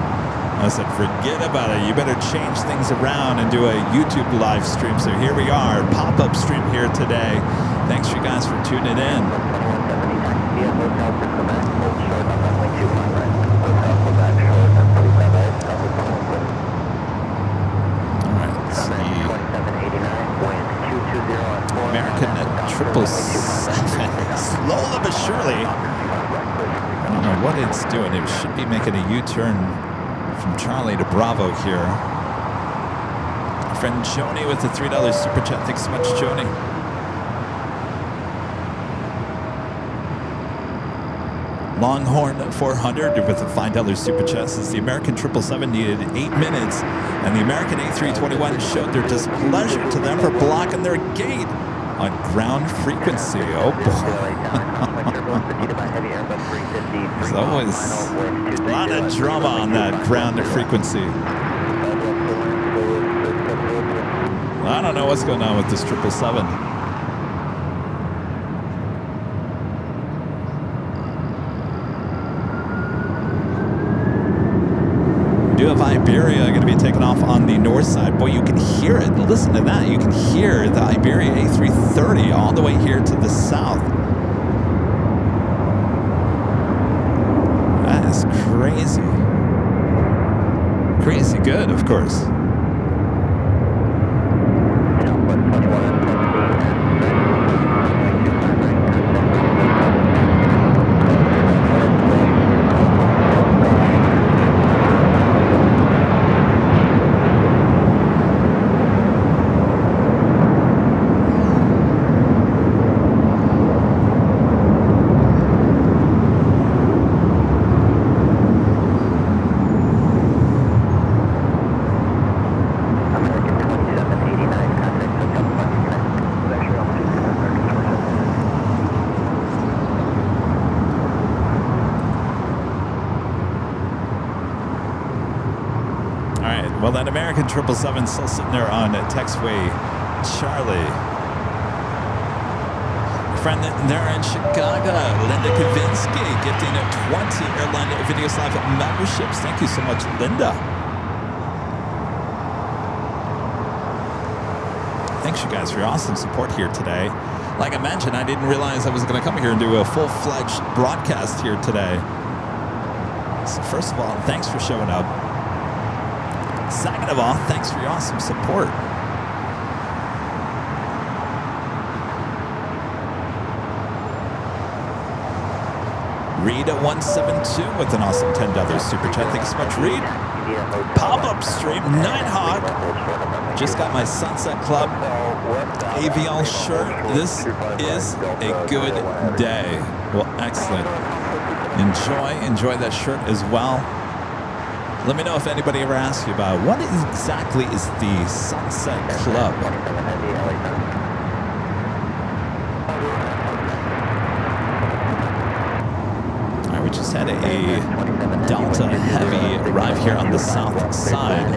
Speaker 1: I said, forget about it. You better change things around and do a YouTube live stream. So here we are, pop-up stream here today. Thanks you guys for tuning in. American at 777, slowly but surely. I don't know what it's doing. It should be making a U-turn from Charlie to Bravo here. Our friend Joni with the $3 super chat. Thanks so much, Joni. Longhorn 400 with a $5 super chat says the American 777 needed 8 minutes, and the American A321 showed their displeasure to them for blocking their gate on ground frequency. Oh boy. There's always a lot of drama on that ground frequency. I don't know what's going on with this 777. We do have Iberia going to be taking off on the north side. Boy, you can hear it. Listen to that. You can hear the Iberia A330 all the way here to the south. crazy. Crazy good, of course. Well, that American 777 still sitting there on taxiway Charlie. Friend there in Chicago, Linda Kavinsky, gifting 20 Airline Videos Live memberships. Thank you so much, Linda. Thanks, you guys, for your awesome support here today. Like I mentioned, I didn't realize I was going to come here and do a full-fledged broadcast here today. So first of all, thanks for showing up. Second of all, thanks for your awesome support. Reed at 172 with an awesome $10 super chat. Thanks so much, Reed. Pop-up stream, Nighthawk. Just got my Sunset Club AVL shirt. This is a good day. Well, excellent. Enjoy that shirt as well. Let me know if anybody ever asks you about what exactly is the Sunset Club. All right, we just had a Delta Heavy arrive here on the south side.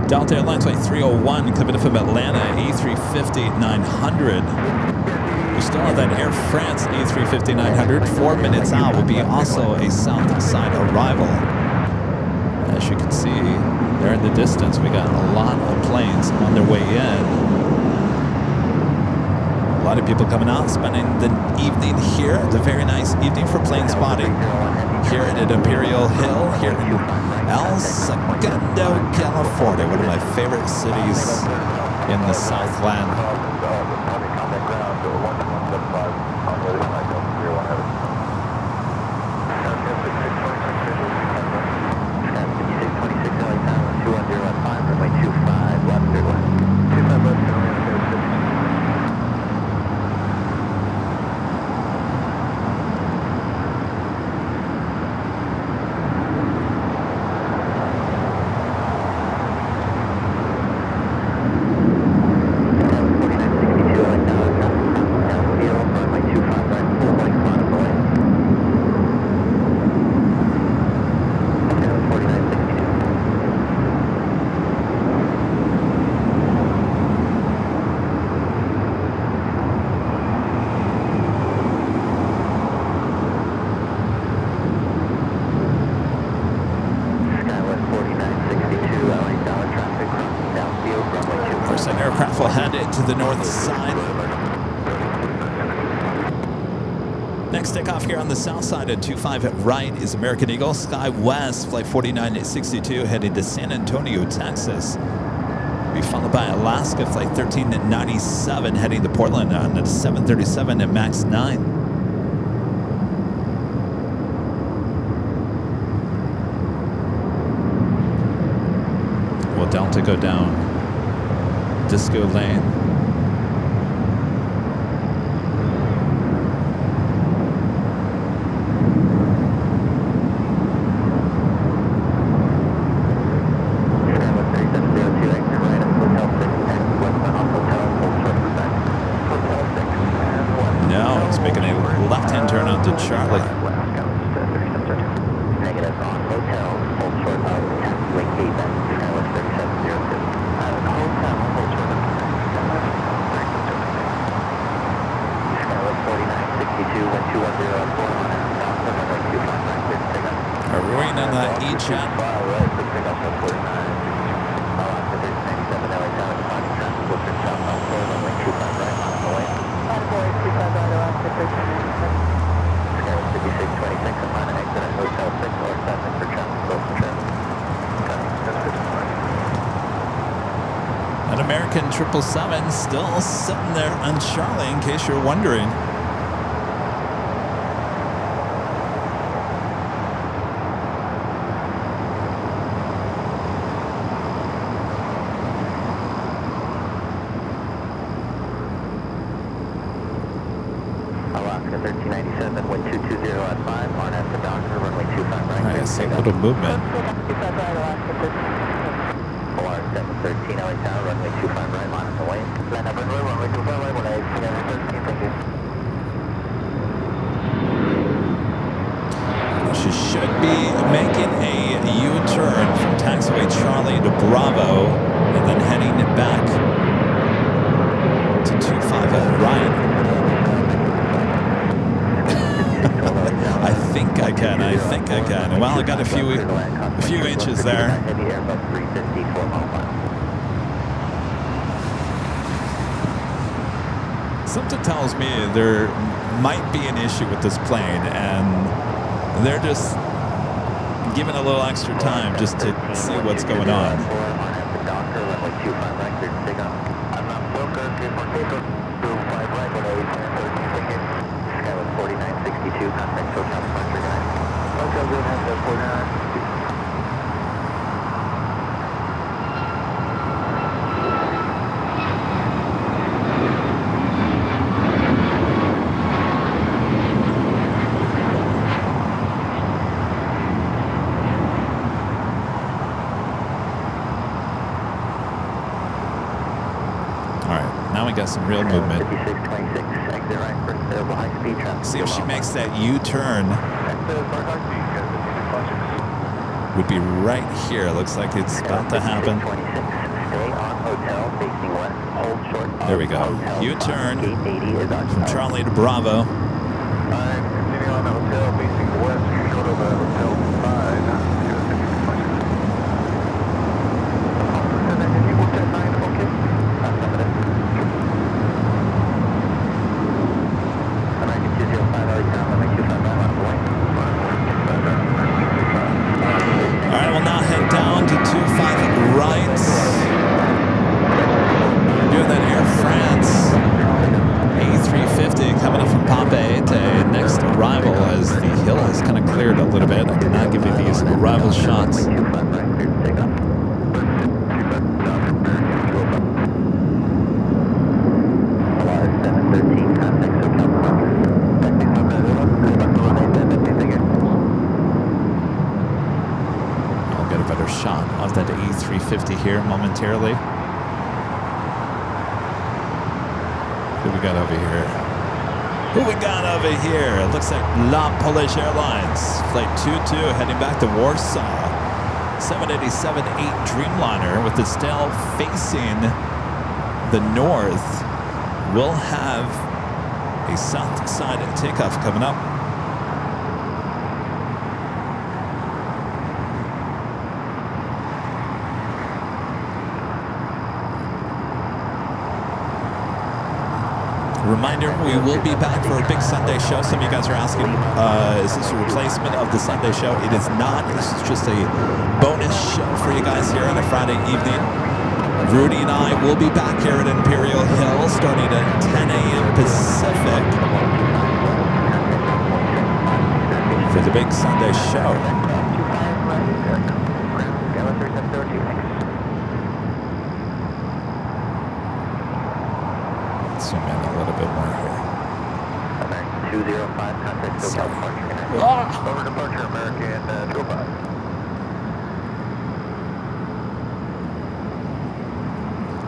Speaker 1: Delta Airlines Flight 301 coming in from Atlanta, A350-900. We still have that Air France A350-900. 4 minutes out will be also a south side arrival. As you can see, there in the distance, we got a lot of planes on their way in. A lot of people coming out, spending the evening here. It's a very nice evening for plane spotting here at Imperial Hill, here in El Segundo, California, one of my favorite cities in the Southland. To the north side. Next takeoff here on the south side at 25 at right is American Eagle. Sky West, flight 4962, heading to San Antonio, Texas. Be followed by Alaska, flight 1397, heading to Portland on the 737 at MAX 9. Will Delta go down Disco Lane?
Speaker 2: 5626, I'm on an exit at Hotel 6 or 7 for traffic, close to traffic.
Speaker 1: An American 777 still sitting there on Charlie, in case you're wondering.
Speaker 2: Alaska 1397, wind 220 at 5, on at the Doctor, runway 25 right.
Speaker 1: All right, I see a little movement.
Speaker 4: 25 right, Alaska
Speaker 2: OR 713 LA Tower, runway 25 right, line is away. Land up runway, runway 25 right, when I 13, thank you.
Speaker 1: She should be making a U-turn from taxiway Charlie to Bravo and then heading back to 250 right. I think I can. Well, I got a few inches there.
Speaker 2: Heavy Airbus 350, 4 mile final.
Speaker 1: Something tells me there might be an issue with this plane, and they're just giving a little extra time just to see what's going on. Skyward 4962, contact Hotel Departure guide. Hotel Green has 4962. Got some real movement.
Speaker 2: 5626, exit right for available high-speed traffic.
Speaker 1: See if she makes that U-turn. Would be right here. Looks like it's about to happen.
Speaker 2: Stay on hotel facing west. Hold short.
Speaker 1: There we go. U-turn from Charlie to Bravo.
Speaker 3: I'm continuing on the hotel facing west, short of Hotel 5.
Speaker 1: Alright, we'll now head down to 25 right. Doing that Air France A350 coming up from Popup to next arrival as the hill has kind of cleared a little bit. I cannot give you these arrival shots. Shot of that A350 here momentarily. Who we got over here? It looks like La Polish Airlines. Flight 22 heading back to Warsaw. 787-8 Dreamliner with the tail facing the north. We'll have a south side takeoff coming up. Reminder, we will be back for a big Sunday show. Some of you guys are asking, is this a replacement of the Sunday show? It is not. This is just a bonus show for you guys here on a Friday evening. Rudy and I will be back here at Imperial Hill starting at 10 a.m. Pacific for the big Sunday show. Zoom in a little bit more here.
Speaker 2: 205, contact SoCal departure. Over departure, American 205.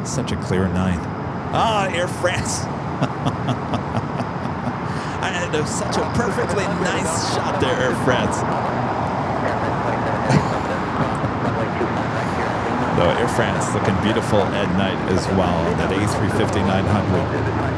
Speaker 1: Such a clear night. Air France. I had such a perfectly nice shot there, Air France. Though Air France looking beautiful at night as well. That A350-900.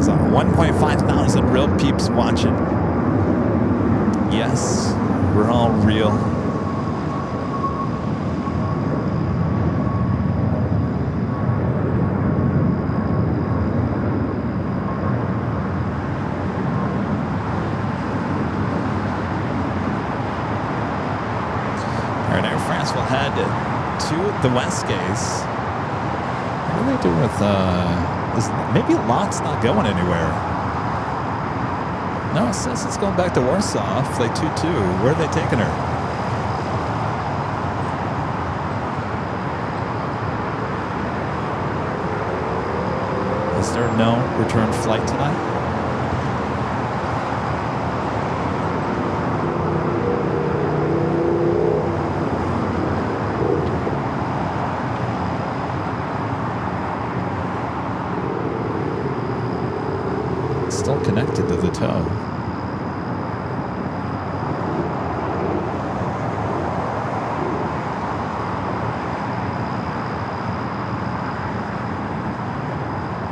Speaker 1: says 1.5 thousand real peeps watching. Yes, we're all real. All right, Air France will head to the West Gates. What are they doing with, maybe LAX not going anywhere. No, it says it's going back to Warsaw, flight 22. Where are they taking her? Is there no return flight tonight? Still connected to the tow.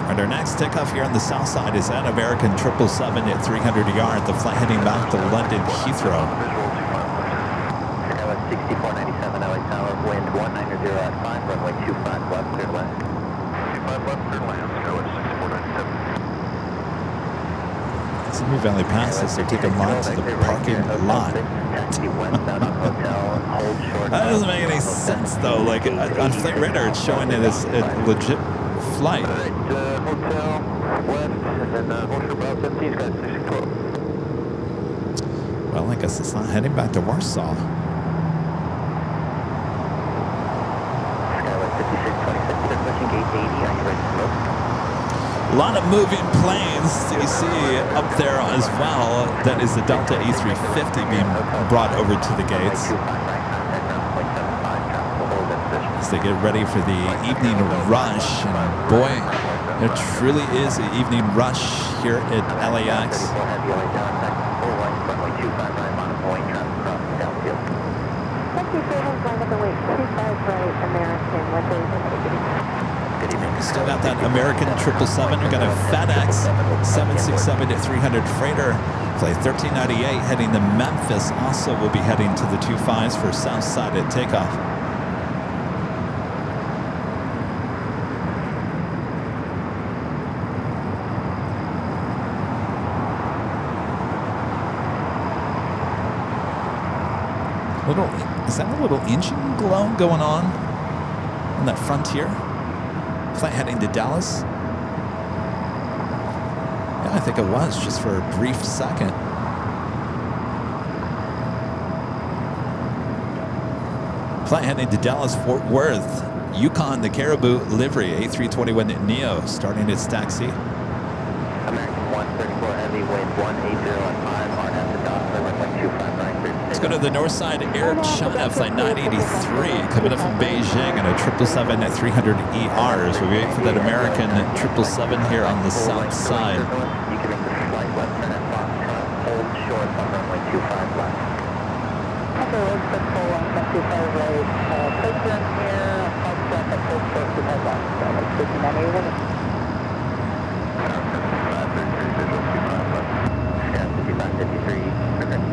Speaker 1: And our next takeoff here on the south side is at American 777 at 300 yard. The flight heading back to London Heathrow.
Speaker 2: Skywest 6497 LA Tower, wind 190 at 5, runway 25 left, clear to land. 25 left, clear to land, Skywest 6497.
Speaker 1: Simi Valley passes, they're taking lots of the parking lot. That doesn't make any sense though. Like on Flight Radar, it's showing it as a legit flight.
Speaker 5: Hotel west, and then Hotel Bravo 17's got 612.
Speaker 1: Well, I guess it's not heading back to Warsaw.
Speaker 2: Skywest 5626, they're pushing gate 80, are you ready to look?
Speaker 1: A lot of moving planes you see up there as well. That is the Delta A350 being brought over to the gates as they get ready for the evening rush. And boy, there truly is an evening rush here at LAX. We still got that American 777. We got a FedEx 767 to 300 freighter. Flight 1398 heading to Memphis. Also will be heading to the 25s for south side at takeoff. Is that a little engine glow going on that Frontier? Flight heading to Dallas? Yeah, I think it was, just for a brief second. Flight heading to Dallas, Fort Worth. Yukon, the Caribou livery, A321 Neo, starting its taxi.
Speaker 2: American 134 heavy, wind 180 at 5, hard at the dock, runway 259.
Speaker 1: Let's go to the north side, Air China, flight 983, coming up from Beijing on a 777 at 300 ERs. We wait for that American 777 here on the south side.
Speaker 2: You can make the flight left turn at Foxtrot, hold short on runway 25 left. Okay, let's put full on 25 right. Place turn here, Foxtrot at hold short to head left. So let's put 980.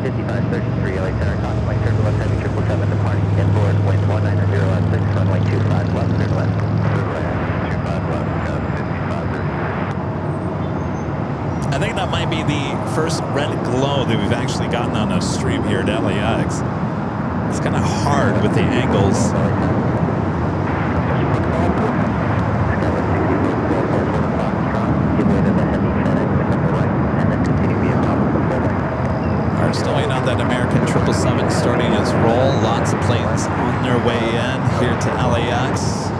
Speaker 2: Sky 5533, LA Center, contemplate turbulence, heavy 777 departing inboard, wind 190 at 6, runway 25 left, clear left. Clear left, 25 left, 5530.
Speaker 1: I think that might be the first red glow that we've actually gotten on a stream here at LAX. It's kind of hard with the angles. We're still waiting on that American 777 starting its roll. Lots of planes on their way in here to LAX.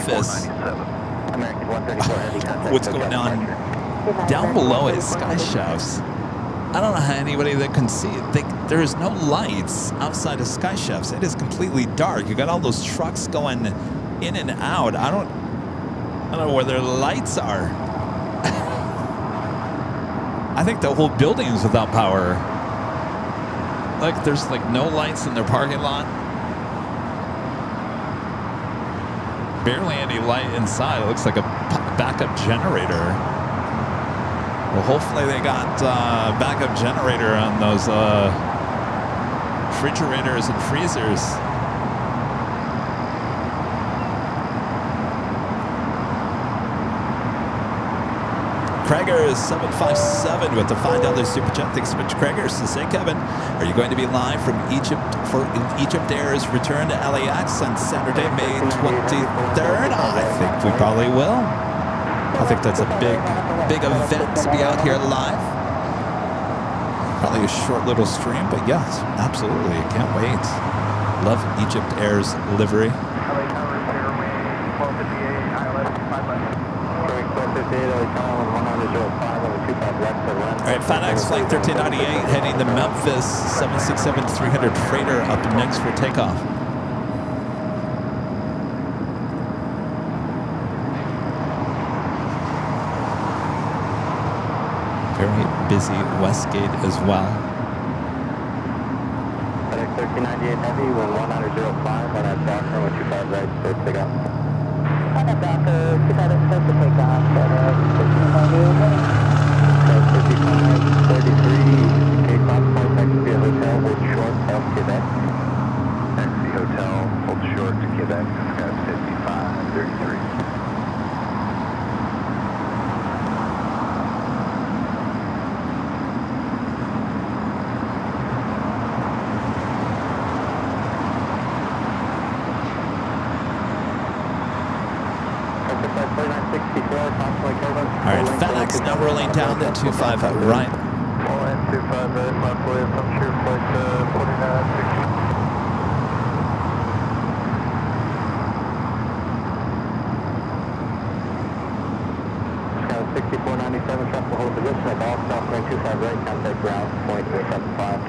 Speaker 1: Memphis.
Speaker 2: American 134 heavy contact.
Speaker 1: What's going on down below at Sky Chefs? I don't know how anybody that can see it. There is no lights outside of Sky Chefs. It is completely dark. You got all those trucks going in and out. I don't know where their lights are. I think the whole building is without power. Like there's like no lights in their parking lot. Barely any light inside. It looks like a backup generator. Well, hopefully they got backup generator on those refrigerators and freezers. Krager is 757 with the $5 super chat. Thanks so much, Krager. So say, Kevin, are you going to be live from Egypt for Egypt Air's return to LAX on Saturday, May 23rd? I think we probably will. I think that's a big event to be out here live. Probably a short little stream, but yes, absolutely. I can't wait. Love Egypt Air's livery. All right, FedEx Flight 1398 heading to Memphis, 767-300 freighter up next for takeoff. Very busy Westgate as well.
Speaker 2: FedEx 1398 heavy, wind 105 on that Docker, 125 right, clear to take off. On that Docker, 25 clear to take off, FedEx 1398 heavy. 5533, takeoff, point taxi hotel, hold short, South Quebec. Taxi hotel, hold short to Quebec, Sky 5533.
Speaker 1: All right, FedEx now rolling down to 25 right.
Speaker 3: 25 right, my place, I'm sure flight 4960.
Speaker 2: Sky 6497, trust will hold position at all, South 25 right, contact ground, point 75.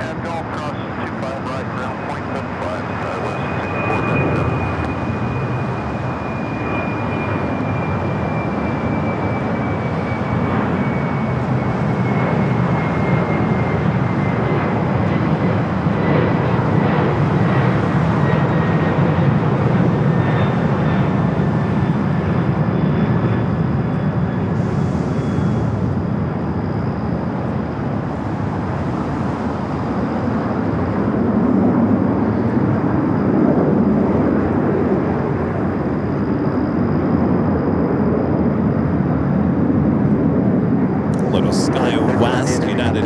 Speaker 3: And Golf cross 25 right, ground point 75, West 6497.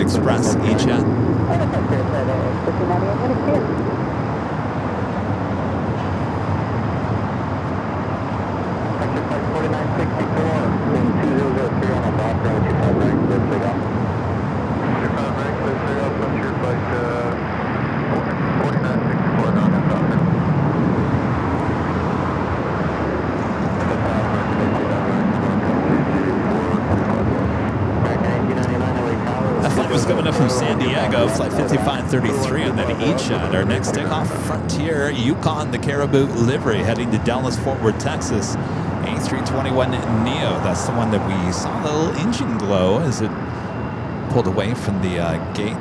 Speaker 1: Express E-Chat. Flight 5533 on that E-Chat. Our next takeoff, Frontier Yukon, the Caribou livery, heading to Dallas, Fort Worth, Texas. A321neo. That's the one that we saw the little engine glow as it pulled away from the gate.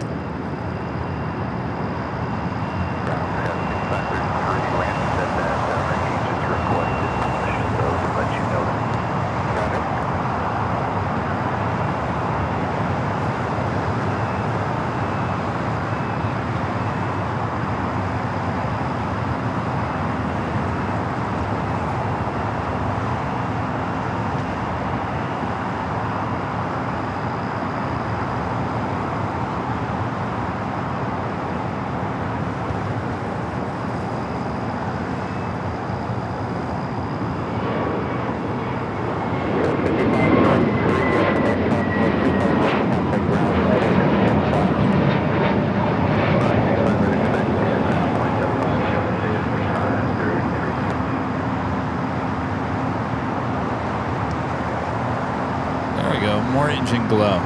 Speaker 1: we go. More engine glow.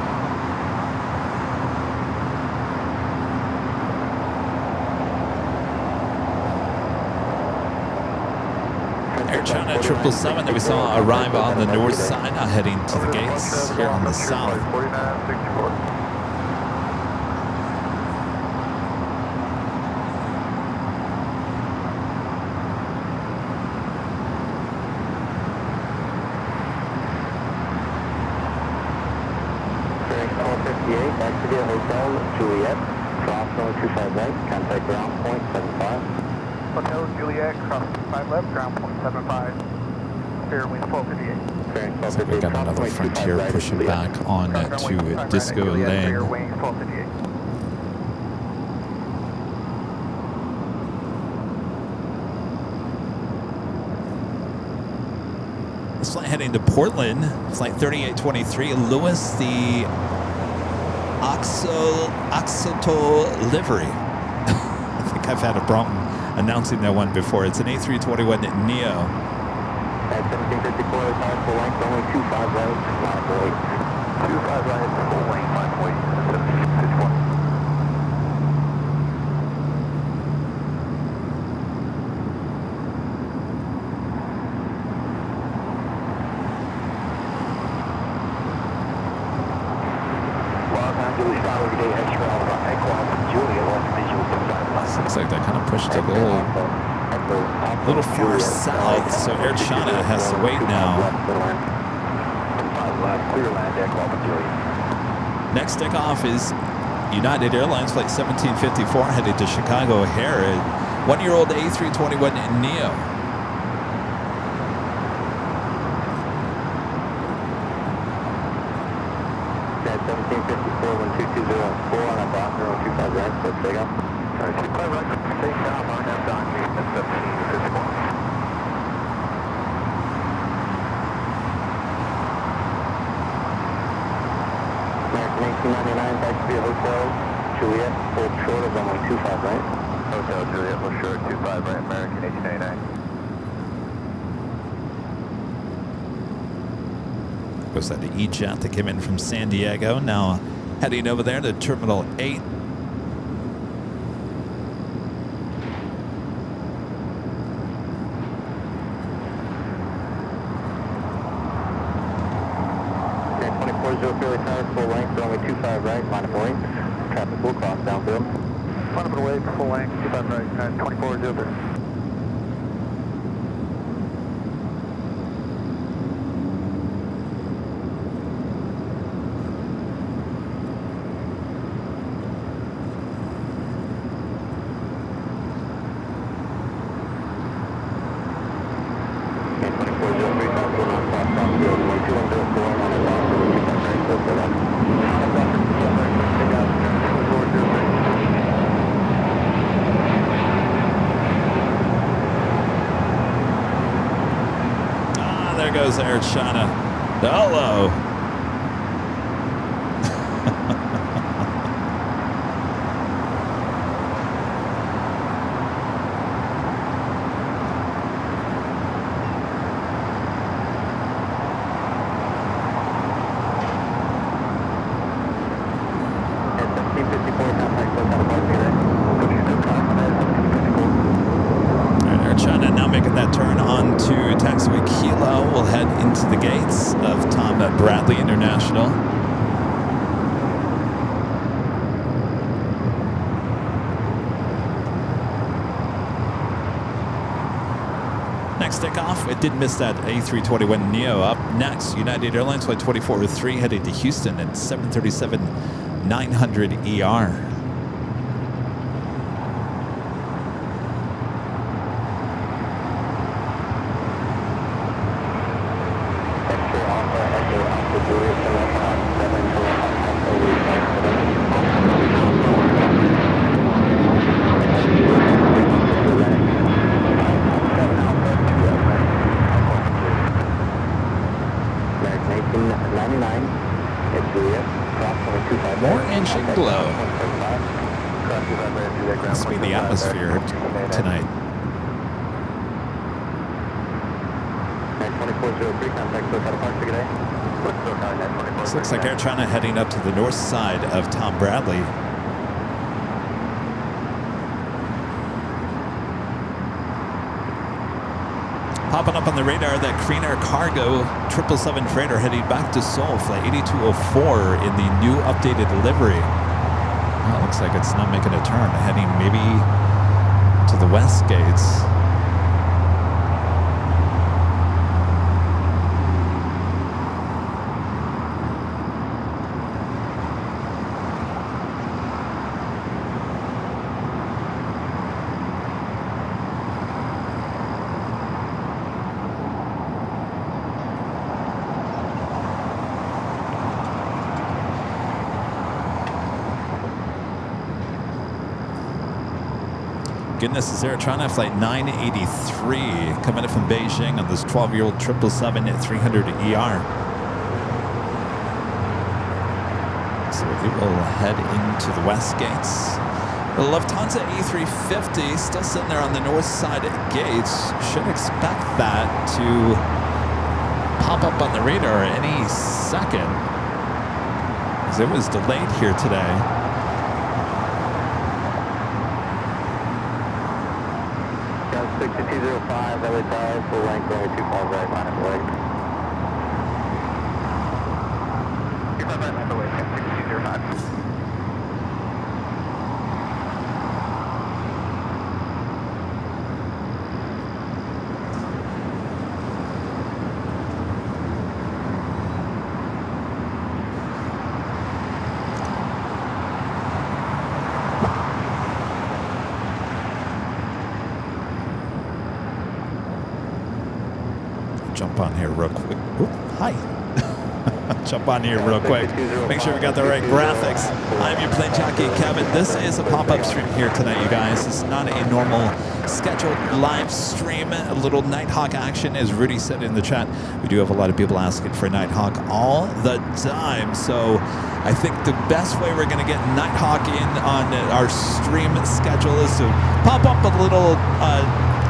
Speaker 1: Air China 777 that we saw arrive on the north side, now heading to the gates here on the south.
Speaker 3: 4964.
Speaker 2: Activity Hotel Juliet, cross runway 25 right, contact ground point 75.
Speaker 3: Hotel Juliet, cross 5 left, ground point 75. Airwings 1258.
Speaker 1: So we got another Frontier pushing back on to Disco Lane.
Speaker 3: Airwings 1258.
Speaker 1: This flight heading to Portland, flight 3823, Lewis, the Oxoto livery. I think I've had a problem announcing that one before. It's an A321 Neo.
Speaker 2: At 1754, time full length, only 25 right, line weight.
Speaker 3: 25 right, full lane, line weight, 1751.
Speaker 1: Looks like that kind of pushed a little far south, so Air China has to wait now. Next takeoff is United Airlines flight 1754 headed to Chicago O'Hare. 1-year-old A321 Neo.
Speaker 2: At 1754, 1220, on a Boston 025 right, so takeoff.
Speaker 3: Sorry, 25 right, take down, line up, Don Gate, that's 1754.
Speaker 2: American 1899, back to the Hotel Juliet, full short of runway 25 right.
Speaker 3: Hotel Juliet, full short, 25 right, American 1899.
Speaker 1: Was that the E-Jet that came in from San Diego, now heading over there to Terminal 8.
Speaker 2: Okay, 24-0 Fairly Towers, full length, runway 25 right, line of wings. Traffic will cross downfield.
Speaker 3: Line of away, full length, 25 right, 24-0.
Speaker 1: There goes Air China. Hello. Air China now making that turn on to taxiway Kilo. We'll head into the gates of Tom Bradley International. Next takeoff, it did miss that A321 Neo. Up next, United Airlines flight 2403 headed to Houston at 737-900 ER. More engine glow. Must be the atmosphere tonight.
Speaker 2: 2403, contact Hotel Park today.
Speaker 1: This looks like Air China heading up to the north side of Tom Bradley. Popping up on the radar, that Korean Air Cargo 777 freighter heading back to Seoul, flight 8204 in the new updated livery. Well, it looks like it's not making a turn, heading maybe to the west gates. Goodness, is Air China flight 983 coming in from Beijing on this 12-year-old 777-300ER. So it will head into the west gates. The Lufthansa A380 still sitting there on the north side gates. Should expect that to pop up on the radar any second, as it was delayed here today.
Speaker 2: Got 6205, LA Tower, full length, only 25 right, line of way. 25 right, line of way, 6205.
Speaker 1: Jump on here real quick. Oop, hi. Jump on here real quick. Make sure we got the right graphics. I'm your plane jockey, Kevin. This is a pop-up stream here tonight, you guys. This is not a normal scheduled live stream. A little Nighthawk action, as Rudy said in the chat. We do have a lot of people asking for Nighthawk all the time. So I think the best way we're going to get Nighthawk in on our stream schedule is to pop up a little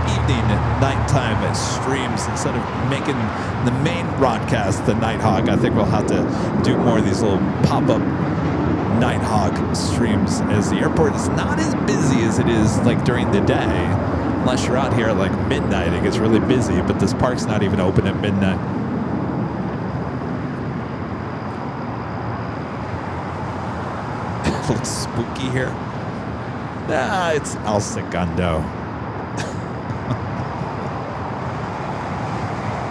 Speaker 1: evening, nighttime streams instead of making the main broadcast the Nighthawk. I think we'll have to do more of these little pop-up Nighthawk streams, as the airport is not as busy as it is like during the day. Unless you're out here at like midnight, it gets really busy, but this park's not even open at midnight. It looks spooky here. Nah, it's El Segundo.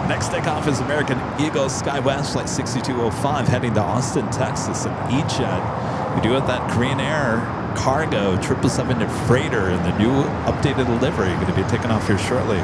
Speaker 1: Next takeoff is American Eagle SkyWest Flight 6205 heading to Austin, Texas, an E-Jet. We do have that Korean Air Cargo 777 freighter in the new updated livery. Going to be taking off here shortly.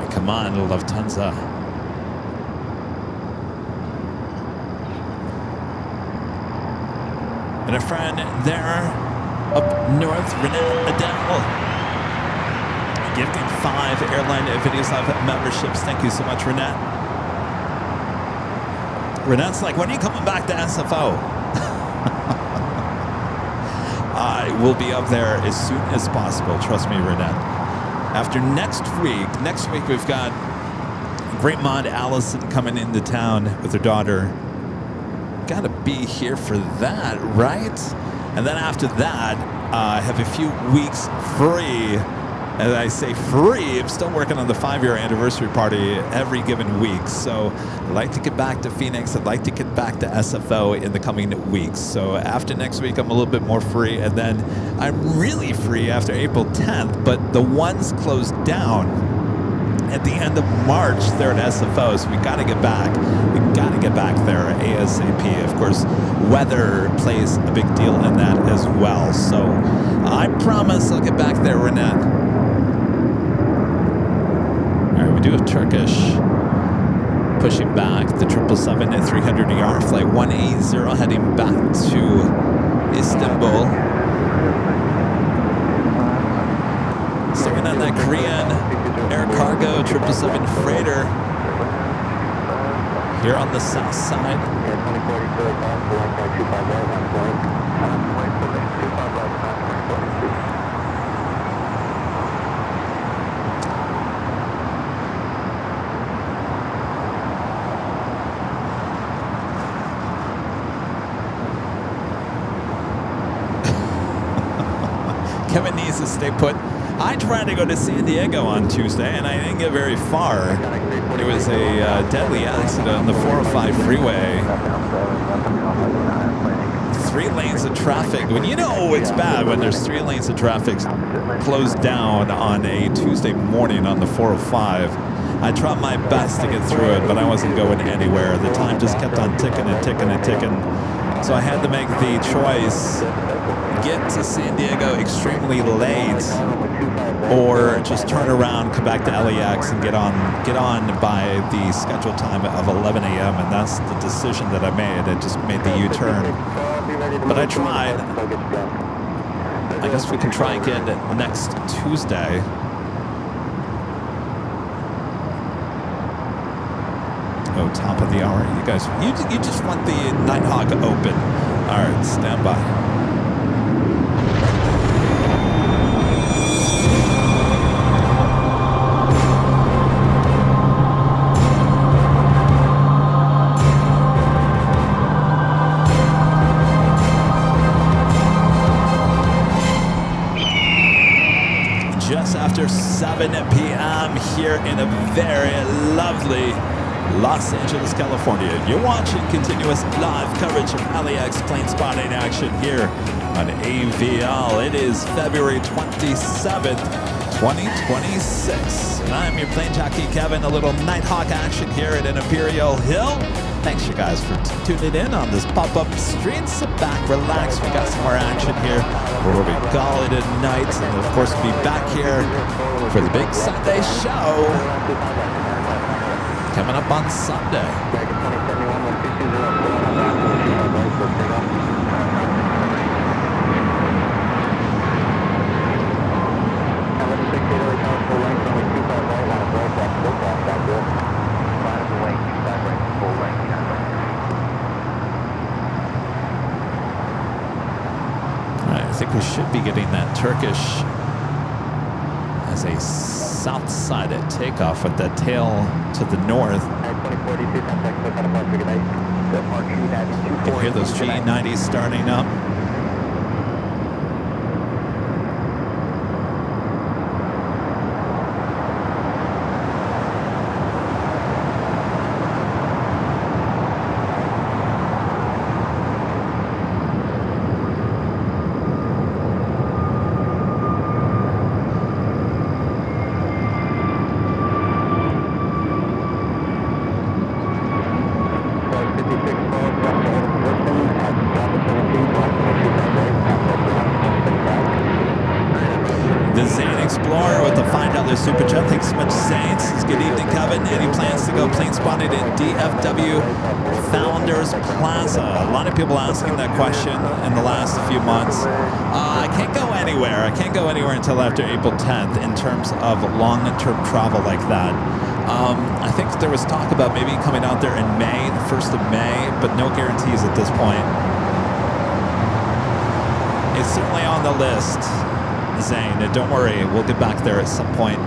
Speaker 1: Come on, Lufthansa. And a friend there up north, Renat Adele, gifting 5 Airline Videos Live memberships. Thank you so much, Renat. Renat's like, when are you coming back to SFO? I will be up there as soon as possible. Trust me, Renat. After next week we've got great mod Allison coming into town with her daughter got to be here for that, right? And then after that, I have a few weeks free. As I say free, I'm still working on the 5-year anniversary party every given week. So I'd like to get back to Phoenix. I'd like to get back to SFO in the coming weeks. So after next week, I'm a little bit more free. And then I'm really free after April 10th. But the ones closed down at the end of March there at SFO. So we got to get back. We got to get back there ASAP. Of course, weather plays a big deal in that as well. So I promise I'll get back there, Renette. We do have Turkish pushing back the 777 at 300ER, flight 180 heading back to Istanbul. Second on that Korean air cargo 777 freighter here on the south side. Kevin needs to stay put. I tried to go to San Diego on Tuesday, and I didn't get very far. There was a deadly accident on the 405 freeway. 3 lanes of traffic. When you know it's bad when there's 3 lanes of traffic closed down on a Tuesday morning on the 405. I tried my best to get through it, but I wasn't going anywhere. The time just kept on ticking and ticking and ticking. So I had to make the choice, get to San Diego extremely late, or just turn around, come back to LAX and get on by the scheduled time of 11 a.m. And that's the decision that I made. I just made the U-turn. But I tried. I guess we can try again next Tuesday. Oh, top of the hour. You guys, you just want the Nighthawk open. All right, stand by. Just after 7 p.m. here in a very lovely Los Angeles, California. You're watching continuous live coverage of LAX plane spotting action here on AVL. It is February 27th, 2026. And I'm your plane jockey, Kevin. A little Nighthawk action here at an Imperial Hill. Thanks, you guys, for tuning in on this pop-up stream. Sit back, relax. We got some more action here before we call it a night. And, of course, we'll be back here for the big Sunday show coming up on Sunday. I think we should be getting that Turkish as a south-sided takeoff with that tail to the north. You can hear those G90s starting up. Super chat. Thanks so much, Saints. Good evening, Kevin. Any plans to go plane spotted at DFW Founders Plaza? A lot of people asking that question in the last few months. I can't go anywhere. I can't go anywhere until after April 10th in terms of long-term travel like that. I think there was talk about maybe coming out there in May, the 1st of May, but no guarantees at this point. It's certainly on the list, Zane. Don't worry, we'll get back there at some point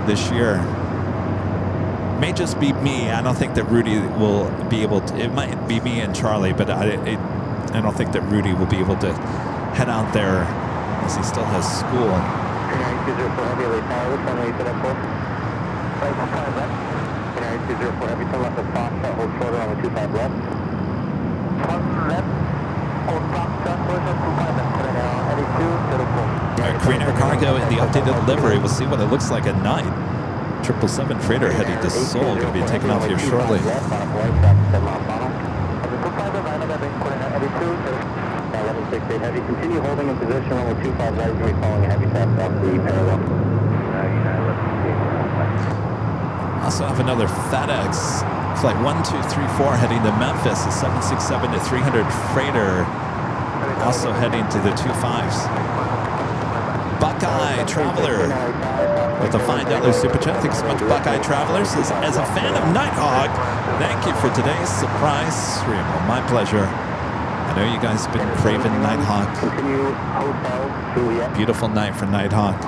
Speaker 1: this year. May just be me. I don't think that Rudy will be able to. It might be me and Charlie, but I don't think that Rudy will be able to head out there as he still has school. Green Air Cargo in the updated livery. We'll see what it looks like at night. 777 freighter heading to Seoul, going to be taking off here shortly.
Speaker 5: Heavy, continue holding in position on the 25 right, following a heavy tap off the parallel.
Speaker 1: Also have another FedEx flight 1234 heading to Memphis, a 767-300 freighter, also heading to the 25s. Buckeye Traveler with a $5 super chat. Thanks so much, Buckeye Traveler. Says, as a fan of Nighthawk, thank you for today's surprise stream. Well, my pleasure. I know you guys have been craving Nighthawk. Beautiful night for Nighthawk.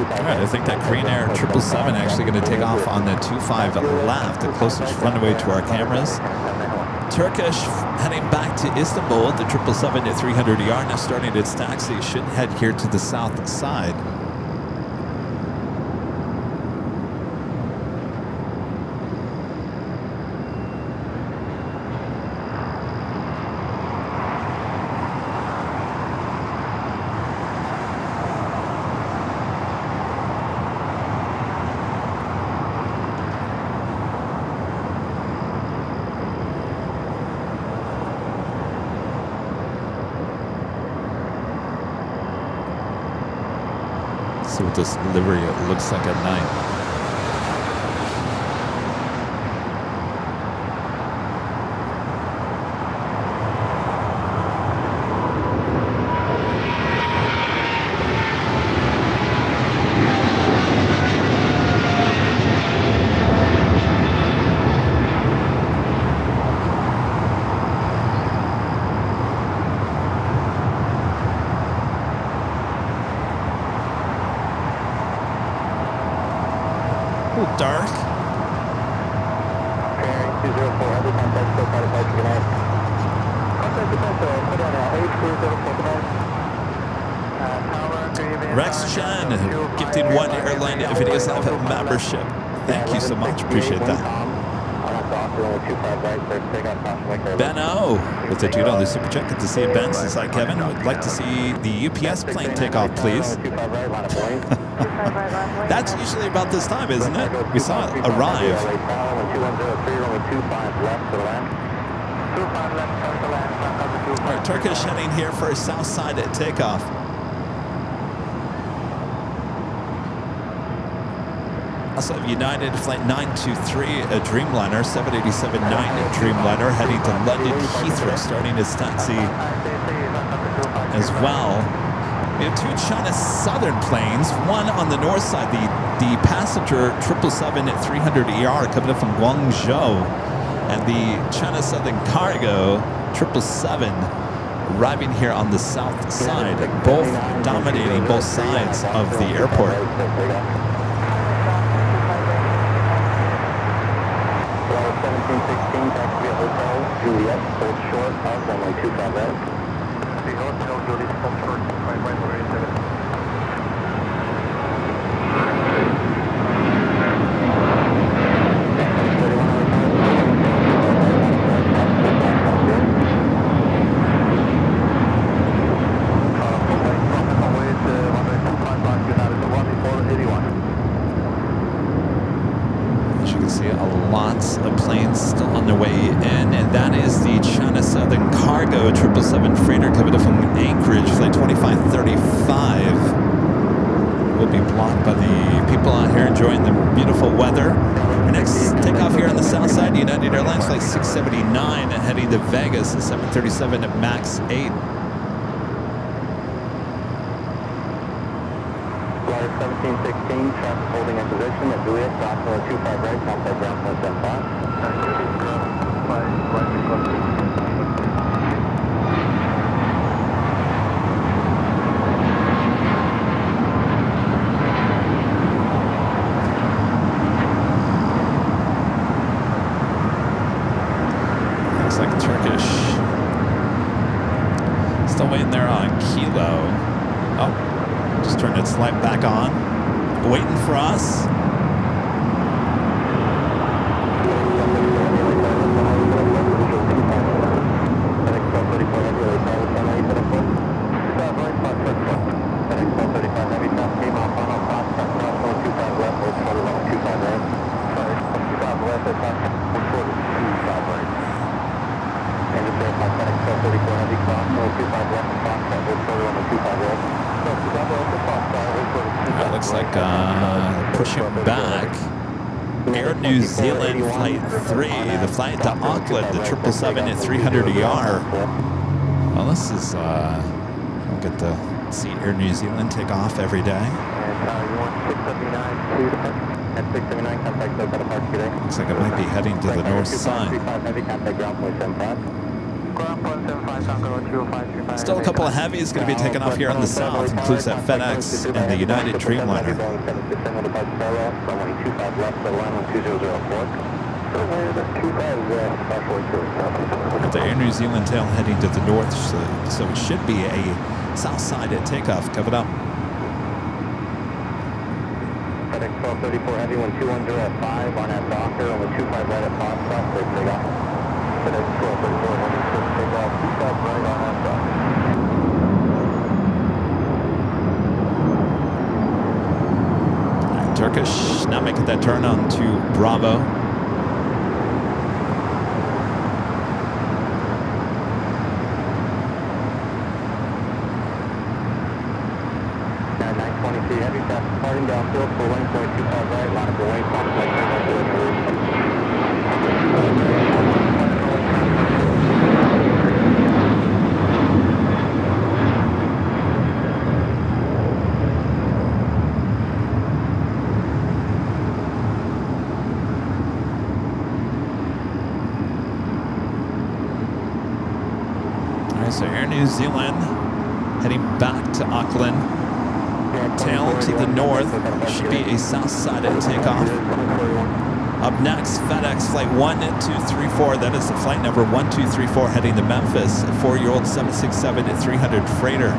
Speaker 1: All right, I think that Green Air 777 actually going to take off on the 25 left, the closest runway to our cameras. Turkish heading back to Istanbul, the 777-300ER now starting its taxi, should head here to the south side. See what this livery looks like at night. Dark. Rex Chan gifting one Airline Videos Live membership. Thank you so much. Appreciate that. Ben O with a $2 super check. Good to see you, Ben. Says, hi, Kevin. Would like to see the UPS plane take off, please. That's usually about this time, isn't it? We saw it arrive. All right, Turkish heading here for a south side at takeoff. Also United Flight 923, a Dreamliner, 787-9 Dreamliner heading to London Heathrow, starting its taxi as well. We have two China Southern planes, one on the north side, the passenger 777-300ER coming up from Guangzhou, and the China Southern Cargo 777 arriving here on the south side, both dominating both sides of the airport.
Speaker 5: Juliet, hold short of runway 25 right. The hotel Juliet, hold short, right, 47.
Speaker 1: Lots of planes still on their way in, and that is the China Southern Cargo 777 freighter coming up from Anchorage, flight 2535. Will be blocked by the people out here enjoying the beautiful weather. Our next takeoff here on the south side, United Airlines flight 679 heading to Vegas, the 737 at MAX 8.
Speaker 5: 1716, traffic holding in position at Juliet, crossing 25 right, contact ground 175.
Speaker 1: Looks like Turkish. Still waiting there on Kilo. Oh, just turned its light back on. Waiting for us. That looks like pushing back. Air New Zealand Flight 3, the flight to Auckland, the 777 at 300 ER. Well, this is, we'll get to see Air New Zealand take off every day. Looks like it might be heading to the north side. Still a couple of heavies going to be taken off here on the south. Includes that FedEx and the United Dreamliner. With the Air New Zealand tail heading to the north, so it should be a south side at takeoff coming up.
Speaker 5: FedEx 1234 heavy, 121 at 5 on that Docker, on the 25 right at Foxtrot, clear for takeoff. FedEx 1234 heavy, clear for takeoff, 25 right on that Docker.
Speaker 1: Turkish now making that turn on to Bravo.
Speaker 5: Heavy fast departing downfield, full length, 25 right, line up the wing, contact terminal,
Speaker 1: All right, so Air New Zealand heading back to Auckland. Tail to the north, should be a south side at takeoff. Up next, FedEx flight 1234, that is the flight number 1234 heading to Memphis, a 4-year-old 767 at 300 freighter.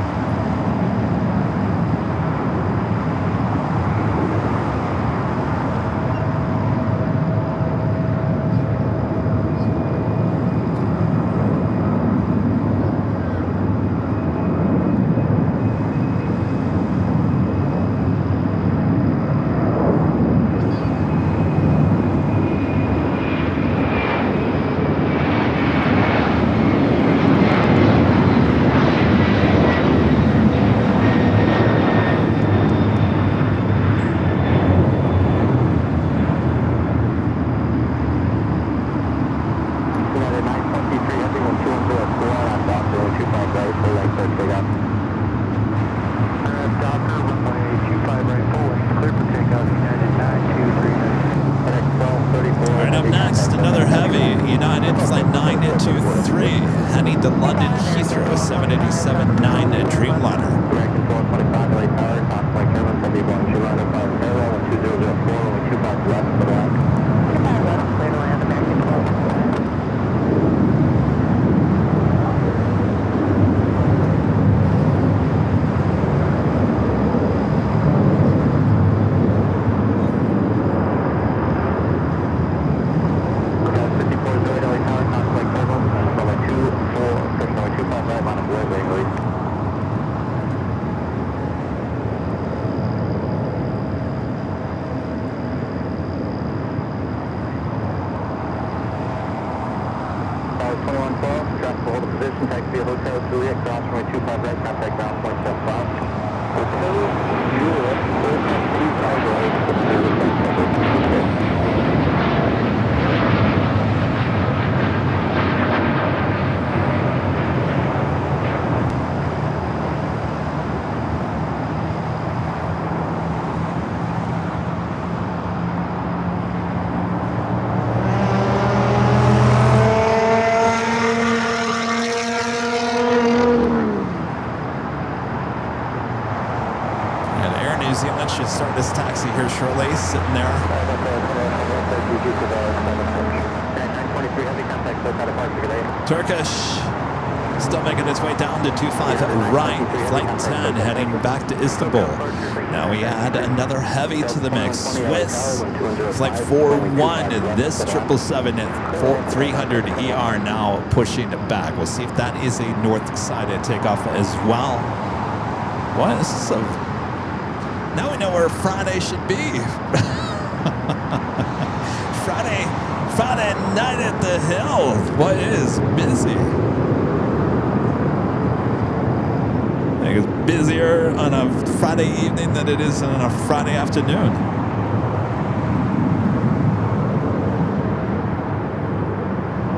Speaker 1: naturally sitting there.
Speaker 2: 923, heavy contact, close out of departure, good day.
Speaker 1: Turkish still making its way down to 25 right. Flight 10 heading back to Istanbul. Now we add another heavy to the mix. Swiss, flight 41. This 777 at 300 ER now pushing back. We'll see if that is a north-sided takeoff as well. What is this? Now we know where Friday should be. Friday night at the hill. What is busy? I think it's busier on a Friday evening than it is on a Friday afternoon.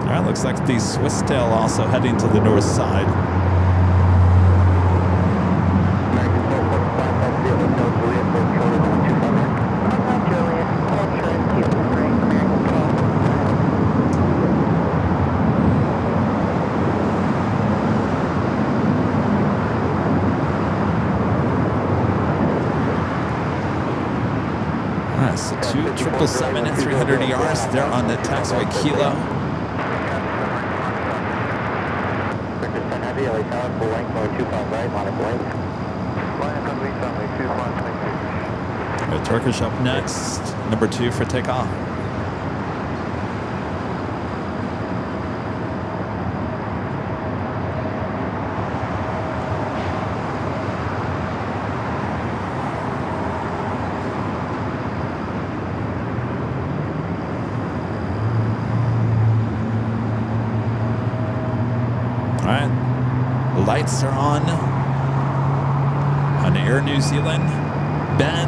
Speaker 1: All right, looks like the Swiss tail also heading to the north side. So 777 at 300 ERs. They're on the taxiway Kilo. Turkish up next. Number 2 for takeoff. Lights are on Air New Zealand. Ben,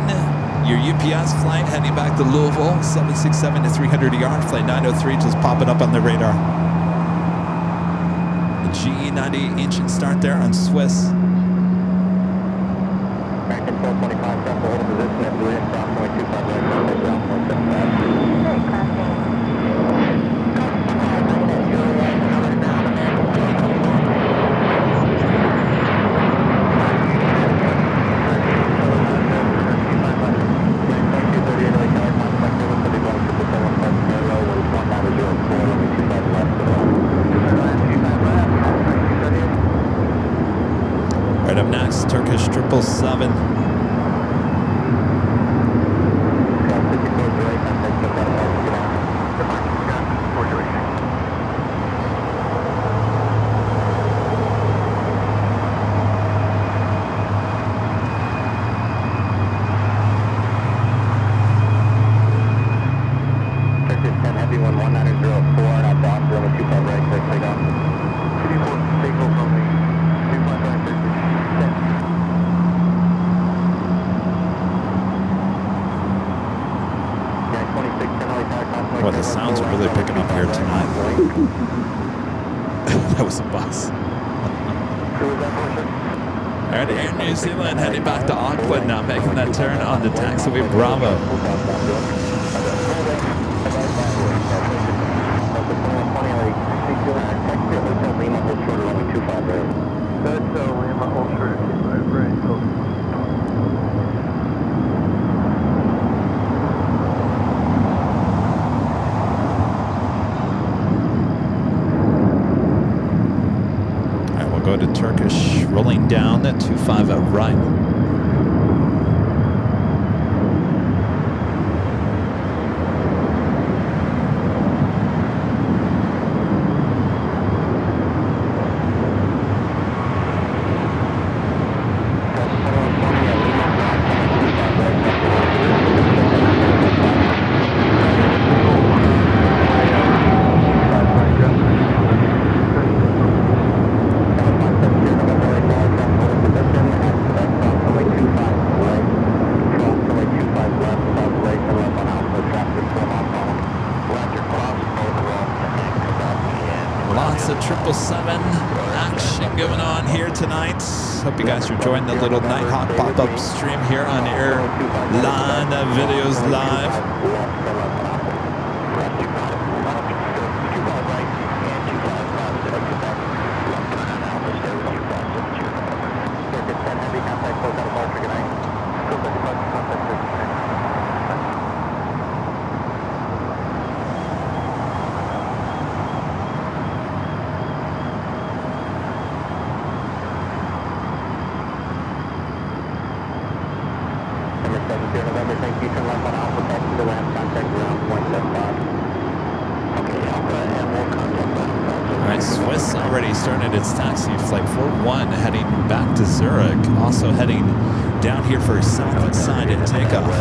Speaker 1: your UPS flight heading back to Louisville, 767 to 300 ER, flight 903 just popping up on the radar. The GE90 ancient start there on Swiss.
Speaker 2: American 425, hold a position at Juliet, ground point 25 right, ground point 75.
Speaker 1: Turkish 777. Well, the sounds are really picking up here tonight. That was a bus. All right, Air New Zealand heading back to Auckland now, making that turn on the taxiway Bravo. Go to Turkish, rolling down at 25 right. Lots of 777 action going on here tonight. Hope you guys are enjoying the little Nighthawk pop-up stream here on Airline Videos Live. Swiss already started its taxi. Flight 41 heading back to Zurich. Also heading down here for south side at takeoff.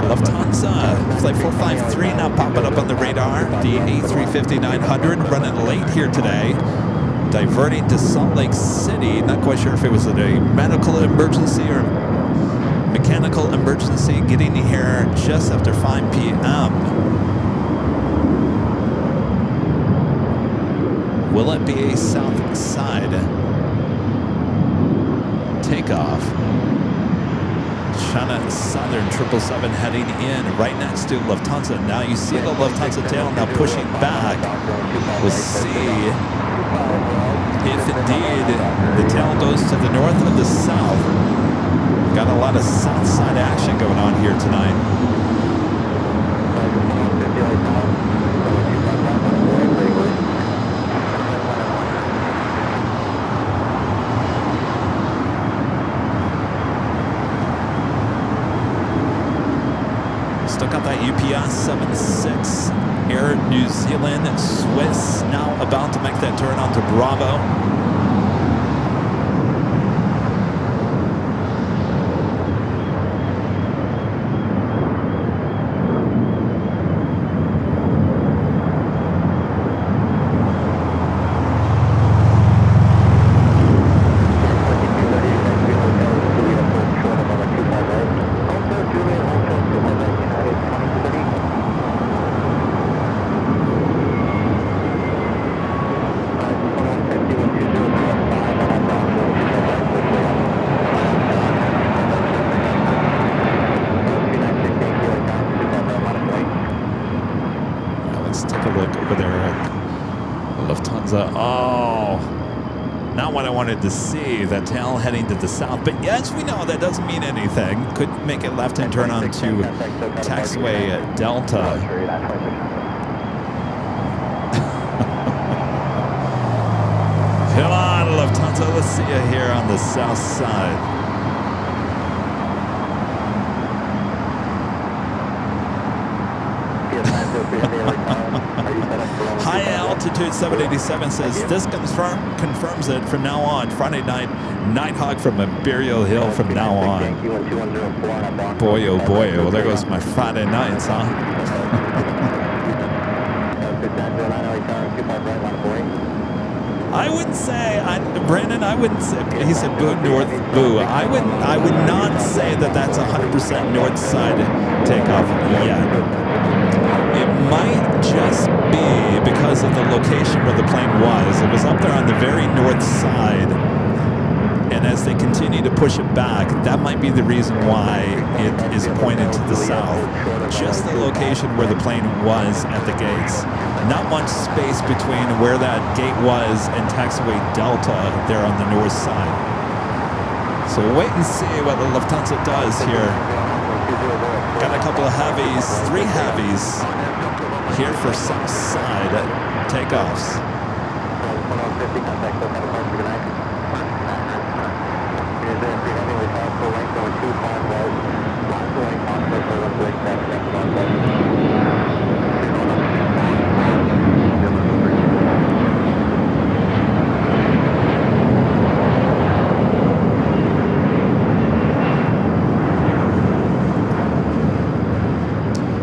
Speaker 1: Lufthansa, flight 453 now popping up on the radar. The A350-900 running late here today. Diverting to Salt Lake City. Not quite sure if it was a medical emergency or mechanical emergency. Getting here just after 5 p.m. Will it be a south side takeoff? China Southern 777 heading in right next to Lufthansa. Now you see the Lufthansa tail now pushing back. We'll see if indeed the tail goes to the north or the south. Got a lot of south side action going on here tonight. Still got that UPS 76 Air New Zealand Swiss now about to make that turn onto Bravo. To see that tail heading to the south, but as we know, that doesn't mean anything. Could make it left and turn on to taxiway Delta. Come on, Lufthansa, let's see you here on the south side. High altitude 787 says this confirms it from now on. Friday night, Nighthawk from Imperial Hill from now on. Boy, oh boy. Well, there goes my Friday nights, huh? I wouldn't say, Brandon, I wouldn't say, he said boo, north, boo. I would not say that that's 100% north side takeoff yet. It might just be because of the location where the plane was. It was up there on the very north side. And as they continue to push it back, that might be the reason why it is pointed to the south. Just the location where the plane was at the gates. Not much space between where that gate was and taxiway Delta there on the north side. So we'll wait and see what the Lufthansa does here. Got a couple of heavies, 3 heavies here for south side takeoffs.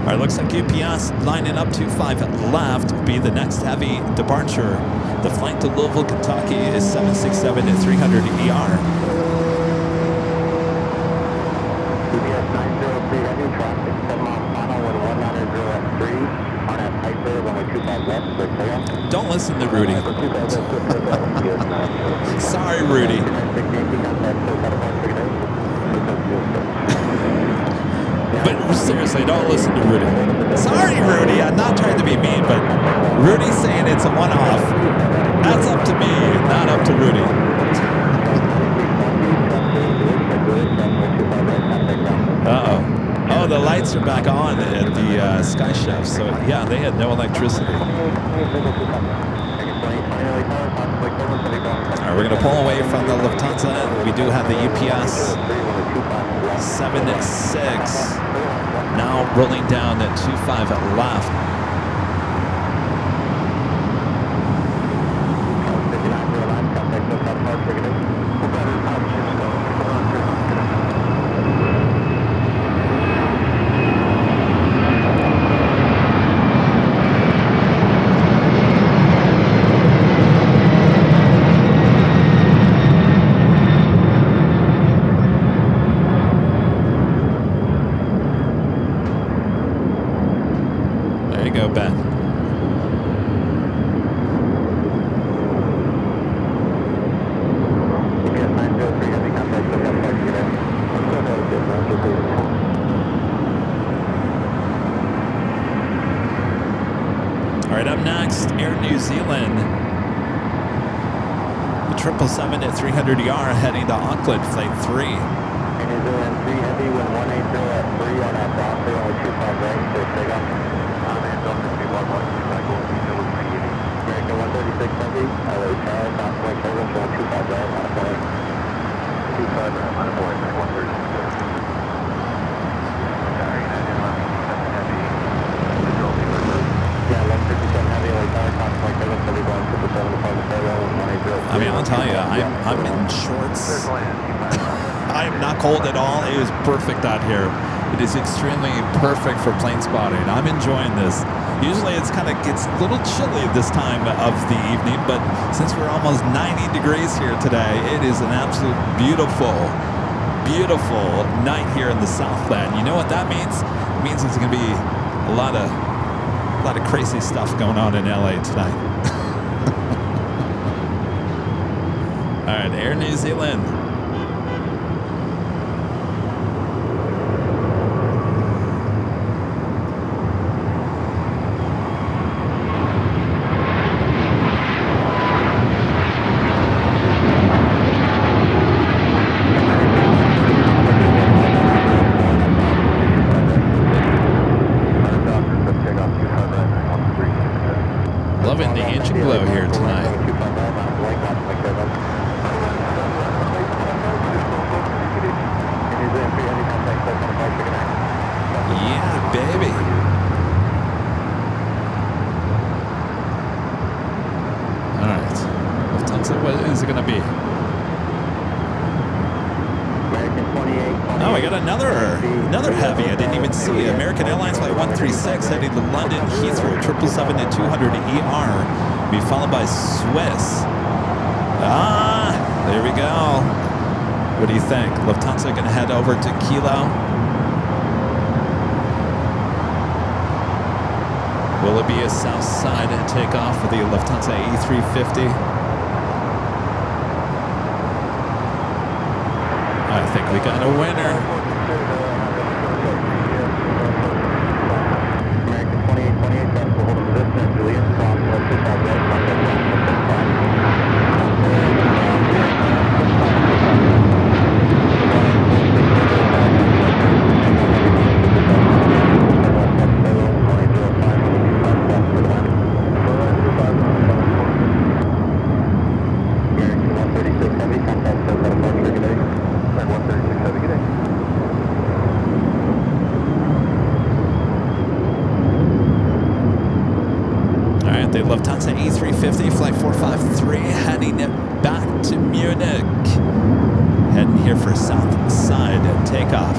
Speaker 1: All right, looks like UPS lining up 25 left will be the next heavy departure. The flight to Louisville, Kentucky is 767 at 300 ER. Don't listen to Rudy. Sorry, Rudy. But seriously, don't listen to Rudy. Sorry, Rudy. I'm not trying to be mean, but Rudy's saying it's a one-off. That's up to me, not up to Rudy. Uh-oh. Oh, the lights are back on at the Sky Chef. So, yeah, they had no electricity. All right, we're going to pull away from the Lufthansa. We do have the UPS 76. Now rolling down at 25 left. Zealand. The 777 at 300ER heading to Auckland, flight 3.
Speaker 2: And New Zealand 3 Heavy, wind 180 at 3 on that box, they're only 25 right, so takeoff. American 136 Heavy, LA Charles, Oscar Kevin, showing 25 right, on a point. 25 right, on a point, 136. Sorry, that is 1157 Heavy. Yeah, 1157 Heavy, LA Charles, Oscar Kevin, 71, 777, Department Airline, 180.
Speaker 1: I mean, I'll tell you, I'm in shorts. I am not cold at all. It is perfect out here. It is extremely perfect for plane spotting. I'm enjoying this. Usually it's kind of gets a little chilly this time of the evening, but since we're almost 90 degrees here today, it is an absolute beautiful, beautiful night here in the Southland. You know what that means? It means it's going to be a lot of crazy stuff going on in LA tonight. All right, Air New Zealand. Loving the engine glow here tonight. Yeah, baby. All right. Lufthansa, what is it going to be? Oh, I got another heavy. I didn't even see it. American Airlines flight 136 heading to London Heathrow, 777 at 200ER. Be followed by Swiss. Ah, there we go. What do you think? Lufthansa going to head over to Kilo? Will it be a south side takeoff for the Lufthansa A380? I think we got a winner.
Speaker 2: American 2828, that's the hold of resistance, Julian, cross 25 right,
Speaker 1: Lufthansa A350, flight 453, heading back to Munich. Heading here for south side takeoff.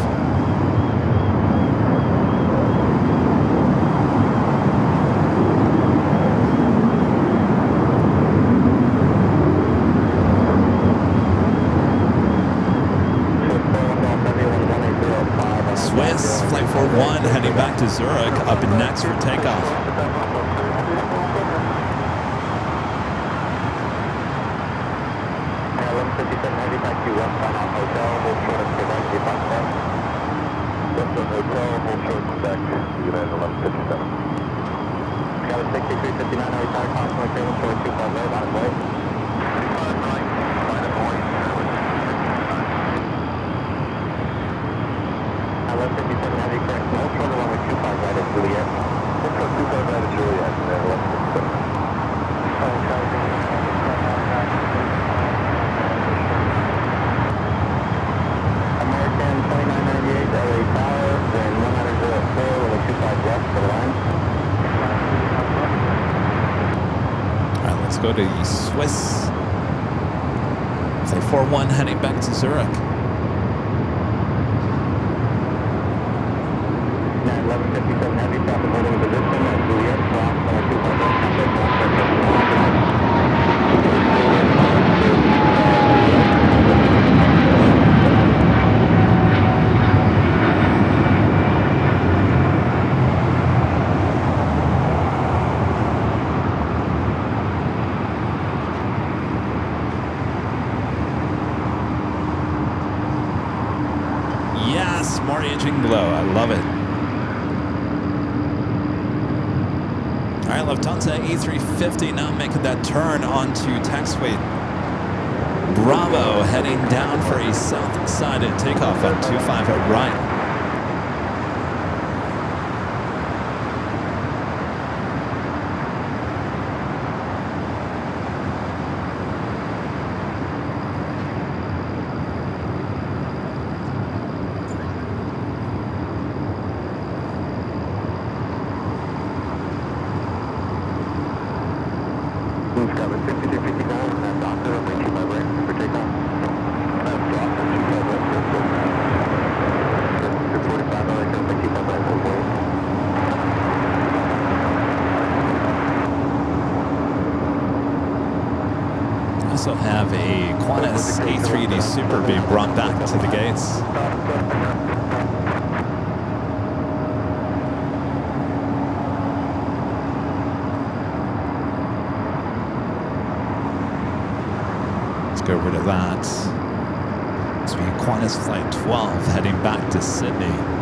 Speaker 1: Swiss, flight 41, heading back to Zurich, up next for takeoff. Go to the Swiss. Flight 41 heading back to Zurich.
Speaker 2: 1157 heavy, traffic holding position at Juliet,
Speaker 1: more engine glow. I love it. All right, Lufthansa A350 now making that turn onto taxiway Bravo, heading down for a south-sided takeoff at 25 at right. Also have a Qantas A380 Super being brought back to the gates. Let's go rid of that. This will be Qantas Flight 12 heading back to Sydney.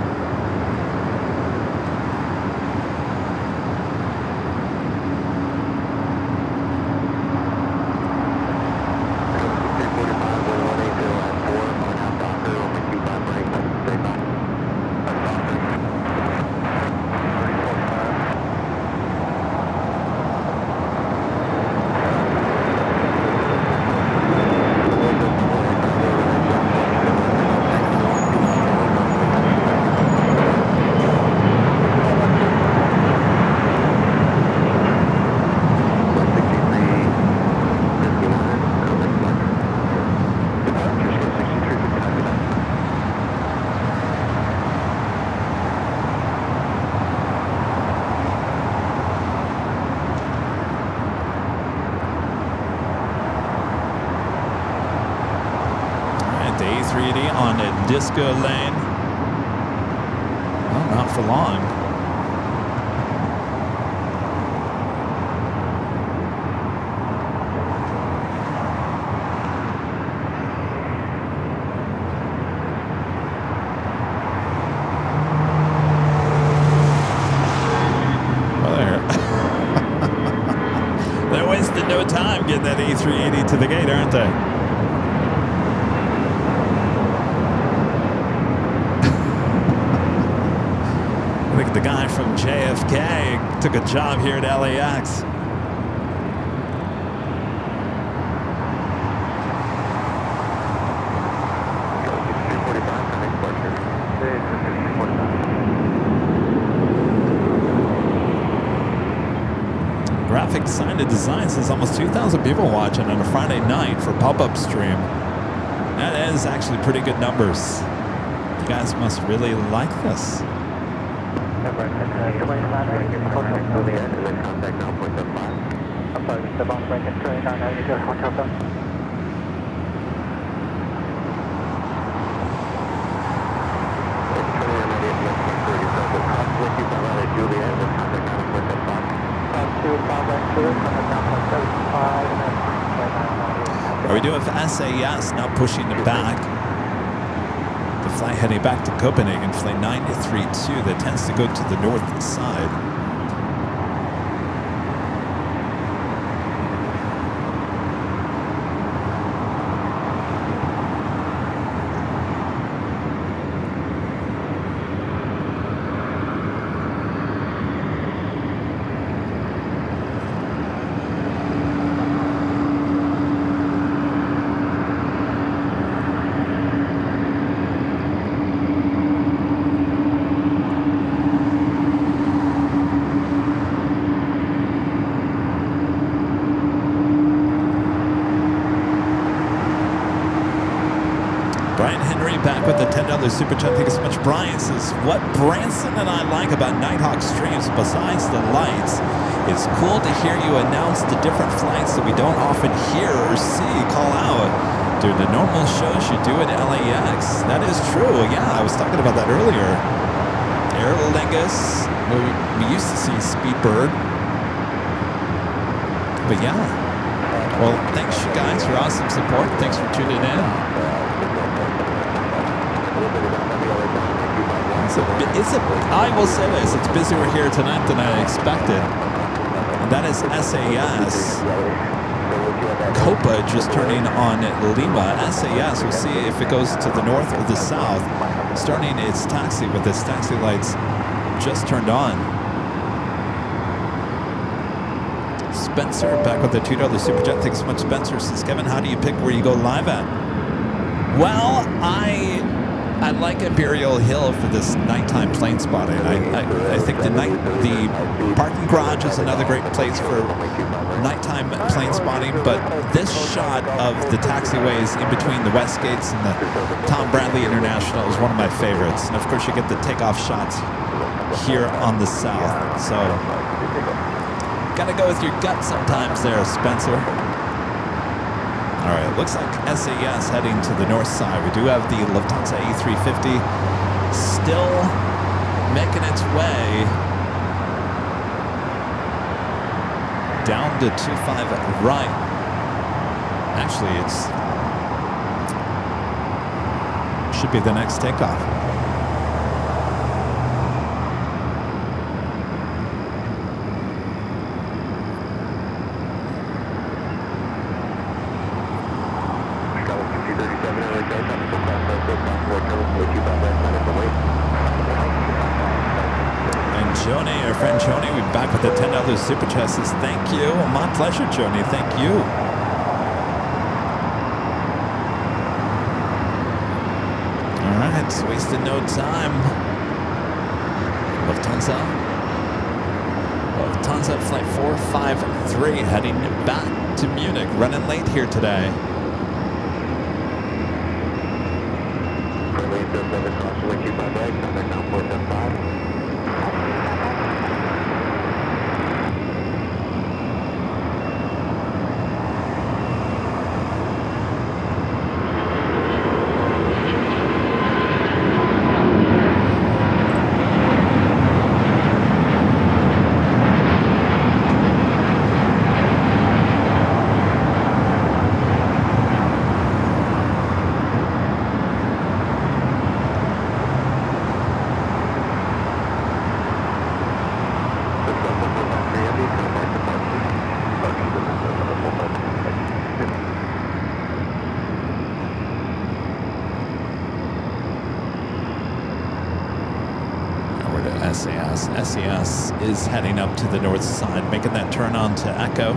Speaker 1: On a disco lane. Well, not for long. Well, they're wasting no time getting that A380 to the gate, aren't they? The guy from JFK took a job here at LAX. Graphic design and design says almost 2,000 people watching on a Friday night for Popup stream. That is actually pretty good numbers. You guys must really like this. We do have SAS now pushing it back. The flight heading back to Copenhagen, flight 932, that tends to go to the north side. Back with the $10 super chat. Thank you so much. Brian says, what Branson and I like about Nighthawk streams besides the lights, it's cool to hear you announce the different flights that we don't often hear or see call out during the normal shows you do at LAX. That is true. Yeah, I was talking about that earlier. Aer Lingus, we used to see Speedbird. But yeah. Well, thanks you guys for awesome support. Thanks for tuning in. I will say this, it's busier here tonight than I expected. That is SAS. Copa just turning on Lima. SAS, we'll see if it goes to the north or the south. Starting its taxi with its taxi lights just turned on. Spencer back with the $2 super chat. Thanks so much, Spencer. Says, Kevin, how do you pick where you go live at? Well, I like Imperial Hill for this nighttime plane spotting. I think the parking garage is another great place for nighttime plane spotting, but this shot of the taxiways in between the West Gates and the Tom Bradley International is one of my favorites. And of course, you get the takeoff shots here on the south. So, gotta go with your gut sometimes there, Spencer. All right, looks like SAS heading to the north side. We do have the Lufthansa A350 still making its way down to 25 right. Actually, it should be the next takeoff. Joni, our friend Joni, we're back with the $10 super chat. Says, thank you. My pleasure, Joni. Thank you. All right, it's wasted no time. Lufthansa flight 453 heading back to Munich. Running late here today. SAS is heading up to the north side, making that turn on to Echo.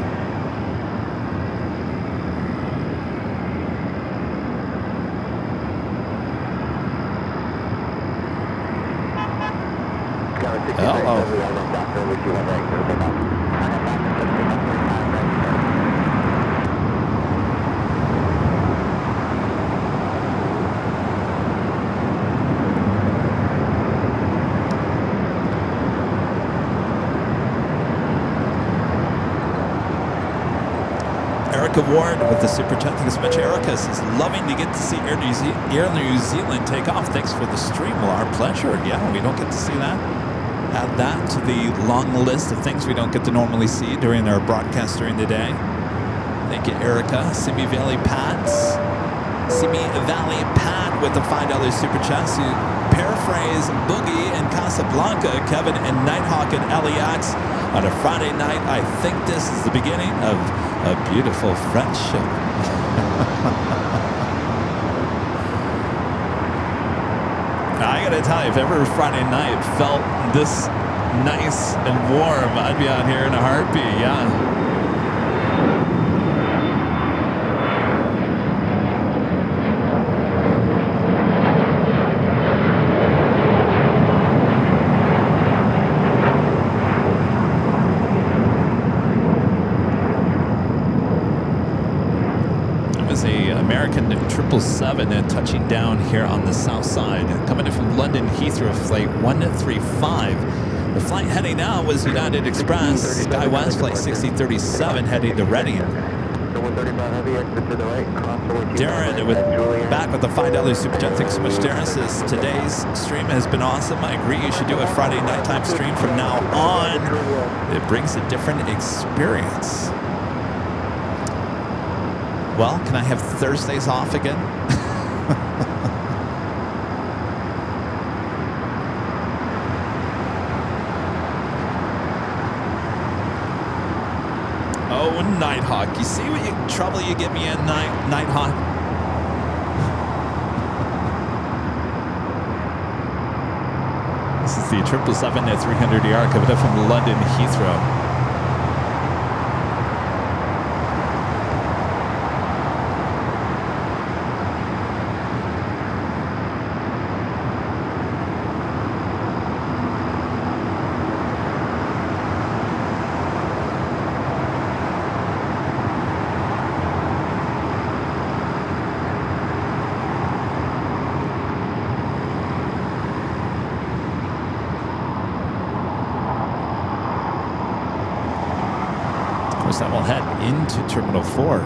Speaker 1: Ward with the super chat. Thanks so much. Erica says, loving to get to see Air New Zealand take off. Thanks for the stream. Well, our pleasure. Yeah, we don't get to see that. Add that to the long list of things we don't get to normally see during our broadcast during the day. Thank you, Erica. Simi Valley Pat with the $5 super chat. So paraphrase Boogie and Casablanca, Kevin and Nighthawk and LAX on a Friday night. I think this is the beginning of a beautiful friendship. I gotta tell you, if ever Friday night felt this nice and warm, I'd be out here in a heartbeat, yeah. American 777 and touching down here on the south side. Coming in from London Heathrow flight 135. The flight heading out was United Express SkyWest flight 6037 heading to Reading. Darren back with the $5 super chat. Thanks so much, Darren. Says today's stream has been awesome. I agree. You should do a Friday nighttime stream from now on. It brings a different experience. Well, can I have Thursdays off again? Nighthawk. You see what trouble you get me in, Nighthawk? This is the 777-300ER coming up from London Heathrow. That will head into Terminal 4.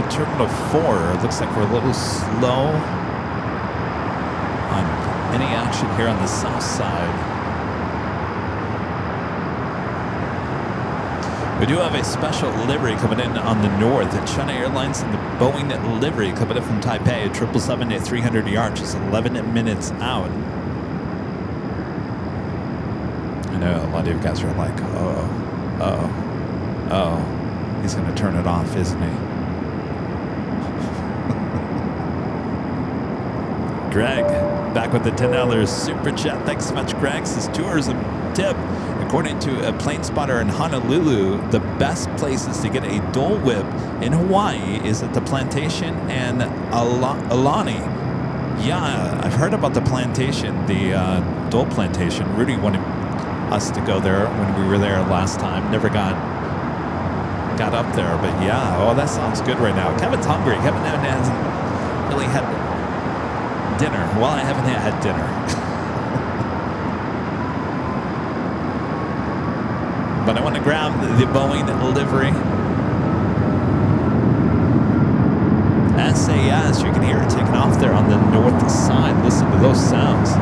Speaker 1: Terminal 4. It looks like we're a little slow on any action here on the south side. We do have a special livery coming in on the north at China Airlines and the Boeing livery coming in from Taipei, 777-300ER, just 11 minutes out. I know a lot of you guys are like, oh, he's going to turn it off, isn't he? Greg, back with the $10 super chat. Thanks so much, Greg. This tourism tip. According to a plane spotter in Honolulu, the best places to get a Dole Whip in Hawaii is at the Plantation and Alani. Yeah, I've heard about the Plantation, the Dole Plantation. Rudy wanted us to go there when we were there last time. Never got up there, but yeah. Oh, that sounds good right now. Kevin's hungry. Kevin hasn't really had dinner. Well, I haven't had dinner. But I want to grab the Boeing livery. SAS, you can hear it taking off there on the north side. Listen to those sounds.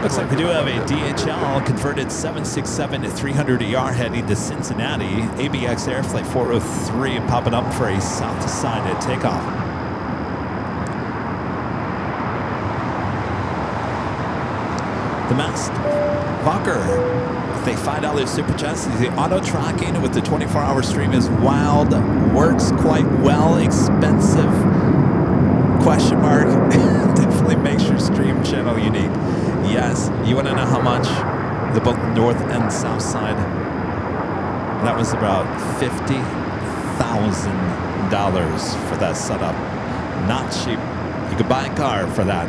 Speaker 1: Looks like we do have a DHL converted 767-300ER heading to Cincinnati. ABX Air Flight 403 popping up for a south side at takeoff. The Masked Walker with a $5 super chat. The auto tracking with the 24-hour stream is wild. Works quite well. Expensive? Question mark. Definitely makes your stream channel unique. Yes. You want to know how much the both north and south side? That was about $50,000. $1,000 for that setup. Not cheap. You could buy a car for that.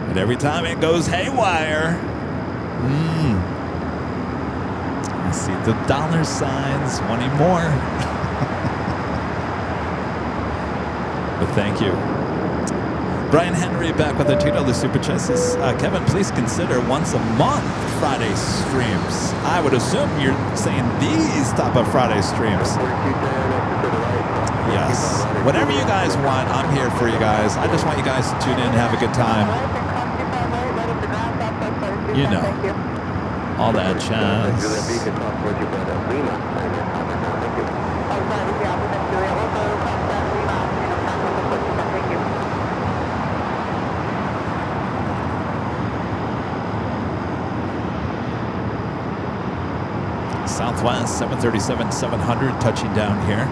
Speaker 1: And every time it goes haywire, I see the dollar signs wanting more. But thank you. Brian Henry back with the $2 super chat says, Kevin, please consider once a month Friday streams. I would assume you're saying these type of Friday streams. Yes. Whatever you guys want, I'm here for you guys. I just want you guys to tune in and have a good time. You know, all that jazz. Southwest 737-700 touching down here.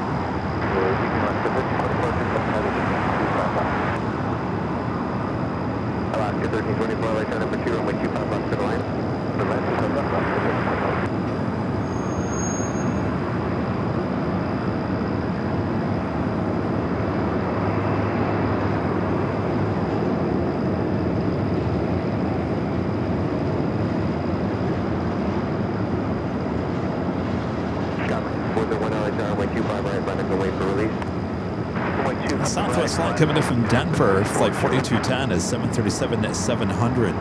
Speaker 2: Alaska 1324, right turn number 2, runway 25 left to the line. The left to the left.
Speaker 1: Southwest flight coming in from Denver, flight 4210 is 737-700.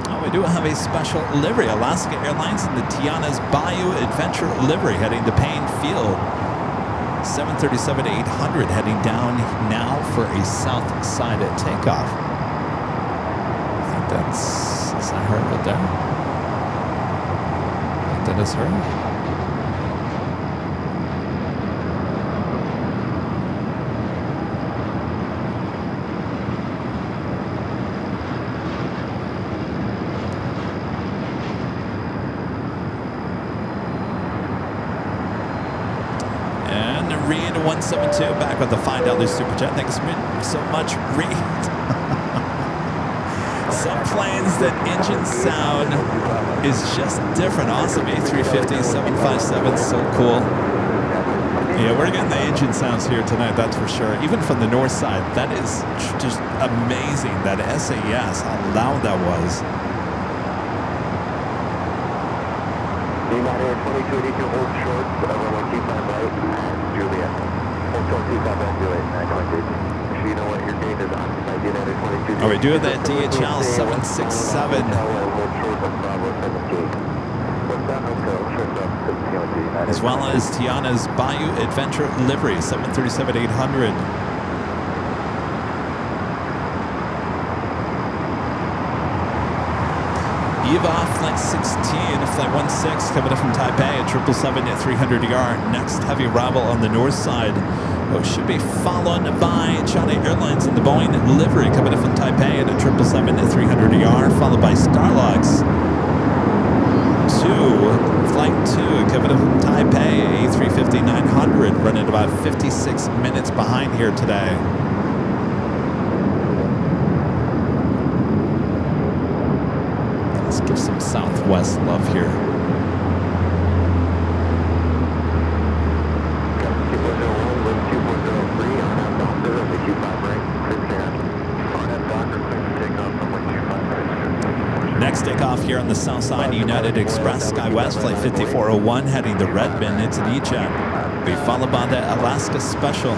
Speaker 1: Oh, we do have a special livery. Alaska Airlines and the Tiana's Bayou Adventure livery heading to Payne Field. 737-800 heading down now for a south side at takeoff. I think is that her right there? I think that is her. Reed 172 back with the $5 super chat. Thanks so much, Reed. Some planes, that engine sound is just different. Awesome. A350 757, so cool. Yeah, we're getting the engine sounds here tonight, that's for sure. Even from the north side, that is just amazing. That SAS, how loud that was.
Speaker 2: United 2282, hold short, runway 25 right, Juliet. Hold short, 25 right, Juliet, 920. Make sure you know what your gate is on. United 2282.
Speaker 1: Oh, we do have that DHL 767.
Speaker 2: Hold short of Bravo 17. What's that? Okay, hold short of 17.
Speaker 1: As well as Tiana's Bayou Adventure livery, 737-800. Eva, flight 16, flight 16, coming in from Taipei at 777 at 300ER. Next heavy arrival on the north side. Should be followed by China Airlines and the Boeing livery coming in from Taipei at 777 at 300ER, followed by Starlux. Flight 2 coming in from Taipei, A350-900, running about 56 minutes behind here today. Give some Southwest love here. Next takeoff here on the south side, United Express SkyWest flight 5401 heading to Redmond. It's an E-Jet. Be followed by the Alaska Special.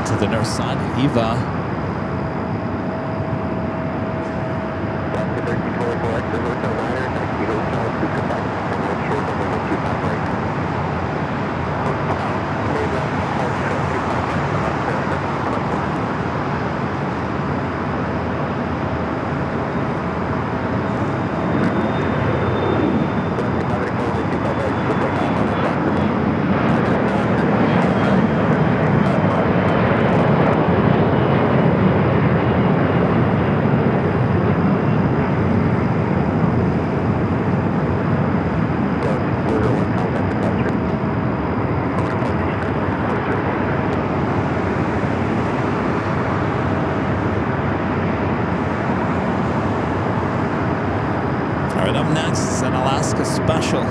Speaker 1: To the north side, Eva. Alaska special.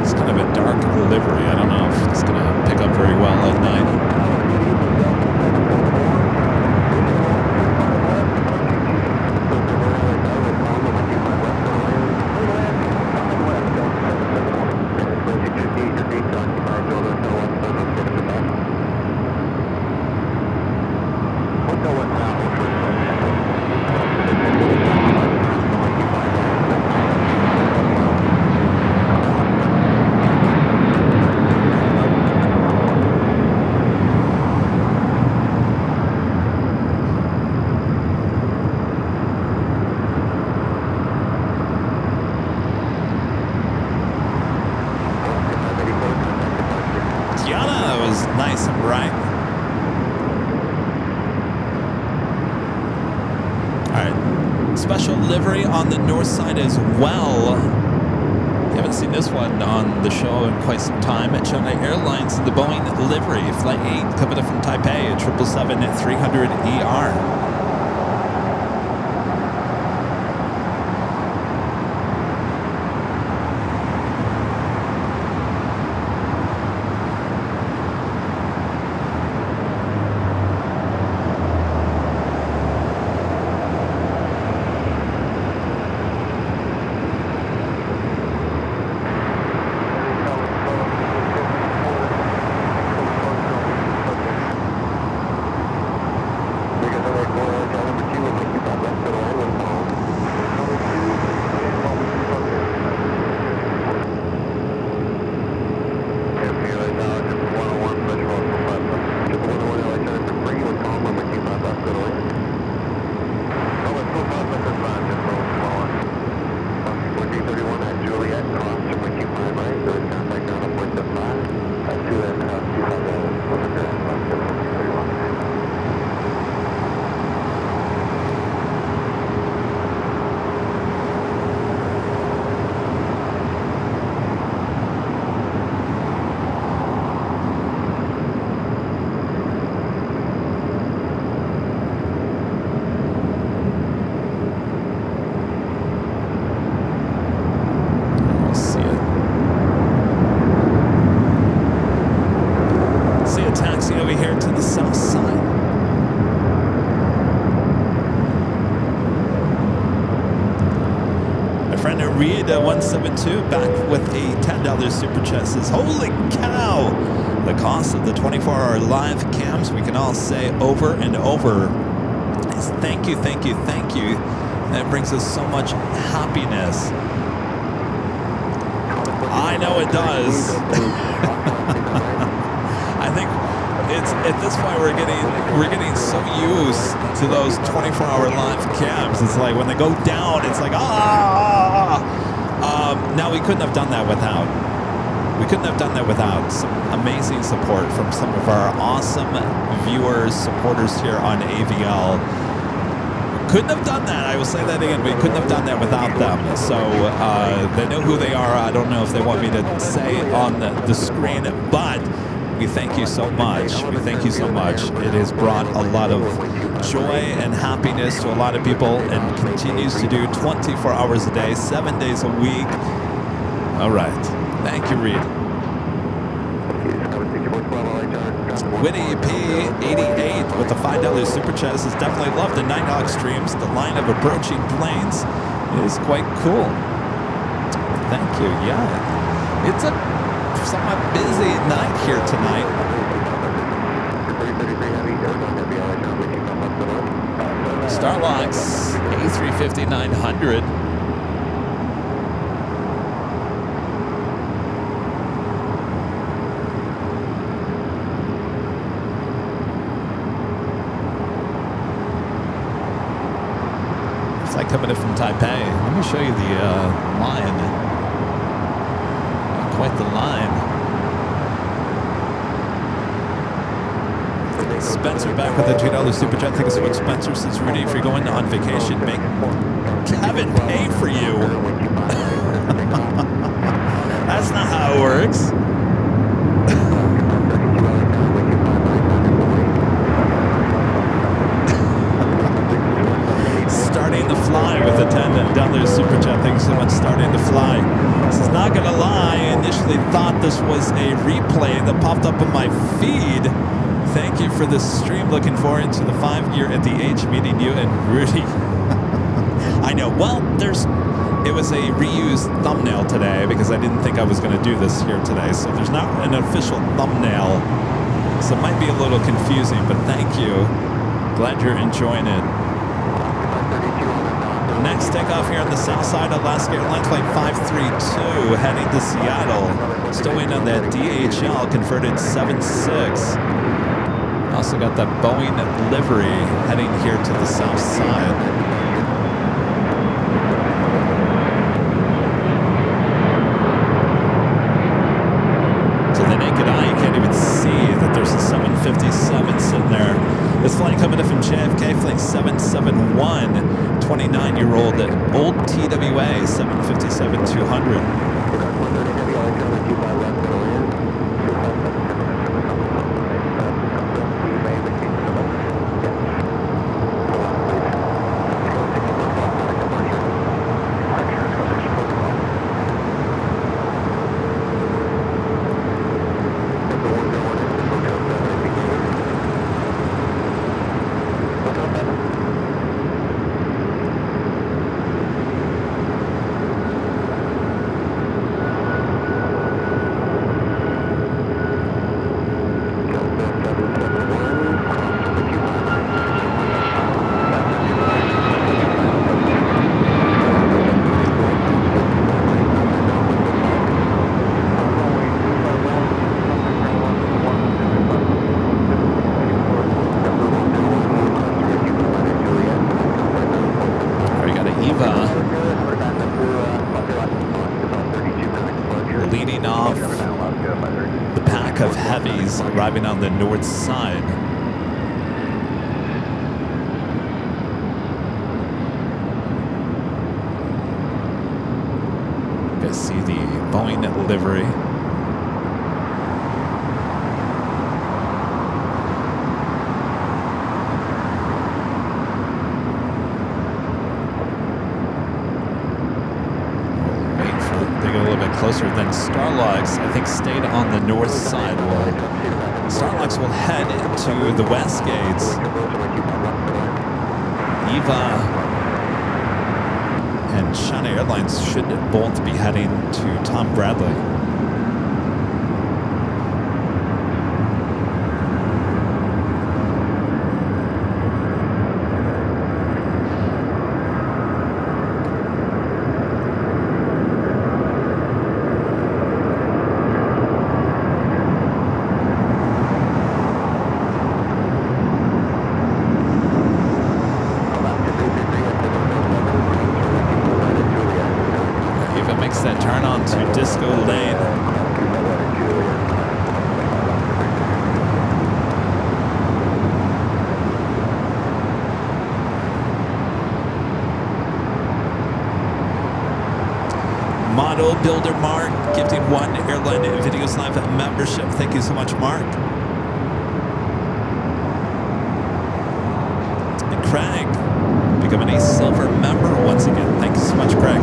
Speaker 1: It's kind of a dark livery. I don't know if it's going to pick up very well at night. Nice and bright. Alright, special livery on the north side as well. You haven't seen this one on the show in quite some time. At China Airlines, the Boeing livery, Flight 8, coming up from Taipei at 777-300ER. Reed 172 back with a $10 super chat says, holy cow, the cost of the 24-hour live cams, we can all say over and over is thank you, thank you, thank you. That brings us so much happiness. I know it does. I think it's at this point we're getting so used to those 24-hour live cams. It's like when they go down, it's like now we couldn't have done that without. We couldn't have done that without some amazing support from some of our awesome viewers, supporters here on AVL. Couldn't have done that. I will say that again. We couldn't have done that without them. So they know who they are. I don't know if they want me to say it on the screen, but we thank you so much. We thank you so much. It has brought a lot of joy and happiness to a lot of people and continues to do 24 hours a day, 7 days a week. All right. Thank you, Reed. Witty P88 with the $5 super chat says, definitely love the Nighthawk streams. The line of approaching planes is quite cool. Thank you. Yeah. It's a somewhat busy night here tonight. Starlux A350-900. It's like coming in from Taipei. Let me show you the line. Quite the line. Spencer back with a $2 super chat. Thank you so much, Spencer. Says, Rudy, if you're going on vacation, make Kevin pay for you. that works. Starting to fly with attendant down there, Super Chat. Thanks so much. Starting to fly. This is not gonna lie. I initially thought this was a replay that popped up on my feed. Thank you for the stream. Looking forward to the 5-year at the age meeting you and Rudy. I know. Well, it was a reused thumbnail today because I didn't think I was going to do this here today. So there's not an official thumbnail. So it might be a little confusing, but thank you. Glad you're enjoying it. Next takeoff here on the south side of Alaska Airlines Flight 532 heading to Seattle. Still waiting on that DHL converted 76. Also got that Boeing livery heading here to the south side. There's a 757 sitting there. This flight coming in from JFK, flight 771, 29-year-old old TWA 757-200. Arriving on the north side. You guys see the Boeing livery. Wait for they get a little bit closer. Then Starlux, I think, stayed on the north side. Starlux will head to the west gates. EVA and China Airlines should both be heading to Tom Bradley. Builder Mark gifting 1 Airline Videos Live membership. Thank you so much, Mark. And Craig becoming a silver member once again. Thank you so much, Craig.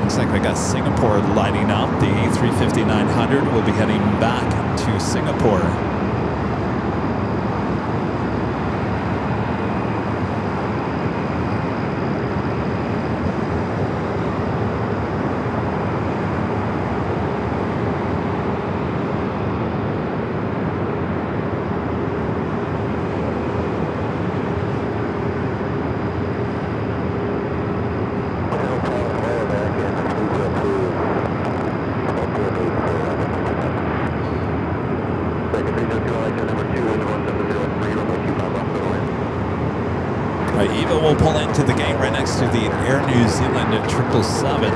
Speaker 1: Looks like we got Singapore lighting up. The A350-900 will be heading back to Singapore. Will pull into the gate right next to the Air New Zealand 777.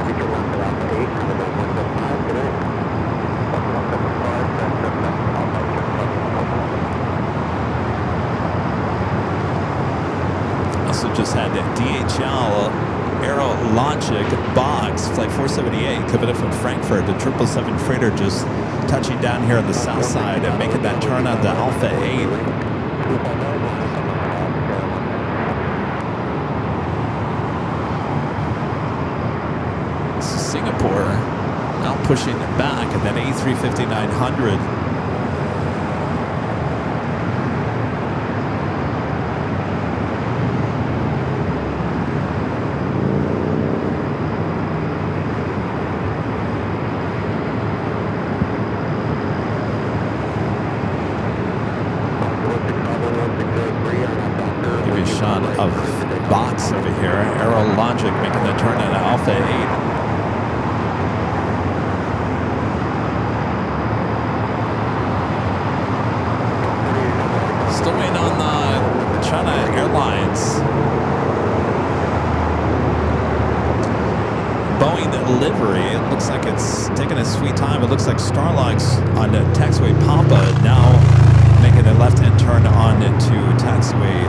Speaker 1: Also just just had DHL Aerologic box, flight 478, coming in from Frankfurt. The 777 freighter just touching down here on the south side and making that turn on the Alpha 8. Singapore now pushing back, and then A350-900. Give you a shot of box over here. Aerologic making the turn on Alpha 8. Still waiting on the China Airlines Boeing livery. It looks like it's taking a sweet time. It looks like Starlux on the taxiway Popup now making a left-hand turn on to taxiway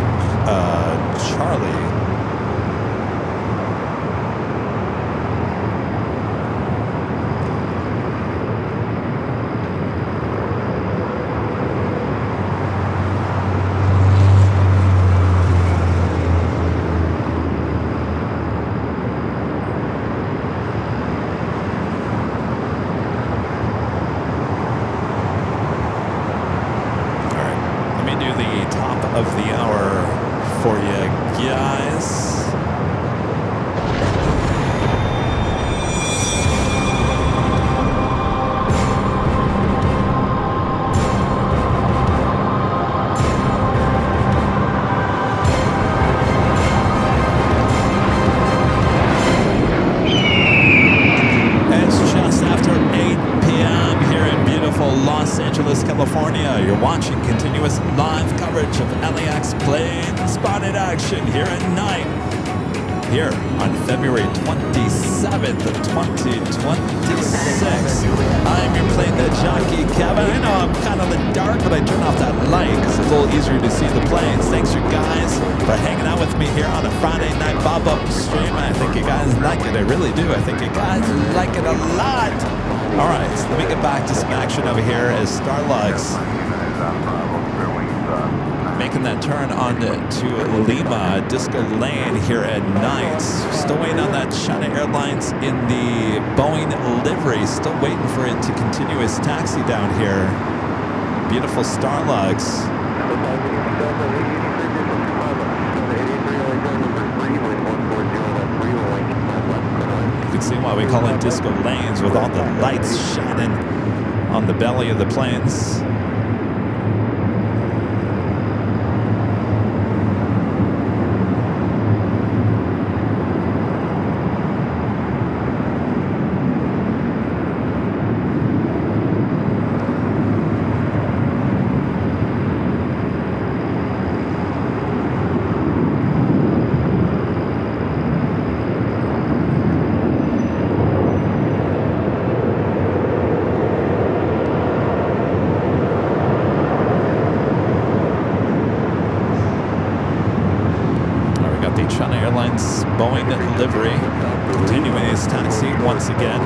Speaker 1: Charlie. Of the hour for you guys. It's just after 8 p.m. here in beautiful Los Angeles, California. You're watching continuous live coverage of LAX plane spotted action here at night. Here on February 27th of 2026. I'm your Plane Jockey Kevin. I know I'm kind of in the dark, but I turn off that light because it's a little easier to see the planes. Thanks you guys for hanging out with me here on a Friday night Popup stream. I think you guys like it. I really do. I think you guys like it a lot. All right, so let me get back to some action over here as Starlux making that turn on to Lima, Disco Lane here at night. Still waiting on that China Airlines in the Boeing livery. Still waiting for it to continue its taxi down here. Beautiful Starlux. You can see why we call it Disco Lanes with all the lights shining on the belly of the planes. Boeing livery, continuing his taxi once again.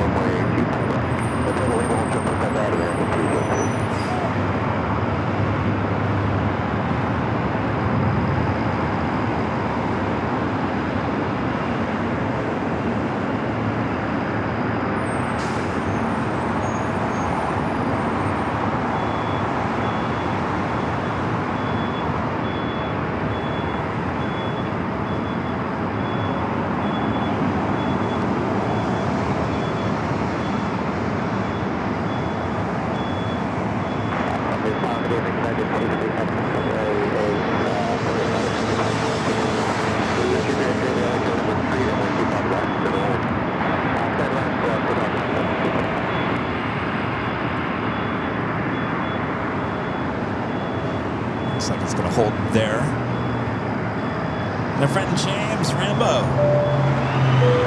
Speaker 1: Looks like it's going to hold there. And our friend James Rambo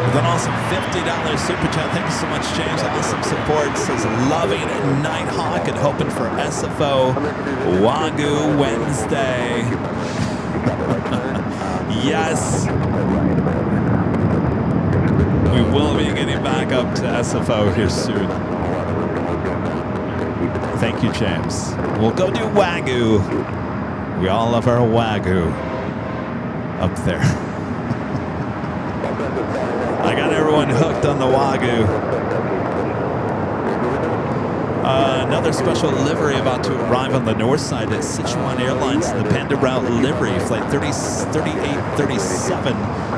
Speaker 1: with an awesome $50 super chat. Thank you so much, James. Awesome support. Says loving Nighthawk and hoping for SFO Wagyu Wednesday. Yes. We will be getting back up to SFO here soon. Thank you, James. We'll go do Wagyu. We all love our Wagyu up there. I got everyone hooked on the Wagyu. Another special livery about to arrive on the north side at Sichuan Airlines in the Panda Route livery, flight 3837,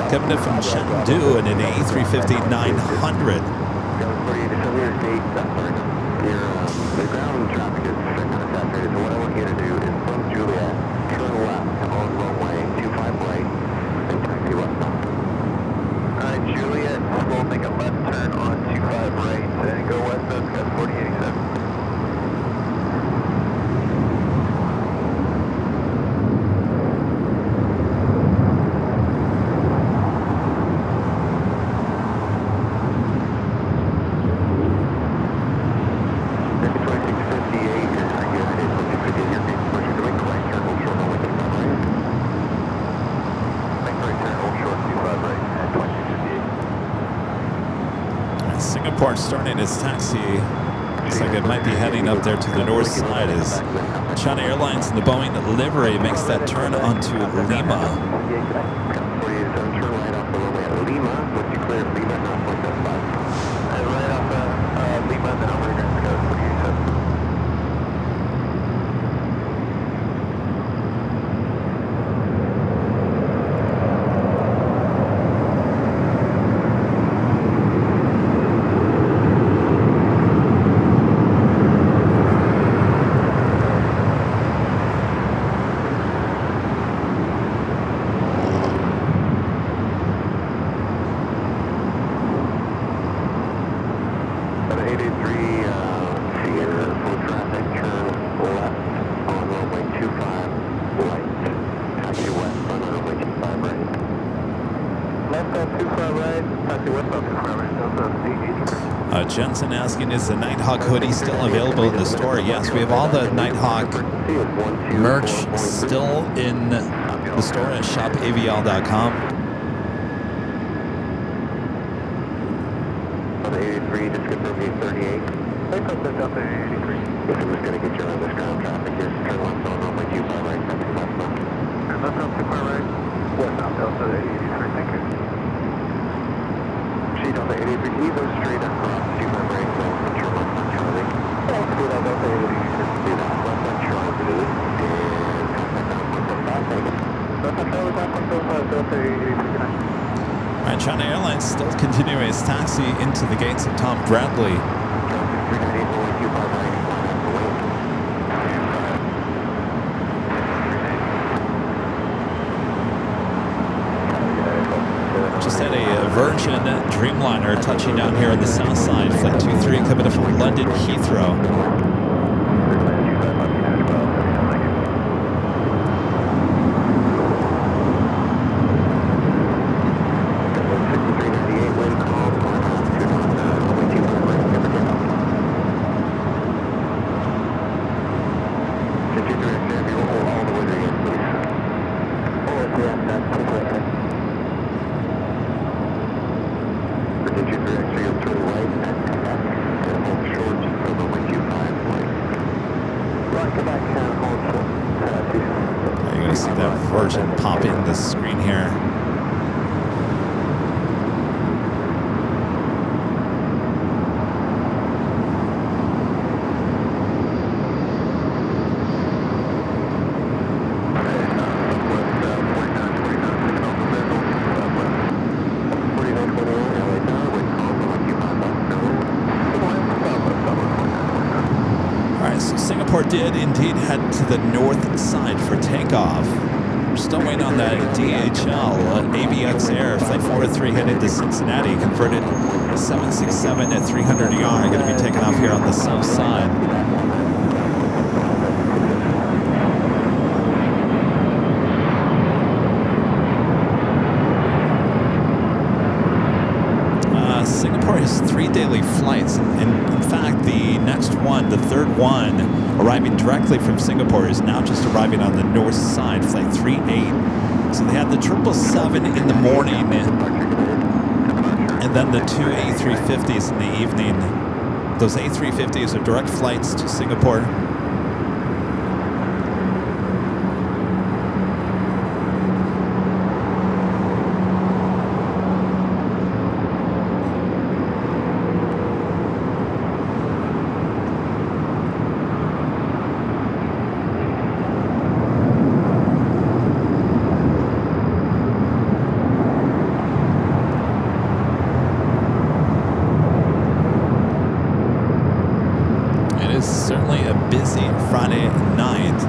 Speaker 1: coming in from Chengdu in an A350-900.
Speaker 5: The ground traffic is kind of saturated, so what I want you to do is from Juliet, turn left on runway 25 right, and taxi westbound.
Speaker 3: Alright, Juliet, we'll make a left turn on 25 right and go westbound, got 4087.
Speaker 1: Starting its taxi. Looks like it might be heading up there to the north side as China Airlines and the Boeing livery makes that turn onto Lima.
Speaker 5: Turn right off the runway at Lima. Once you clear Lima, not 0.75.
Speaker 3: Right off Lima, then over to Mexico, 4087.
Speaker 1: Jensen asking, is the Nighthawk hoodie still available in the store? Yes, we have all the Nighthawk merch still in the store at shopavl.com.
Speaker 5: On the 83, just confirm the 38.
Speaker 3: Take up the Delta 83.
Speaker 5: This is going to get you around this ground traffic here. Turn left on runway 25 right, taxi westbound.
Speaker 3: Turn left on 25 right, westbound Delta 83, thank you.
Speaker 5: Sheet on the 83, Evo straight across 25 right, so turn left on Charlie.
Speaker 3: Let's do that Delta 83.
Speaker 5: Do that, left on Charlie, and contact down 175, thank you.
Speaker 3: Left on Charlie, down 175, Delta 83, good night.
Speaker 1: All right, China Airlines still continuing its taxi into the gates of Tom Bradley. Just had a Virgin Dreamliner touching down here on the south side, flight 23 coming in from London Heathrow. Did indeed head to the north side for takeoff. We're still waiting on that DHL ABX Air flight 403 headed to Cincinnati, converted 767 at 300 yard, going to be taking off here on the south side. Singapore has 3 daily flights, and in fact the next one, the third one, arriving directly from Singapore, is now just arriving on the north side, flight 38. So they had the 777 in the morning, and then the two A350s in the evening. Those A350s are direct flights to Singapore. Certainly a busy Friday night.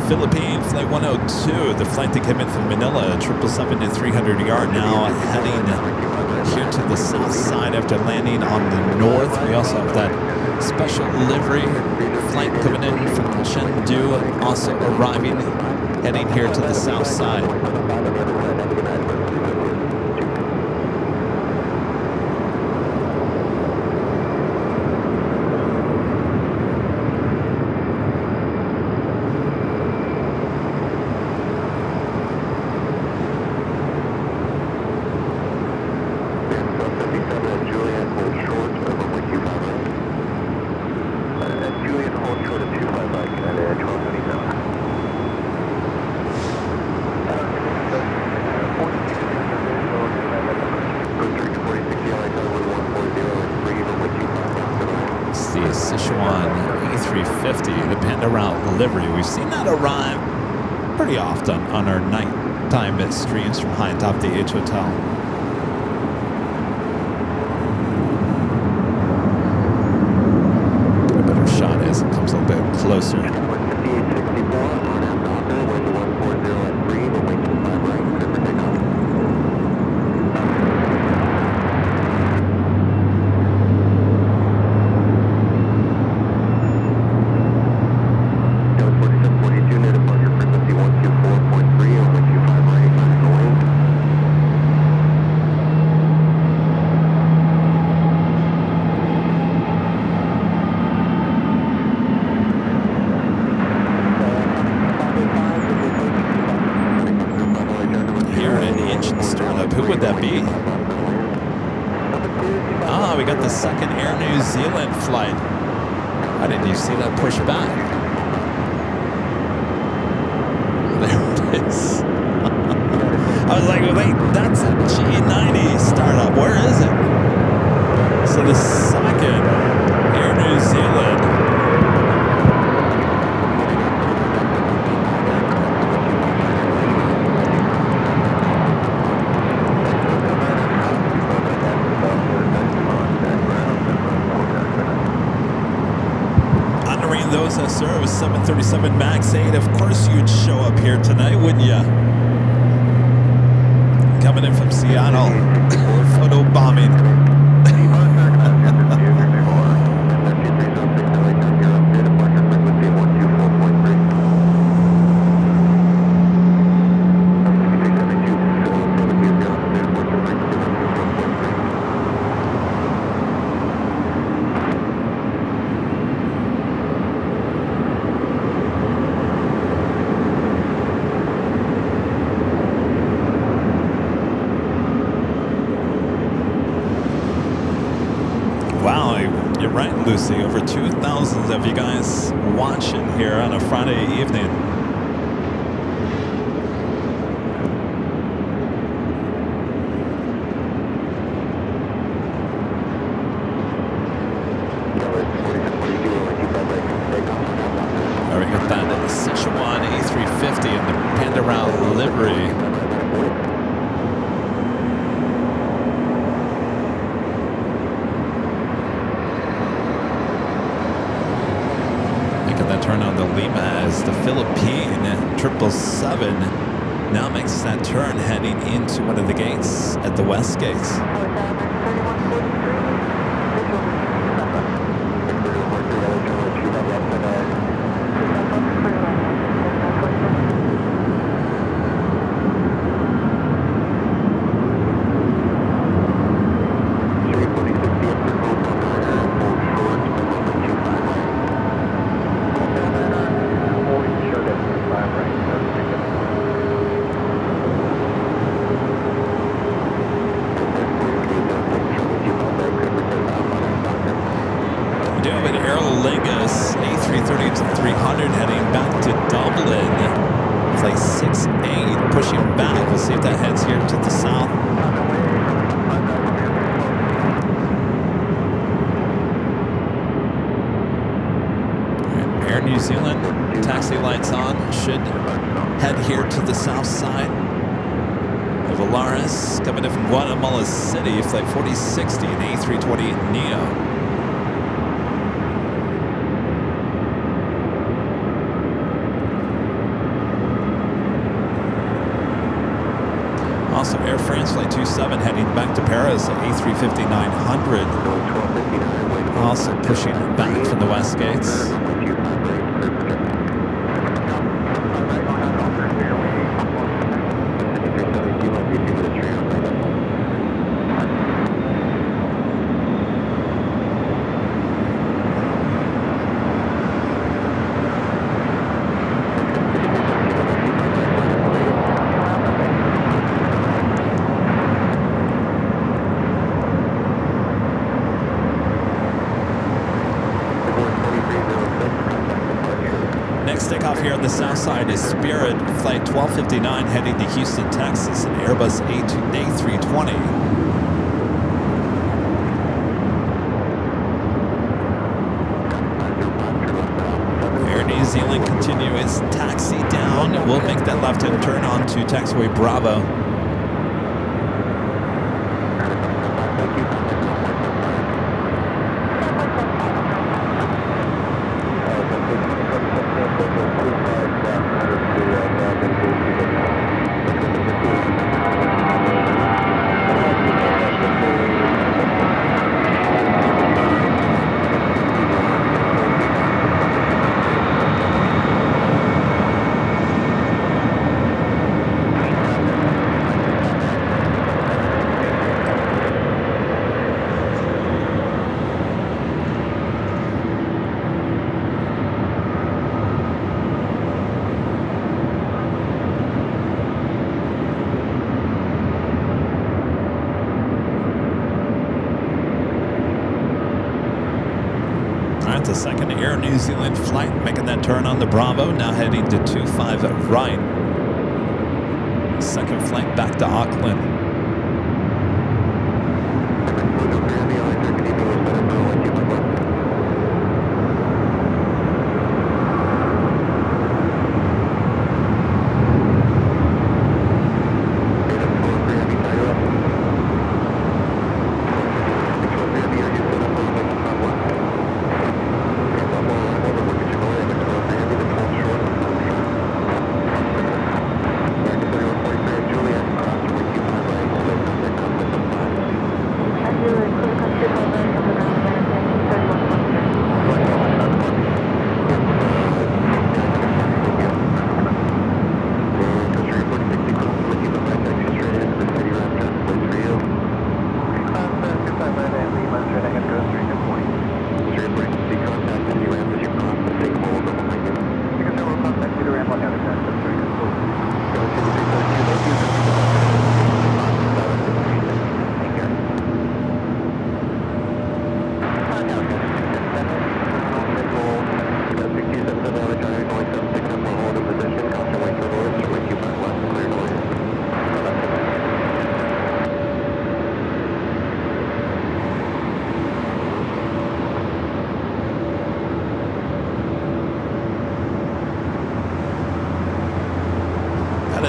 Speaker 1: Philippine Flight 102, the flight that came in from Manila, 777 at 300 yard, now heading here to the south side after landing on the north. We also have that special livery flight coming in from Chengdu, also arriving, heading here to the south side. We've seen that arrive pretty often on our nighttime streams from high atop the H Hotel. Get a better shot as it comes a little bit closer. Sir, with 737 MAX 8, of course you'd show up here tonight, wouldn't you? Coming in from Seattle, photo bombing. Lucy, over 2,000 of you guys watching here on a Friday evening. All right, we got that Sichuan A350 in the Pandarao livery. Turn on the Lima as the Philippine 777 now makes that turn heading into one of the gates at the west gates. We do have an Aer Lingus A330-300 heading back to Dublin. Flight 68 pushing back. We'll see if that heads here to the south. Air New Zealand, taxi lights on, should head here to the south side. Volaris coming in from Guatemala City, flight 4060, an A320neo. Also, Air France Flight 27 heading back to Paris at A350-900. Also pushing back from the west gates. Takeoff here on the south side is Spirit Flight 1259 heading to Houston, Texas, an Airbus A320. Air New Zealand continue its taxi down. We'll make that left-hand turn onto taxiway Bravo. The second Air New Zealand flight making that turn on the Bravo, now heading to 25 right. Second flight back to Auckland.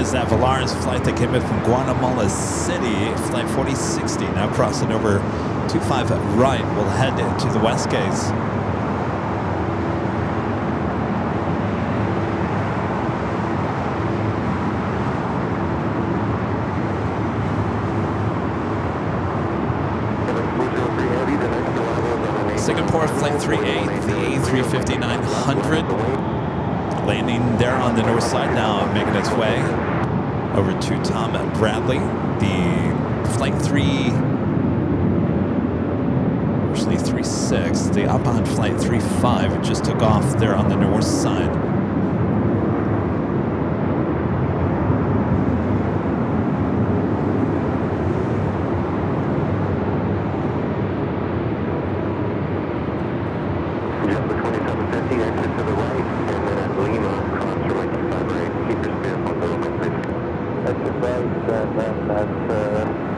Speaker 1: Is that Volaris flight that came in from Guatemala City, flight 4060, now crossing over 25 right. We'll head to the west gates. Singapore flight 38, the A350-900, landing there on the north side, now making its way over to Tom Bradley. The flight 36, the outbound flight 35 just took off there on the north side.
Speaker 2: 15 exit to the right, and then at Lima, cross runway 25 right. Keep your speed up on the runway, please.
Speaker 5: Exit right, and then at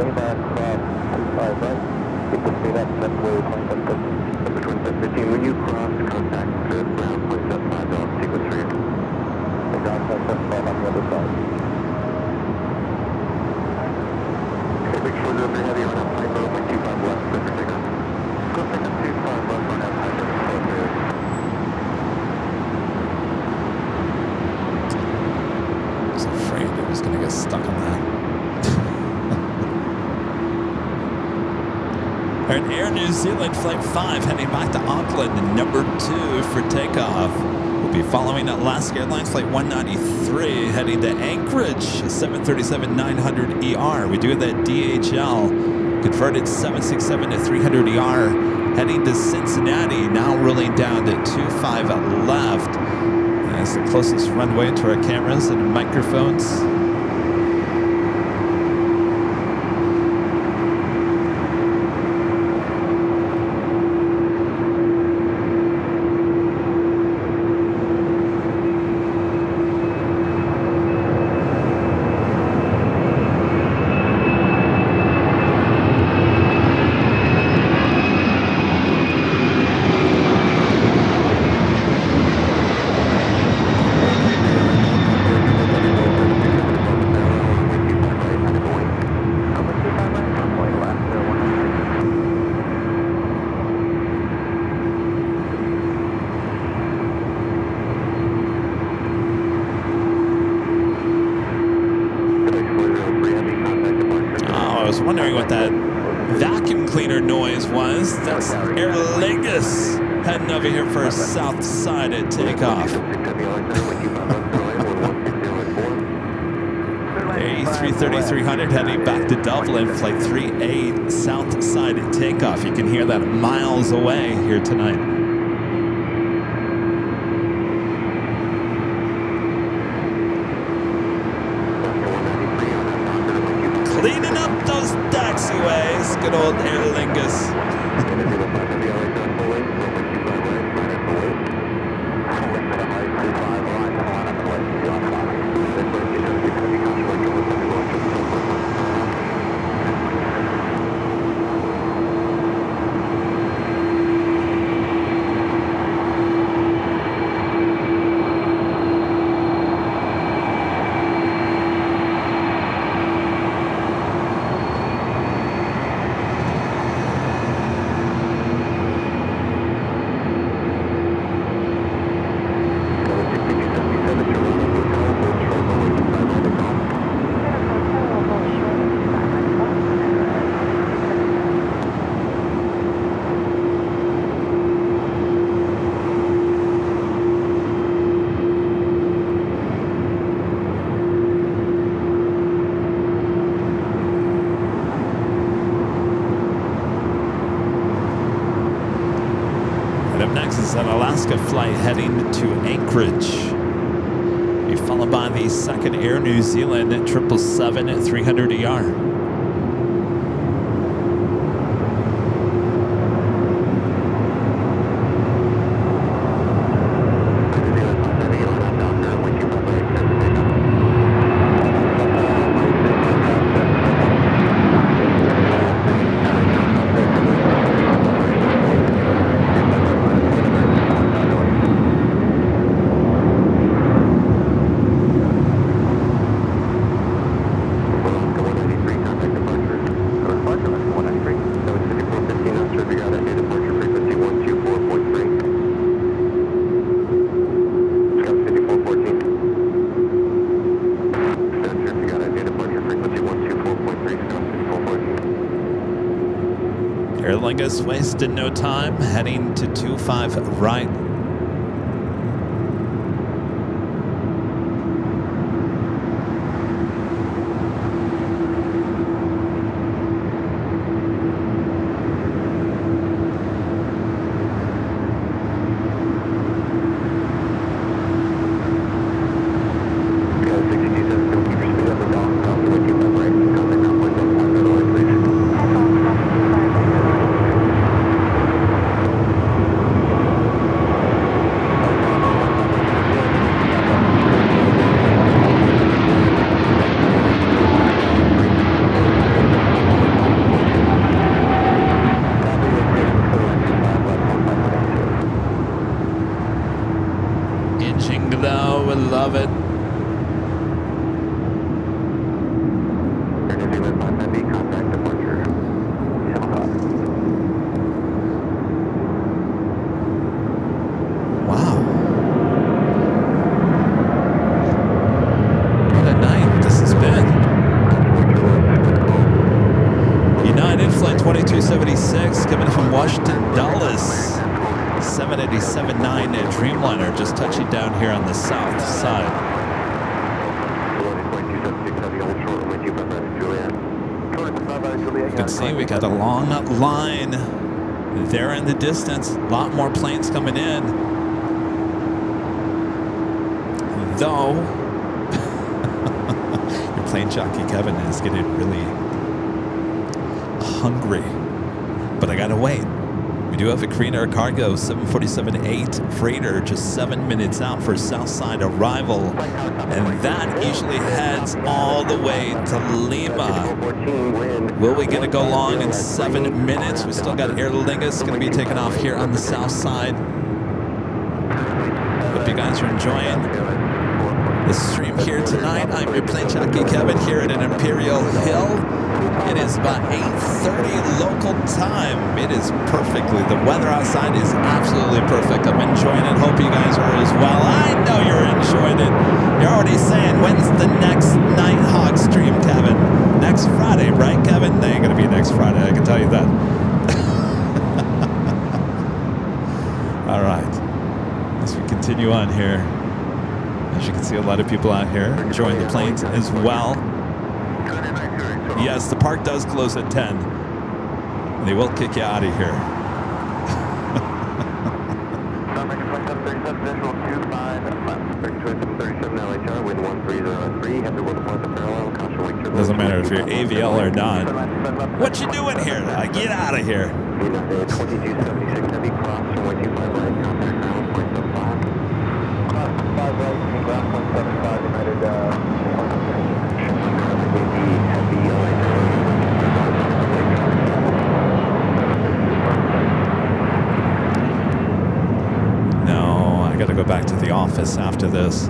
Speaker 5: Lima, cross 25 right. Keep the speed up, that's way 2750.
Speaker 2: Number 2715, when you cross, contact ground, place up 5 off, sequence 3.
Speaker 5: The ground point 75 on the other side.
Speaker 2: Okay, make sure that they're heavy on up, plane runway 25 left, clear for takeoff. Go pick up 25 left on that high, that's close there.
Speaker 1: I was afraid I was going to get stuck on that. All right, Air New Zealand Flight 5 heading back to Auckland, number 2 for takeoff. We'll be following Alaska Airlines Flight 193 heading to Anchorage, 737-900ER. We do have that DHL converted 767 to 300ER heading to Cincinnati, now rolling down to 25 left. That's the closest runway to our cameras and microphones. Wondering what that vacuum cleaner noise was. That's Aer Lingus heading over here for south side at takeoff. A330-300 heading back to Dublin, flight 38 south side at takeoff. You can hear that miles away here tonight. Cleaning up those taxiways. Good old Aer Lingus. An Alaska flight heading to Anchorage. Be followed by the second Air New Zealand 777 at 300ER. Aer Lingus wasted no time, heading to 25 right. Changing glow, we love it.
Speaker 2: Contact departure.
Speaker 1: Wow. What a night this has been. United Flight 2276 coming from Washington Dulles. 787-9 Dreamliner just touching down here on the south side. You can see we got a long line there in the distance. A lot more planes coming in. Though, your plane jockey Kevin is getting really hungry. But I gotta wait. We do have a Korean Air Cargo 747-8 freighter just 7 minutes out for Southside arrival. And that usually heads all the way to Lima. Will we get to go long in 7 minutes? We still got Aer Lingus going to be taking off here on the south side. Hope you guys are enjoying the stream here tonight. I'm your plane jockey Kevin here at an Imperial Hill. It is about 8:30 local time. It is perfectly. The weather outside is absolutely perfect. I'm enjoying it. Hope you guys are as well. I know you're enjoying it. You're already saying, when's the next Nighthawk stream, Kevin? Next Friday, right, Kevin? They ain't going to be next Friday. I can tell you that. All right. As we continue on here, as you can see, a lot of people out here enjoying the planes as well. Yes, the park does close at 10. And they will kick you out of here. Doesn't matter if you're AVL or not. What you doing here? Get out of here.
Speaker 2: 2276 heavy cross, runway 25 right, contact ground, 1.75. Cross 5 right, ground 175, United,
Speaker 1: No, I got to go back to the office after this.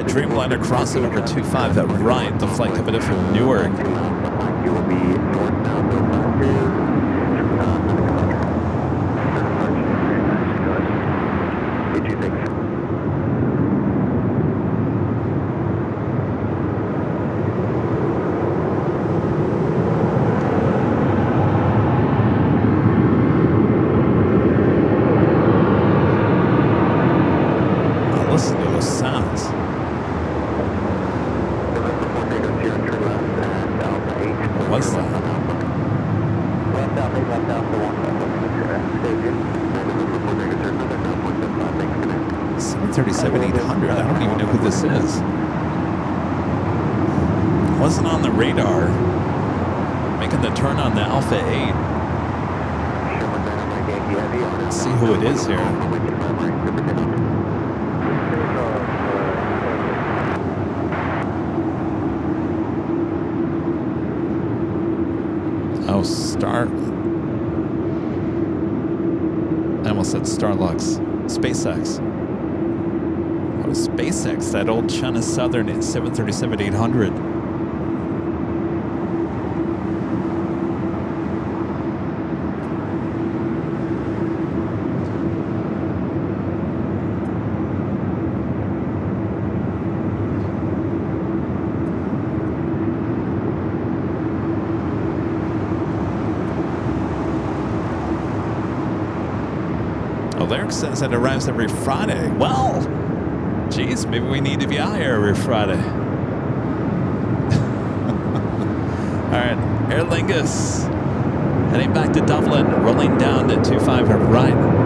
Speaker 1: Dreamliner crossing over 25 at right, the flight coming in from Newark.
Speaker 2: You will be north-bound, Did you think?
Speaker 1: Listen to those sounds. What's that? 737-800. I don't even know who this is. Wasn't on the radar. Making the turn on the Alpha 8. Let's see who it is here. Oh, Star. I almost said Starlux. SpaceX. Oh, SpaceX, that old China Southern 737-800. Lyric says it arrives every Friday. Well, geez, maybe we need to be out here every Friday. All right, Aer Lingus heading back to Dublin, rolling down to 25 at right.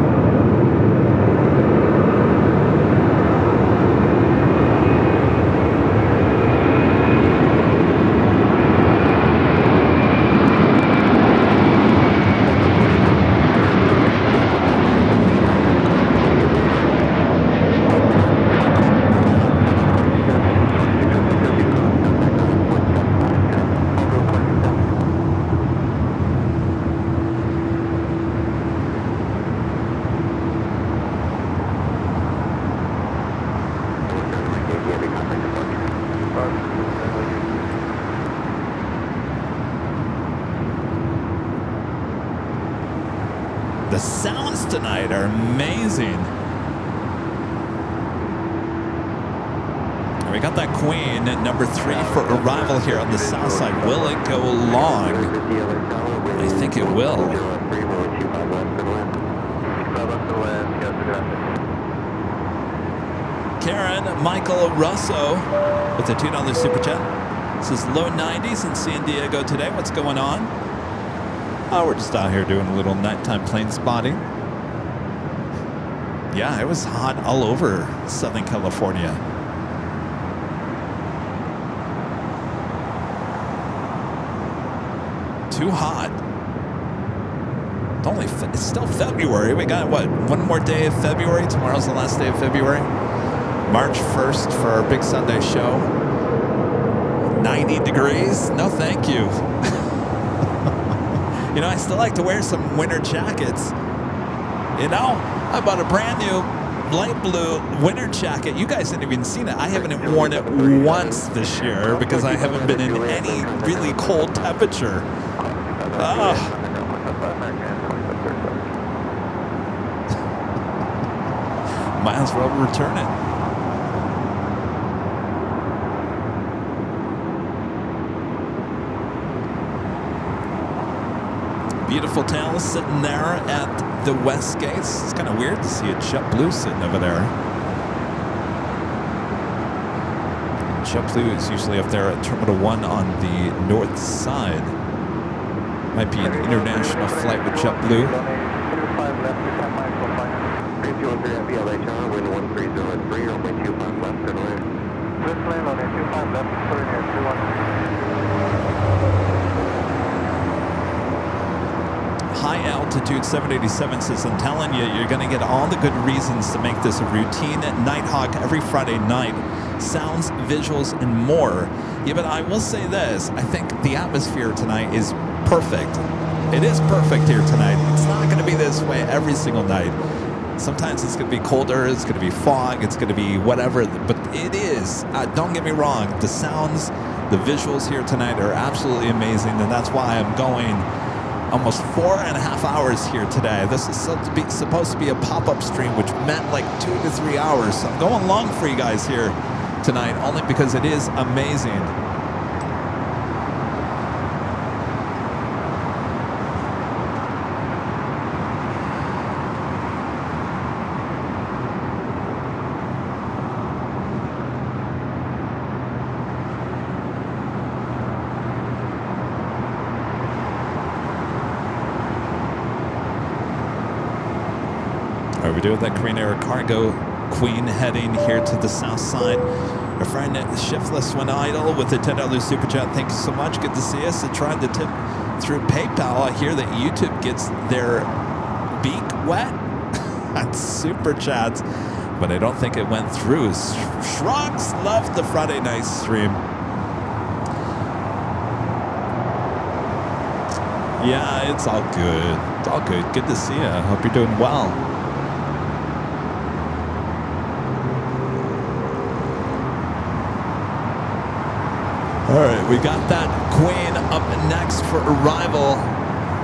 Speaker 1: The sounds tonight are amazing. We got that Queen at number 3 for arrival here on the south side. Will it go long? I think it will. Karen Michael Russo with a $2 super chat. This is low 90s in San Diego today. What's going on? Oh, we're just out here doing a little nighttime plane spotting. Yeah, it was hot all over Southern California. Too hot. It's still February. We got, what, one more day of February? Tomorrow's the last day of February. March 1st for our big Sunday show. 90 degrees? No, thank you. You know, I still like to wear some winter jackets. You know, I bought a brand new light blue winter jacket. You guys haven't even seen it. I haven't worn it once this year because I haven't been in any really cold temperature. Might as well return it. Beautiful tail sitting there at the west gates. It's kind of weird to see a JetBlue sitting over there. JetBlue is usually up there at Terminal 1 on the north side. Might be an international flight with JetBlue. High altitude 787 says, I'm telling you, you're going to get all the good reasons to make this a routine at Nighthawk every Friday night. Sounds, visuals, and more. Yeah, but I will say this. I think the atmosphere tonight is perfect. It is perfect here tonight. It's not going to be this way every single night. Sometimes it's going to be colder, it's going to be fog, it's going to be whatever, but it is. Don't get me wrong. The sounds, the visuals here tonight are absolutely amazing, and that's why I'm going almost 4.5 hours here today. This is supposed to be a pop-up stream, which meant like 2 to 3 hours. So I'm going long for you guys here tonight, only because it is amazing. We're doing that Korean Air Cargo Queen heading here to the south side. Our friend Shiftless When Idle with a $10 super chat. Thank you so much. Good to see us. I tried to tip through PayPal. I hear that YouTube gets their beak wet at super chats, but I don't think it went through. Shrugs loved the Friday night stream. Yeah, it's all good. It's all good. Good to see you. I hope you're doing well. All right, we got that Queen up next for arrival.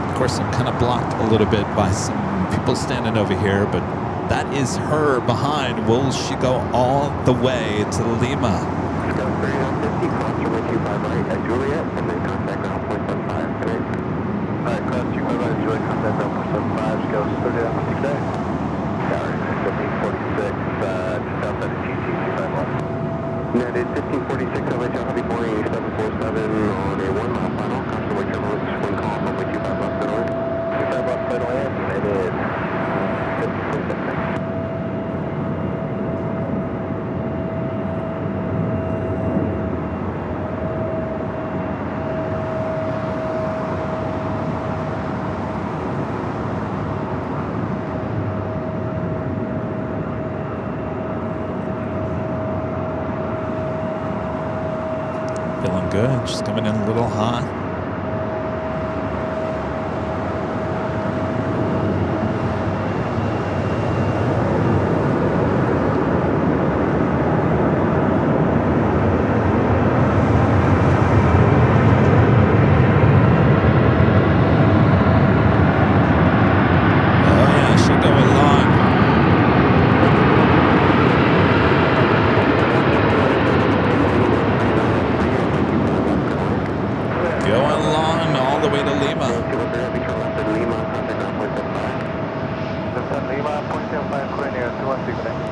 Speaker 1: Of course, I'm kind of blocked a little bit by some people standing over here, but that is her behind. Will she go all the way to Lima?
Speaker 5: Go 350, cross runway 25 right at Juliet, and then contact ground point 75 today.
Speaker 3: All right, cross 25 right at Juliet, contact ground point 75, go 30 out for today.
Speaker 5: Tower 1546, just outside of GT 25 left. United 1546, LH, I'll be Boeing 747 on a 1 mile final. Caution away turbulence, wind call, runway 25 left, clear to land.
Speaker 3: 25 left, clear to land, United 1546.
Speaker 1: Feeling good. Just coming in a little hot. Going long all the way to Lima.
Speaker 5: 213 Heavy, turn left at Lima, contact 9.75.
Speaker 3: Descend Lima, 0.75, clear near 216 connect.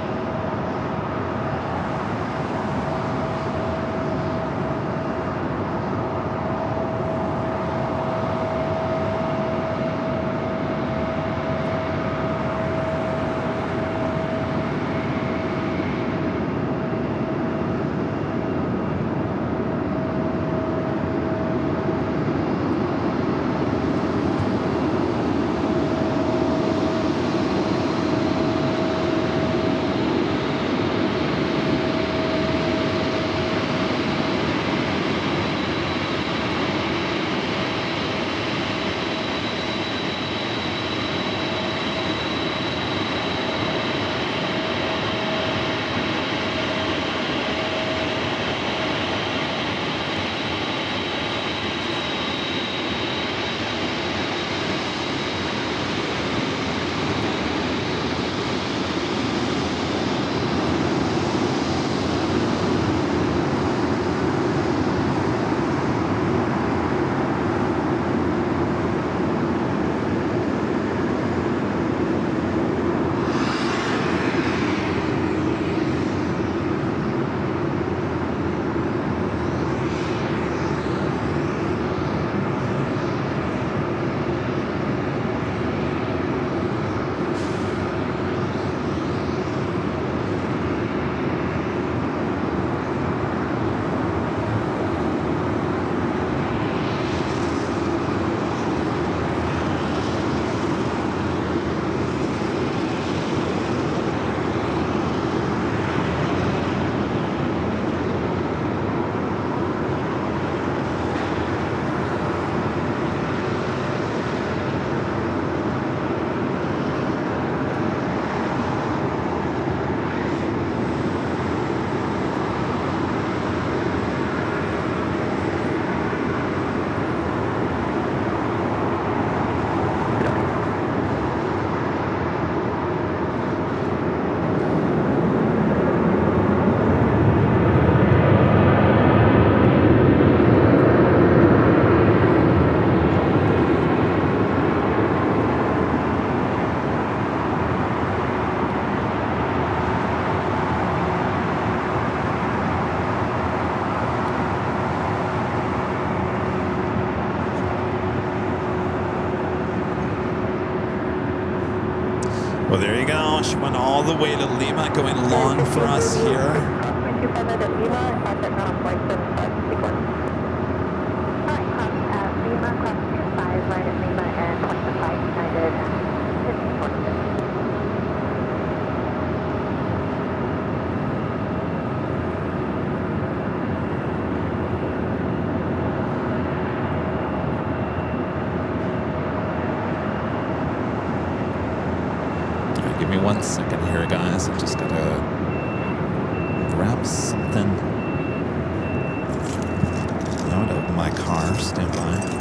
Speaker 1: Well, there you go. She went all the way to Lima, going long for us here.
Speaker 4: Alright, cross at Lima, cross 25, right at Lima, and 25 United, 1546.
Speaker 1: Give me 1 second here, guys. I just gotta grab something out of my car. Stand by.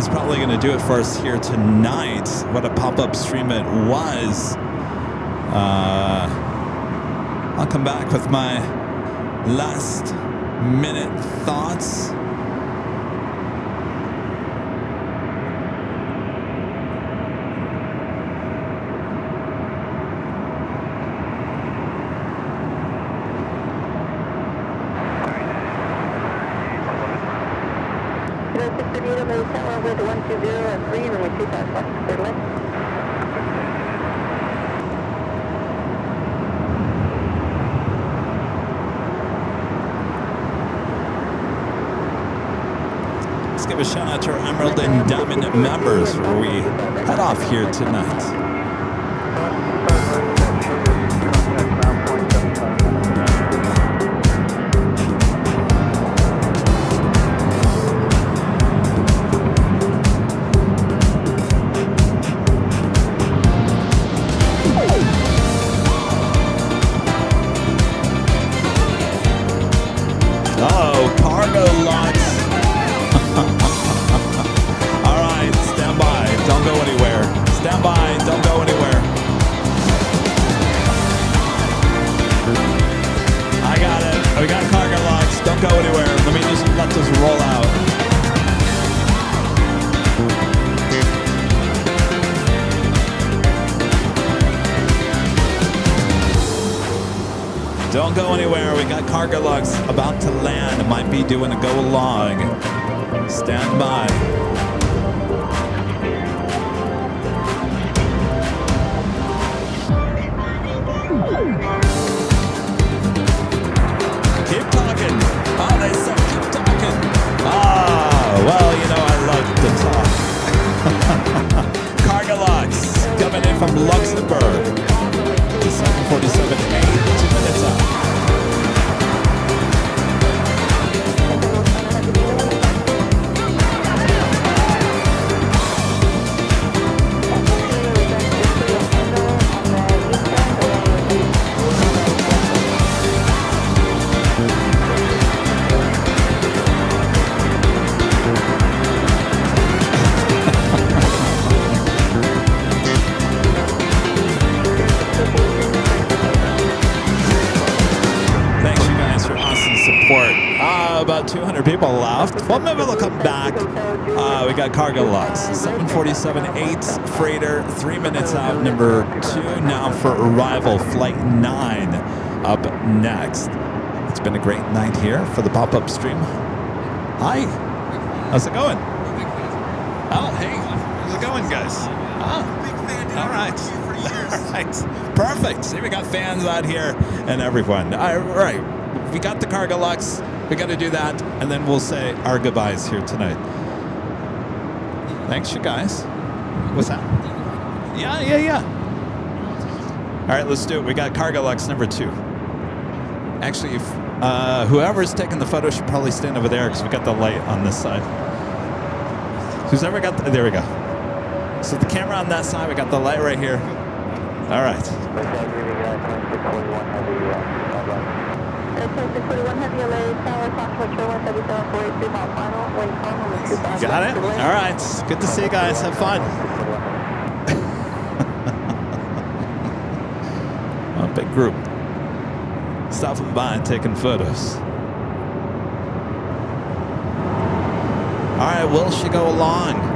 Speaker 1: that's probably going to do it for us here tonight. What a pop-up stream it was. I'll come back with my last minute thoughts.
Speaker 4: With 120 and 3, runway 25 left, clear line.
Speaker 1: Let's give a shout out to our Emerald and Diamond members where we head off here tonight. Don't go anywhere. We got cargo lugs about to land. Might be doing a go along. Stand by. Keep talking. Oh, they said keep talking. Ah, well, you know, I love to talk. Cargo lugs coming in from Luxembourg. 747-8, 2 minutes out. About 200 people left. Well, maybe they'll come back. We got cargo lots. 747-8 freighter, 3 minutes out. Number 2 now for arrival. Flight 9 up next. It's been a great night here for the pop-up stream. Hi. How's it going? Oh, hey. How's it going, guys? Oh, all right. All right. Perfect. See, we got fans out here and everyone. All right. We got the cargo locks. We got to do that, and then we'll say our goodbyes here tonight. Thanks, you guys. What's that? Yeah. All right, let's do it. We got cargo locks number 2. Actually, if, whoever's taking the photo should probably stand over there because we got the light on this side. Who's ever got there we go. So the camera on that side, we got the light right here. All right. Got it? All right. Good to see you guys. Have fun. A big group. Stopping by and taking photos. All right. Will she go along?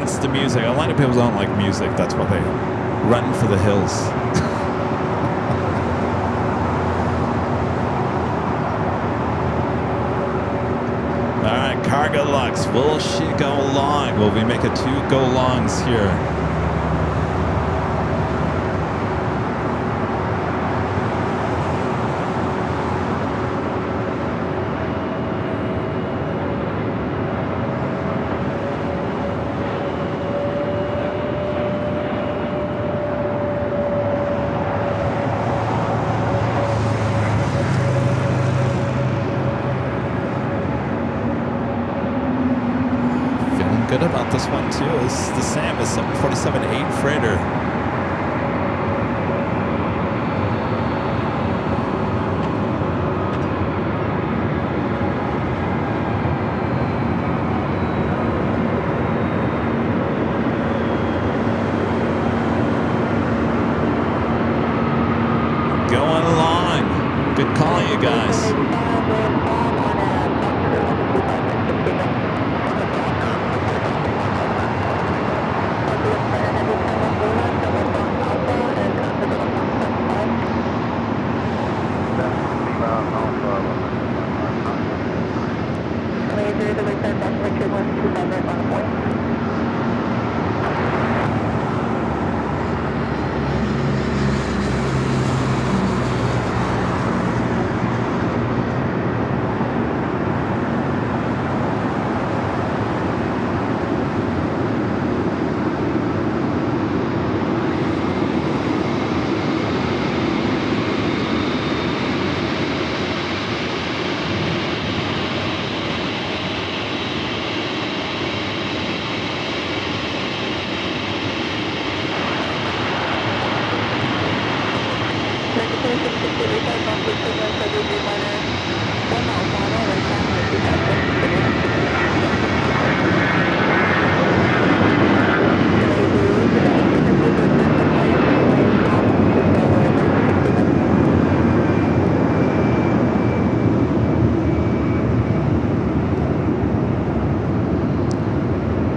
Speaker 1: It's the music. A lot of people don't like music. That's why they run for the hills. All right, cargo lux. Will she go along? Will we make it 2 go longs here? good about this one too. It's the same as 747-8 freighter. Going along. Good call, you guys.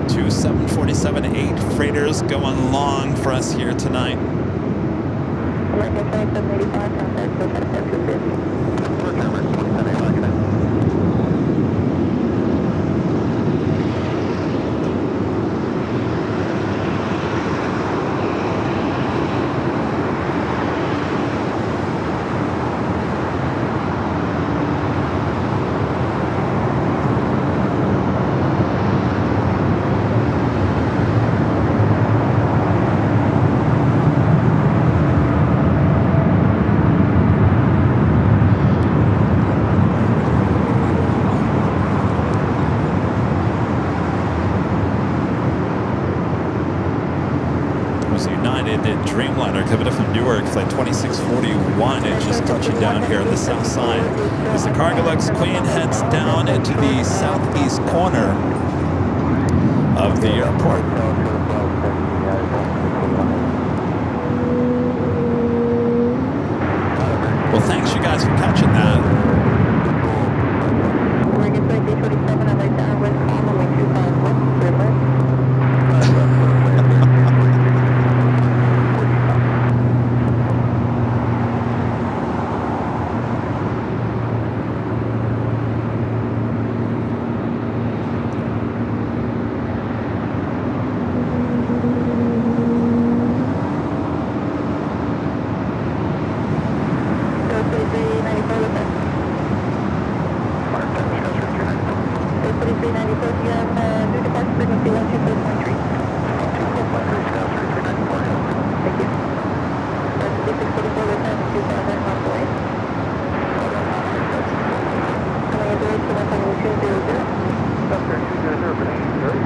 Speaker 1: Two 747-8 freighters going long for us here tonight. Dreamliner coming up from Newark, flight 2641, and just touching down here on the south side. As the Cargolux Queen heads down into the southeast corner of the airport. Well, thanks you guys for catching that.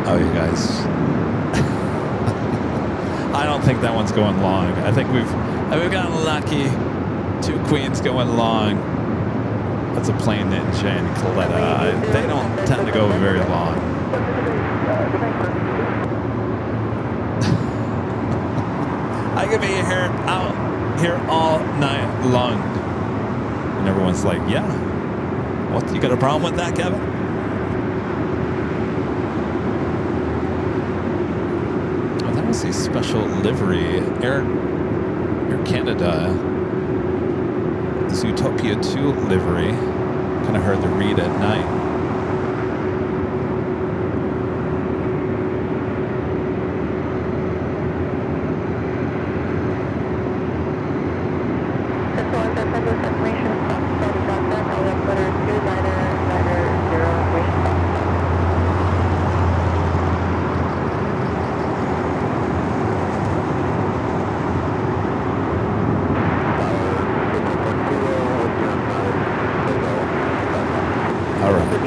Speaker 1: Oh, you guys. I don't think that one's going long. I think we've gotten lucky. Two Queens going long. That's a Plane engine, Coletta. They don't tend to go very long. I could be out here all night long. And everyone's like, yeah. What? You got a problem with that, Kevin? Oh, that was a special livery. Air Canada. Zootopia 2 livery. Kind of hard to read at night. All right.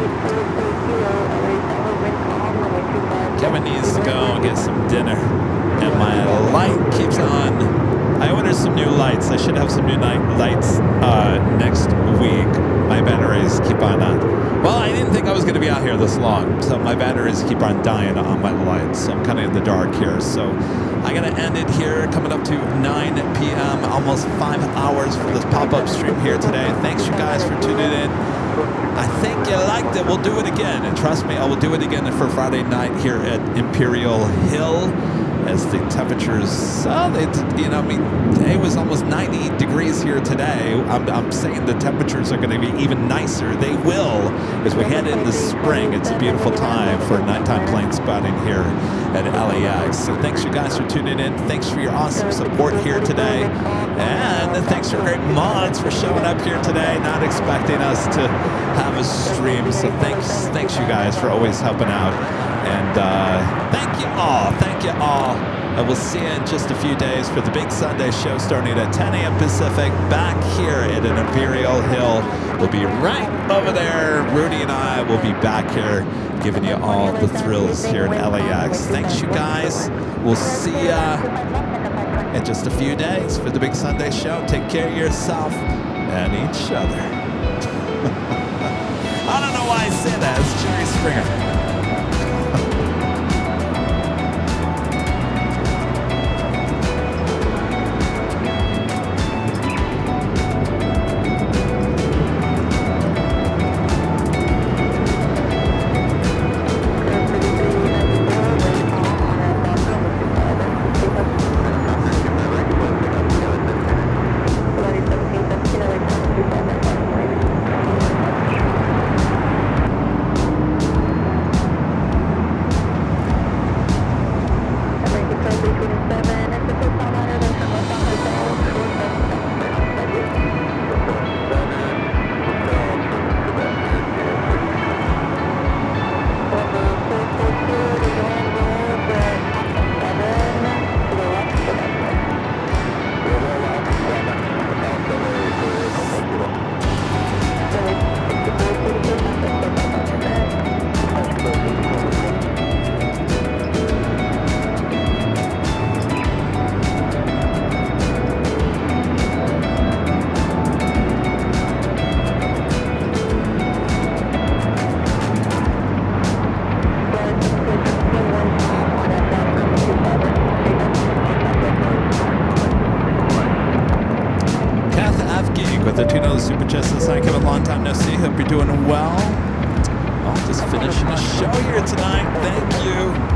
Speaker 1: everyone needs to go and get some dinner. And my light keeps on. I ordered some new lights. I should have some new lights next week. My batteries keep on. Well, I didn't think I was going to be out here this long, so my batteries keep on dying on my lights. So I'm kind of in the dark here. So I got to end it here, coming up to 9 p.m. Almost 5 hours for this pop-up stream here today. Thanks you guys for tuning in. I think you liked it. We'll do it again, and trust me, I will do it again for Friday night here at Imperial Hill. As the temperatures, it was almost 90 degrees here today. I'm saying the temperatures are going to be even nicer. They will as we head into spring. It's a beautiful time for nighttime plane spotting here at LAX. So thanks you guys for tuning in. Thanks for your awesome support here today. And thanks to our great mods for showing up here today, not expecting us to have a stream. So thanks you guys for always helping out. And thank you all. Thank you all. And we'll see you in just a few days for the big Sunday show starting at 10 a.m. Pacific back here at an Imperial Hill. We'll be right over there. Rudy and I will be back here giving you all the thrills here in LAX. Thanks, you guys. We'll see ya in just a few days for the big Sunday show. Take care of yourself and each other. I don't know why I say that. It's Jerry Springer. Super Chest and Sign Kevin, long time no see. Hope you're doing well. I'll just finishing the show here tonight. Thank you.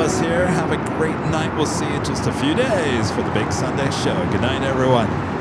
Speaker 1: us here. Have a great night. We'll see you in just a few days for the big Sunday show. Good night, everyone.